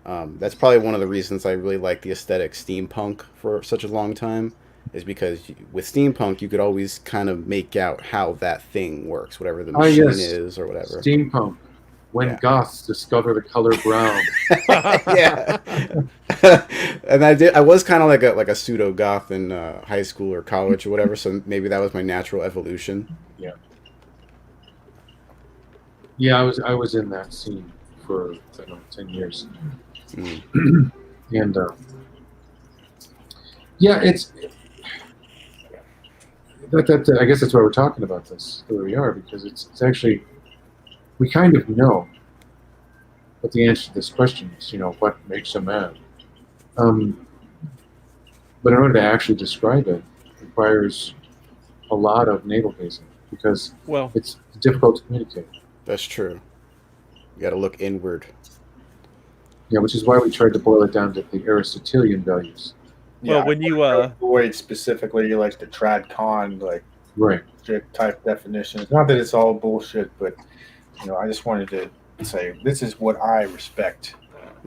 That's probably one of the reasons I really like the aesthetic steampunk for such a long time, is because with steampunk you could always kind of make out how that thing works, whatever the Ah, machine yes, is or whatever. steampunk. When Yeah. Goths discover the color brown. Yeah. And I was kind of like a pseudo goth in high school or college or whatever, so maybe that was my natural evolution. Yeah. Yeah, I was in that scene for, I don't know, 10 years. Mm. And yeah, it's that I guess that's why we're talking about this where we are, because it's actually, we kind of know what the answer to this question is. What makes a man? But in order to actually describe it, requires a lot of navel gazing, because Well, it's difficult to communicate. That's true. You got to look inward. Yeah, which is why we tried to boil it down to the Aristotelian values. well, when you avoid specifically like the tradcon like Right. strict type definitions. Not that it's all bullshit, but I just wanted to say this is what I respect.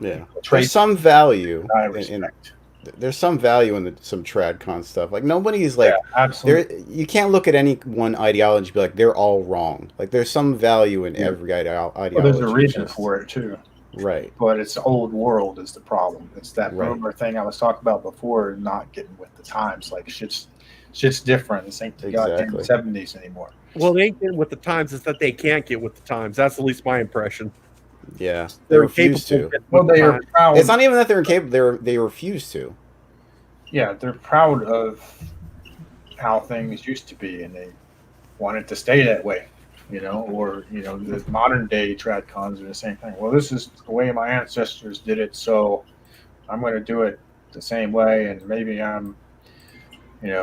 Yeah. There's Traits some value I in respect. there's some value in some tradcon stuff. Like nobody's like Absolutely. there. You can't look at any one ideology and be like they're all wrong. Like there's some value in every ideology. Well, there's a reason for it too. Right. But it's old world is the problem. It's that Right. boomer thing I was talking about before, not getting with the times. Like shit's different. This ain't the goddamn Exactly. 70s anymore. well, they ain't getting with the times. Is that they can't get with the times. That's at least my impression. Yeah. They They're refuse incapable to. of getting Well, with the they are times. proud. It's not even that they're incapable. They refuse to. Yeah, they're proud of how things used to be, and they want it to stay that way. Or the modern day tradcons are the same thing. Well, this is the way my ancestors did it, so I'm going to do it the same way, and maybe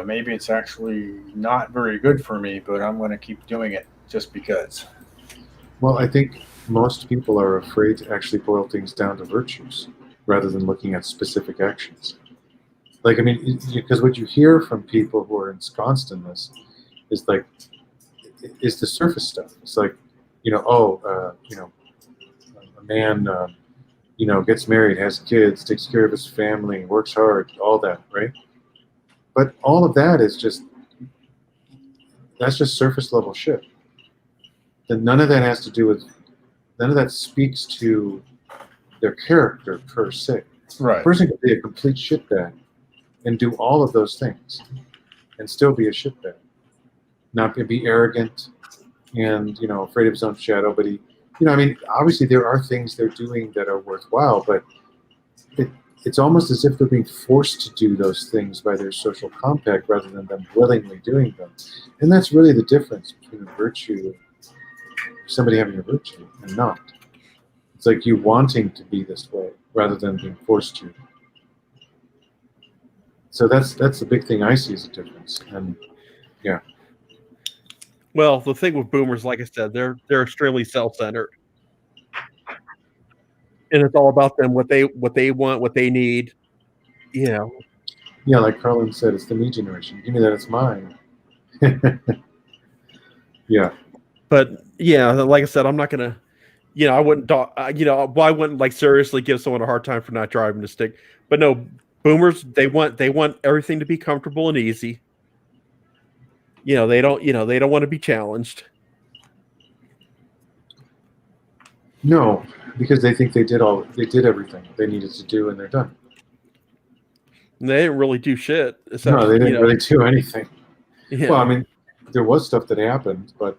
maybe it's actually not very good for me, but I'm going to keep doing it just because. Well, I think most people are afraid to actually boil things down to virtues rather than looking at specific actions. Like, I mean, because what you hear from people who are ensconced in this is like, is the surface stuff. It's like, a man, gets married, has kids, takes care of his family, works hard, all that, right? But all of that is that's just surface level shit. Then none of that speaks to their character per se. Right. A person can be a complete shitbag and do all of those things and still be a shitbag. Not be arrogant and, afraid of his own shadow, but obviously there are things they're doing that are worthwhile, but it's almost as if they're being forced to do those things by their social compact rather than them willingly doing them. And that's really the difference between a virtue, somebody having a virtue and not. It's like you wanting to be this way rather than being forced to. So that's the big thing I see as a difference. And yeah. Well, the thing with boomers, like I said, they're extremely self-centered, and it's all about them, what they want, what they need. Yeah, like Carlin said, it's the me generation. Give me that, it's mine. Yeah. But yeah, like I said, I'm not gonna. I wouldn't. I wouldn't like seriously give someone a hard time for not driving a stick. But no, boomers, they want everything to be comfortable and easy. They don't want to be challenged. No, because they think they did everything they needed to do, and they're done. And they didn't really do shit. Except, no, they didn't really do anything. Yeah. Well, I mean, there was stuff that happened, but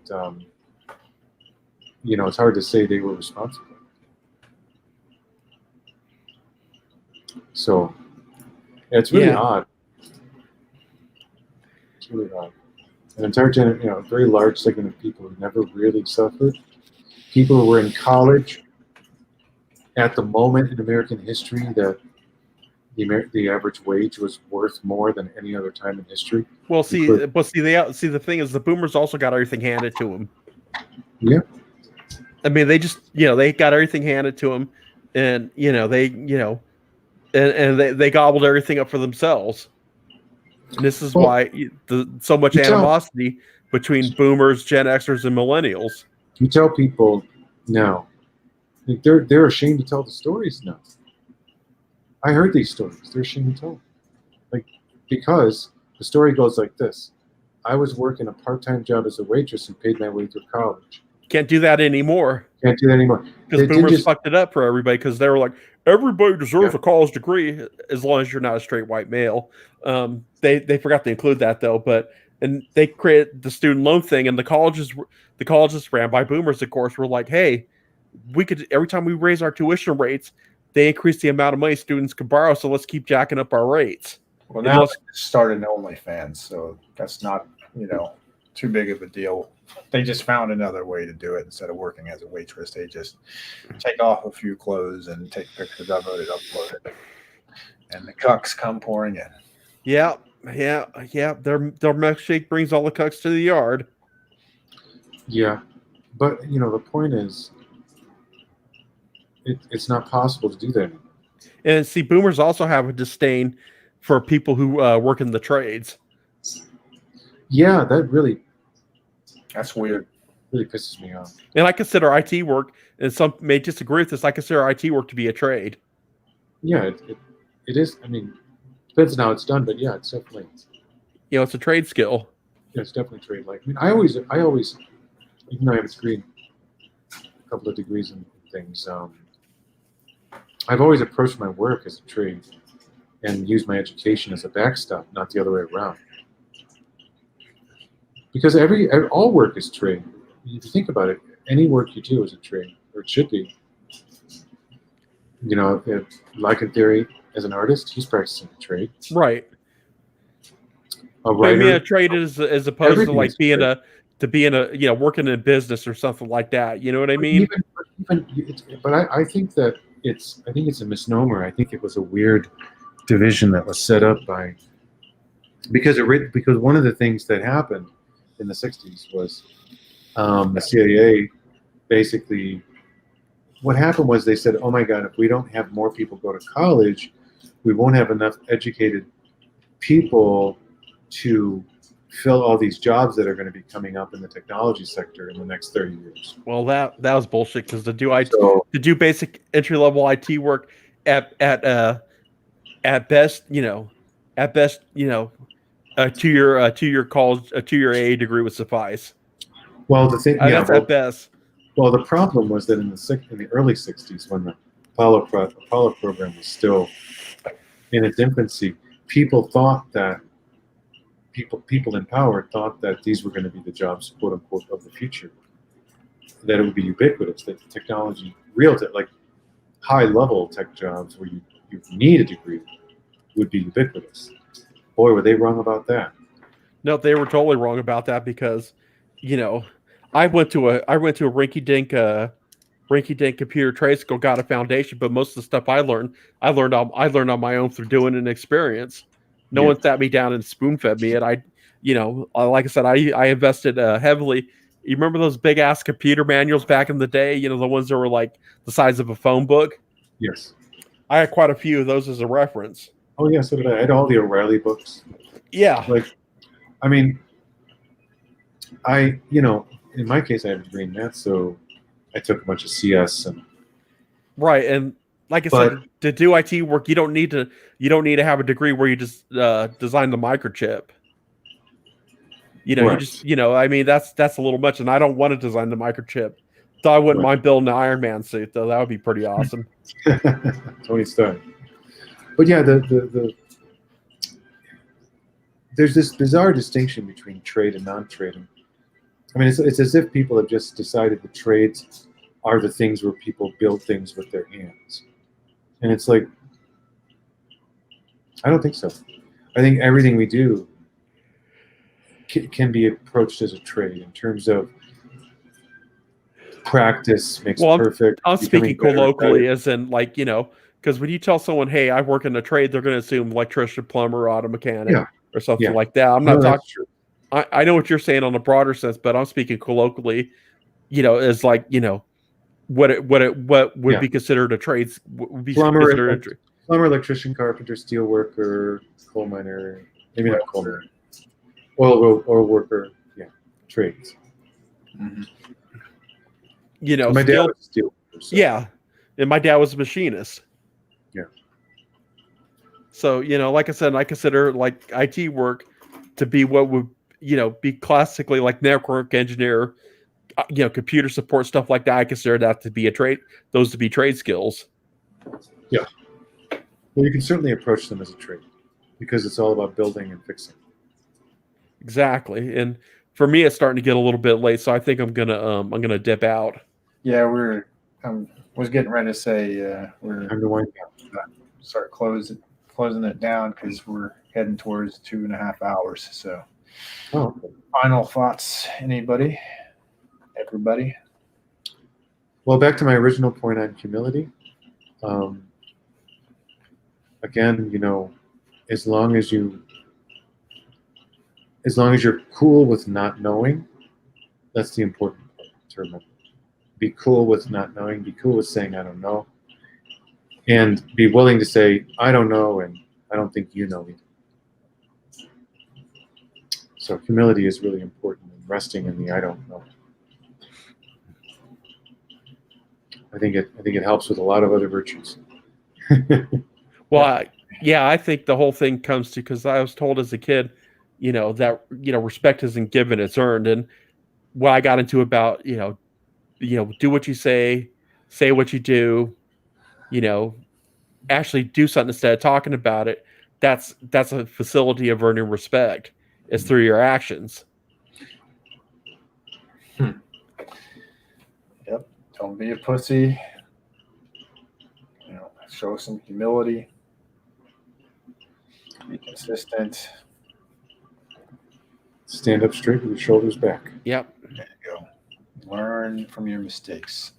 it's hard to say they were responsible. So it's really odd. It's really odd. An entire a very large segment of people who never really suffered. People who were in college at the moment in American history that the average wage was worth more than any other time in history. Well, the thing is, the boomers also got everything handed to them. Yeah. I mean, they just, they got everything handed to them, and they gobbled everything up for themselves. And this is why so much animosity between boomers, Gen Xers, and millennials. You tell people now, they're ashamed to tell the stories now. I heard these stories. They're shame told. Like, because the story goes like this. I was working a part-time job as a waitress and paid my way through college. Can't do that anymore. Can't do that anymore. Because They did boomers just- fucked it up for everybody because they were like, everybody deserves Yeah. a college degree as long as you're not a straight white male. They forgot to include that though, and they created the student loan thing, and the colleges ran by boomers, of course, were like, hey, we could every time we raise our tuition rates, they increase the amount of money students could borrow, so let's keep jacking up our rates. Well, now they started OnlyFans, so that's not, too big of a deal. They just found another way to do it. Instead of working as a waitress, they just take off a few clothes and take pictures of it and upload it. And the cucks come pouring in. Yeah. Their milkshake brings all the cucks to the yard. Yeah. But, the point is, it's not possible to do that anymore. And see, boomers also have a disdain for people who work in the trades. Yeah, That's weird. really pisses me off. And I consider IT work, and some may disagree with this, I consider IT work to be a trade. Yeah, it is. I mean, depends on how it's done, but yeah, it's definitely. It's a trade skill. Yeah, it's definitely trade. Like, I mean, I always, even though I have a couple of degrees in things, I've always approached my work as a trade and used my education as a backstop, not the other way around. Because all work is trade. If you think about it, any work you do is a trade, or it should be. Like in theory, as an artist, he's practicing a trade. Right. A I writer, mean, a trade as opposed to like everything is being a working in business or something like that. You know what I mean? But I think that it's a misnomer. I think it was a weird division that was set up because one of the things that happened in the 60s was the CIA basically, what happened was they said, oh my God, if we don't have more people go to college, we won't have enough educated people to fill all these jobs that are going to be coming up in the technology sector in the next 30 years. Well, that was bullshit, because to do basic entry level IT work at best, a 2-year college, a 2-year AA degree would suffice. Well, the thing, That's at best. Well, the problem was that in the early 60s, when the Apollo program was still in its infancy, people in power thought that these were going to be the jobs, quote unquote, of the future. That it would be ubiquitous, that the technology, like high level tech jobs where you need a degree, would be ubiquitous. Boy, were they wrong about that. No, they were totally wrong about that, because, I went to a rinky-dink computer trade school, got a foundation, but most of the stuff I learned on my own through doing an experience. No one sat me down and spoon-fed me it. Like I said, I invested heavily. You remember those big ass computer manuals back in the day? The ones that were like the size of a phone book. Yes. I had quite a few of those as a reference. Oh yeah, so did I. I had all the O'Reilly books. Yeah. I mean, in my case, I have a degree in math, so I took a bunch of CS and. Right, and like I said, to do IT work, you don't need to have a degree where you just design the microchip. Right. You just I mean, that's a little much, and I don't want to design the microchip. So I wouldn't mind building an Iron Man suit, though. That would be pretty awesome. Tony Stark. But yeah, there's this bizarre distinction between trade and non-trading. I mean, it's as if people have just decided the trades are the things where people build things with their hands. And it's like, I don't think so. I think everything we do can be approached as a trade in terms of practice makes perfect. I'm speaking colloquially, as in, because when you tell someone, hey, I work in a trade, they're going to assume electrician, plumber, auto mechanic, or something like that. I'm not talking. I know what you're saying on a broader sense, but I'm speaking colloquially, as what would be considered a trade, would be plumber, electrician, carpenter, steel worker, coal miner, maybe not coal miner, oil worker, trades. Mm-hmm. My dad was a steel worker. So. Yeah, and my dad was a machinist. Yeah. So, like I said, I consider like IT work to be what would, be classically like network engineer, computer support, stuff like that. I consider that to be those to be trade skills. Yeah. Well, you can certainly approach them as a trade because it's all about building and fixing. Exactly. And for me, it's starting to get a little bit late, so I think I'm gonna dip out. Yeah, was getting ready to say we're Time to wind down. start closing it down because we're heading towards 2.5 hours. So, Oh, okay. final thoughts, anybody, everybody? Well, back to my original point on humility. Again, as long as you're cool with not knowing, that's the important part to remember. Be cool with not knowing. Be cool with saying I don't know, and be willing to say I don't know and I don't think you know either. So humility is really important, and resting in the I don't know. I think it helps with a lot of other virtues. Well, I think the whole thing comes to because I was told as a kid, that respect isn't given, it's earned. And what I got into about do what you say what you do, actually do something instead of talking about it. That's a facility of earning respect. Is through your actions. Yep. Don't be a pussy. Show some humility. Be consistent. Stand up straight with your shoulders back. Yep. There you go. Learn from your mistakes.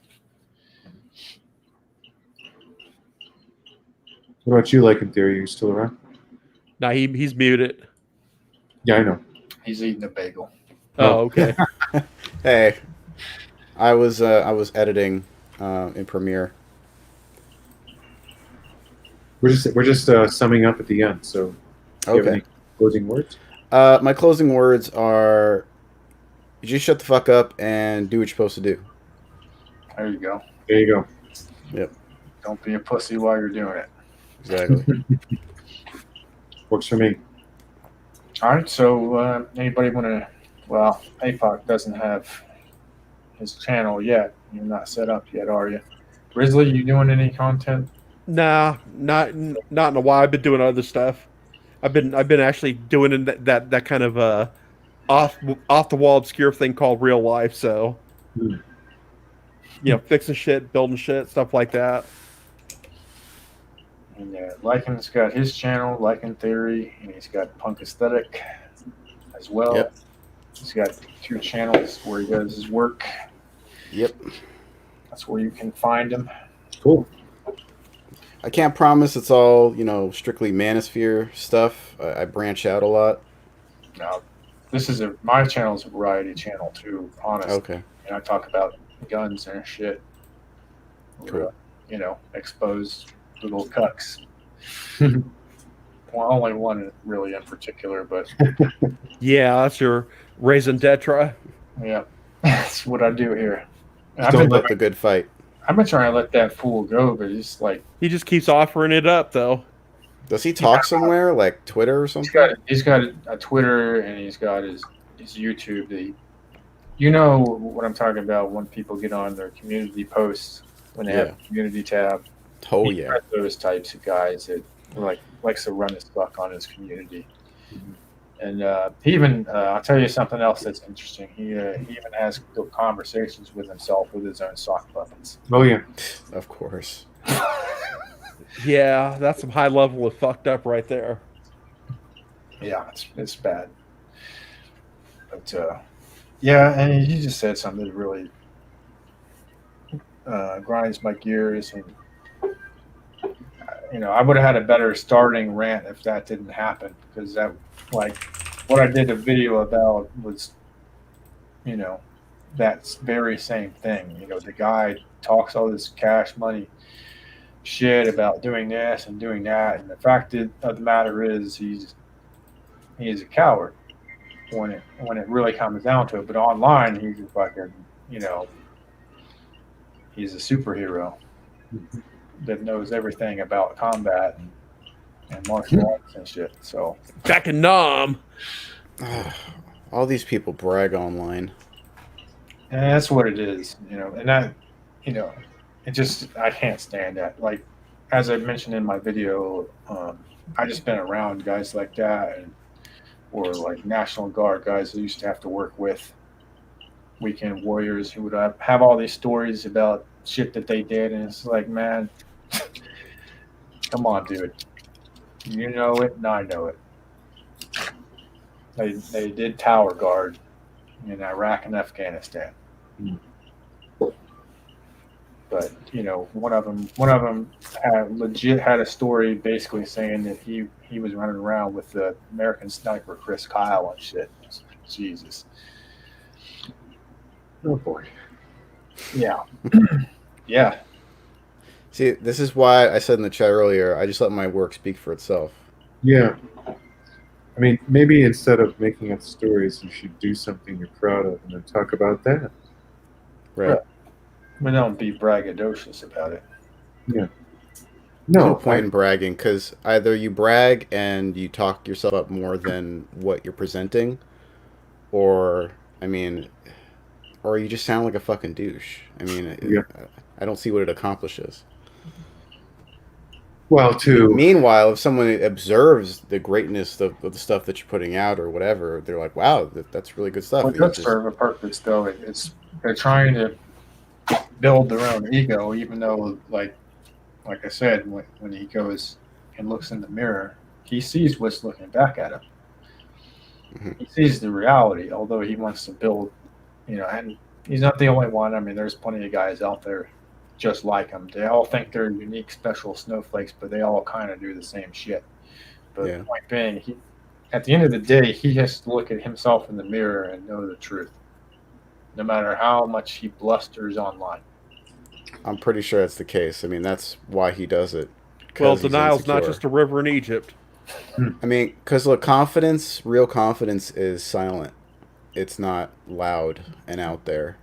What about you, Like in Theory? Are you still around? No, he's muted. Yeah, I know. He's eating a bagel. Oh, okay. Hey, I was editing in Premiere. We're just summing up at the end. So, do you have any closing words? My closing words are: you just shut the fuck up and do what you're supposed to do. There you go. There you go. Yep. Don't be a pussy while you're doing it. Exactly. Works for me. All right. So, anybody want to? Well, APOC doesn't have his channel yet. You're not set up yet, are you? Grizzly, you doing any content? Nah, not in a while. I've been doing other stuff. I've been actually doing that kind of off the wall obscure thing called real life. So, fixing shit, building shit, stuff like that. And Lycan's got his channel, Lycan Theory, and he's got Punk Aesthetic as well. Yep. He's got 2 channels where he does his work. Yep. That's where you can find him. Cool. I can't promise it's all, strictly manosphere stuff. I branch out a lot. Now, my channel is a variety channel too, honestly. Okay. And I talk about guns and shit. Cool. Exposed little cucks. Well, only one really in particular, but Yeah, that's your raison d'etre. yeah, that's what I do here. Don't let the good fight. I've been trying to let that fool go, but he's like... He just keeps offering it up, though. Does he talk somewhere, like Twitter or something? He's got a Twitter, and he's got his YouTube. You know what I'm talking about when people get on their community posts, when they have a community tab. Oh, yeah. Those types of guys that likes to run his buck on his community. Mm-hmm. And he even, I'll tell you something else that's interesting. He even has conversations with himself with his own sock puppets. Oh, yeah. Of course. Yeah, that's some high level of fucked up right there. Yeah, it's bad. But, yeah, and he just said something that really grinds my gears. And, I would have had a better starting rant if that didn't happen, because that, what I did a video about was, that very same thing. The guy talks all this cash money shit about doing this and doing that, and the fact of the matter is he is a coward when it really comes down to it. But online, he's a fucking, he's a superhero that knows everything about combat and martial arts and shit. So Back in Nam. All these people brag online. and that's what it is, and that, it just, I can't stand that. Like, as I mentioned in my video, I just been around guys like that, or like National Guard guys who used to have to work with weekend warriors who would have all these stories about shit that they did, and it's like, man, come on, dude, you know it, and I know it. They did tower guard in Iraq and Afghanistan. But one of them had a story basically saying that he was running around with the American sniper Chris Kyle and shit. Jesus. Oh boy. Yeah. Yeah. See, this is why I said in the chat earlier, I just let my work speak for itself. Yeah. I mean, maybe instead of making up stories, you should do something you're proud of and then talk about that. Right. But don't be braggadocious about it. Yeah. No point in bragging, because either you brag and you talk yourself up more than what you're presenting, or you just sound like a fucking douche. I mean, Yeah. I don't see what it accomplishes. Well, meanwhile, if someone observes the greatness of the stuff that you're putting out or whatever, they're like, "Wow, that's really good stuff." Well, it does serve a purpose, though. They're trying to build their own ego, even though, like I said, when he goes and looks in the mirror, he sees what's looking back at him. Mm-hmm. He sees the reality, although he wants to build, and he's not the only one. I mean, there's plenty of guys out there just like him. They all think they're unique, special snowflakes, but they all kind of do the same shit. But the point being, at the end of the day, he has to look at himself in the mirror and know the truth, no matter how much he blusters online. I'm pretty sure that's the case. I mean, that's why he does it. Well, denial's not just a river in Egypt. I mean, because look, real confidence is silent. It's not loud and out there.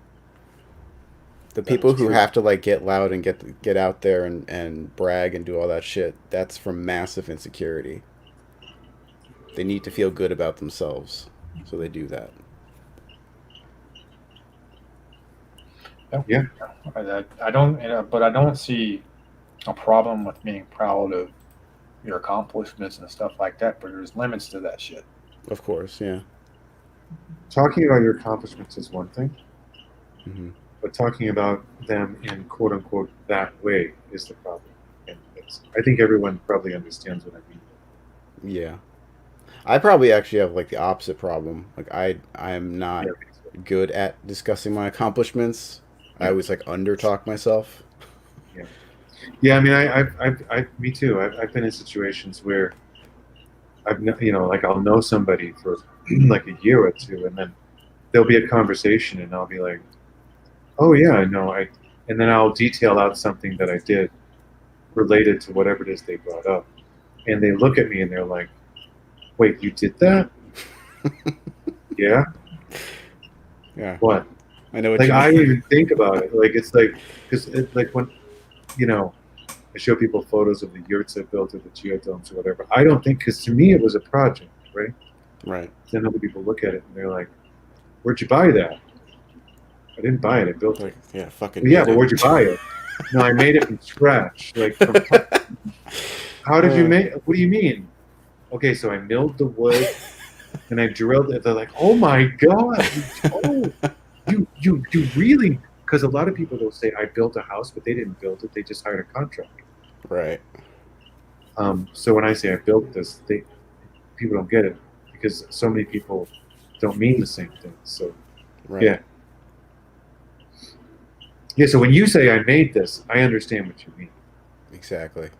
The people who have to get loud and get out there and brag and do all that shit, that's from massive insecurity. They need to feel good about themselves, so they do that. Yeah. I don't see a problem with being proud of your accomplishments and stuff like that, but there's limits to that shit. Of course, yeah. Talking about your accomplishments is one thing, but talking about them in quote unquote that way is the problem. And I think everyone probably understands what I mean. Yeah. I probably actually have the opposite problem. I am not good at discussing my accomplishments. I always under talk myself. Yeah, I mean, me too. I've been in situations where I'll know somebody for a year or two, and then there'll be a conversation, and I'll be like, "Oh yeah, I know." And then I'll detail out something that I did related to whatever it is they brought up, and they look at me and they're like, "Wait, you did that?" Yeah. Yeah. What? I know what I you mean. didn't even think about it. It's because when I show people photos of the yurts I built or the geodomes or whatever. I don't think, because to me it was a project, right? Right. Then other people look at it and they're like, "Where'd you buy that?" I didn't buy it. I built it. Yeah, fucking. Yeah, but where'd you buy it? No, I made it from scratch. How did you make? What do you mean? Okay, so I milled the wood and I drilled it. They're like, "Oh my god! You really?" Because a lot of people will say, "I built a house," but they didn't build it. They just hired a contractor. Right. So when I say I built this, people don't get it because so many people don't mean the same thing. So, right. Yeah. So when you say I made this, I understand what you mean. Exactly.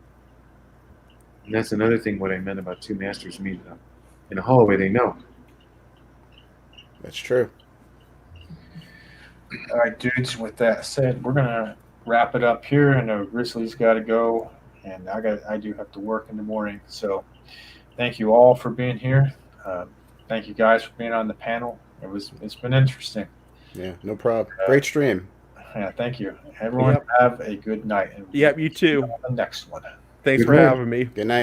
And that's another thing. What I meant about two masters meeting up in a hallway, they know. That's true. All right, dudes. With that said, we're gonna wrap it up here. I know Grizzly's got to go, and I do have to work in the morning. So, thank you all for being here. Thank you guys for being on the panel. It's been interesting. Yeah, no problem. Great stream. Yeah, thank you. Everyone have a good night. And you too. on the next one. Thanks for having me. Good night.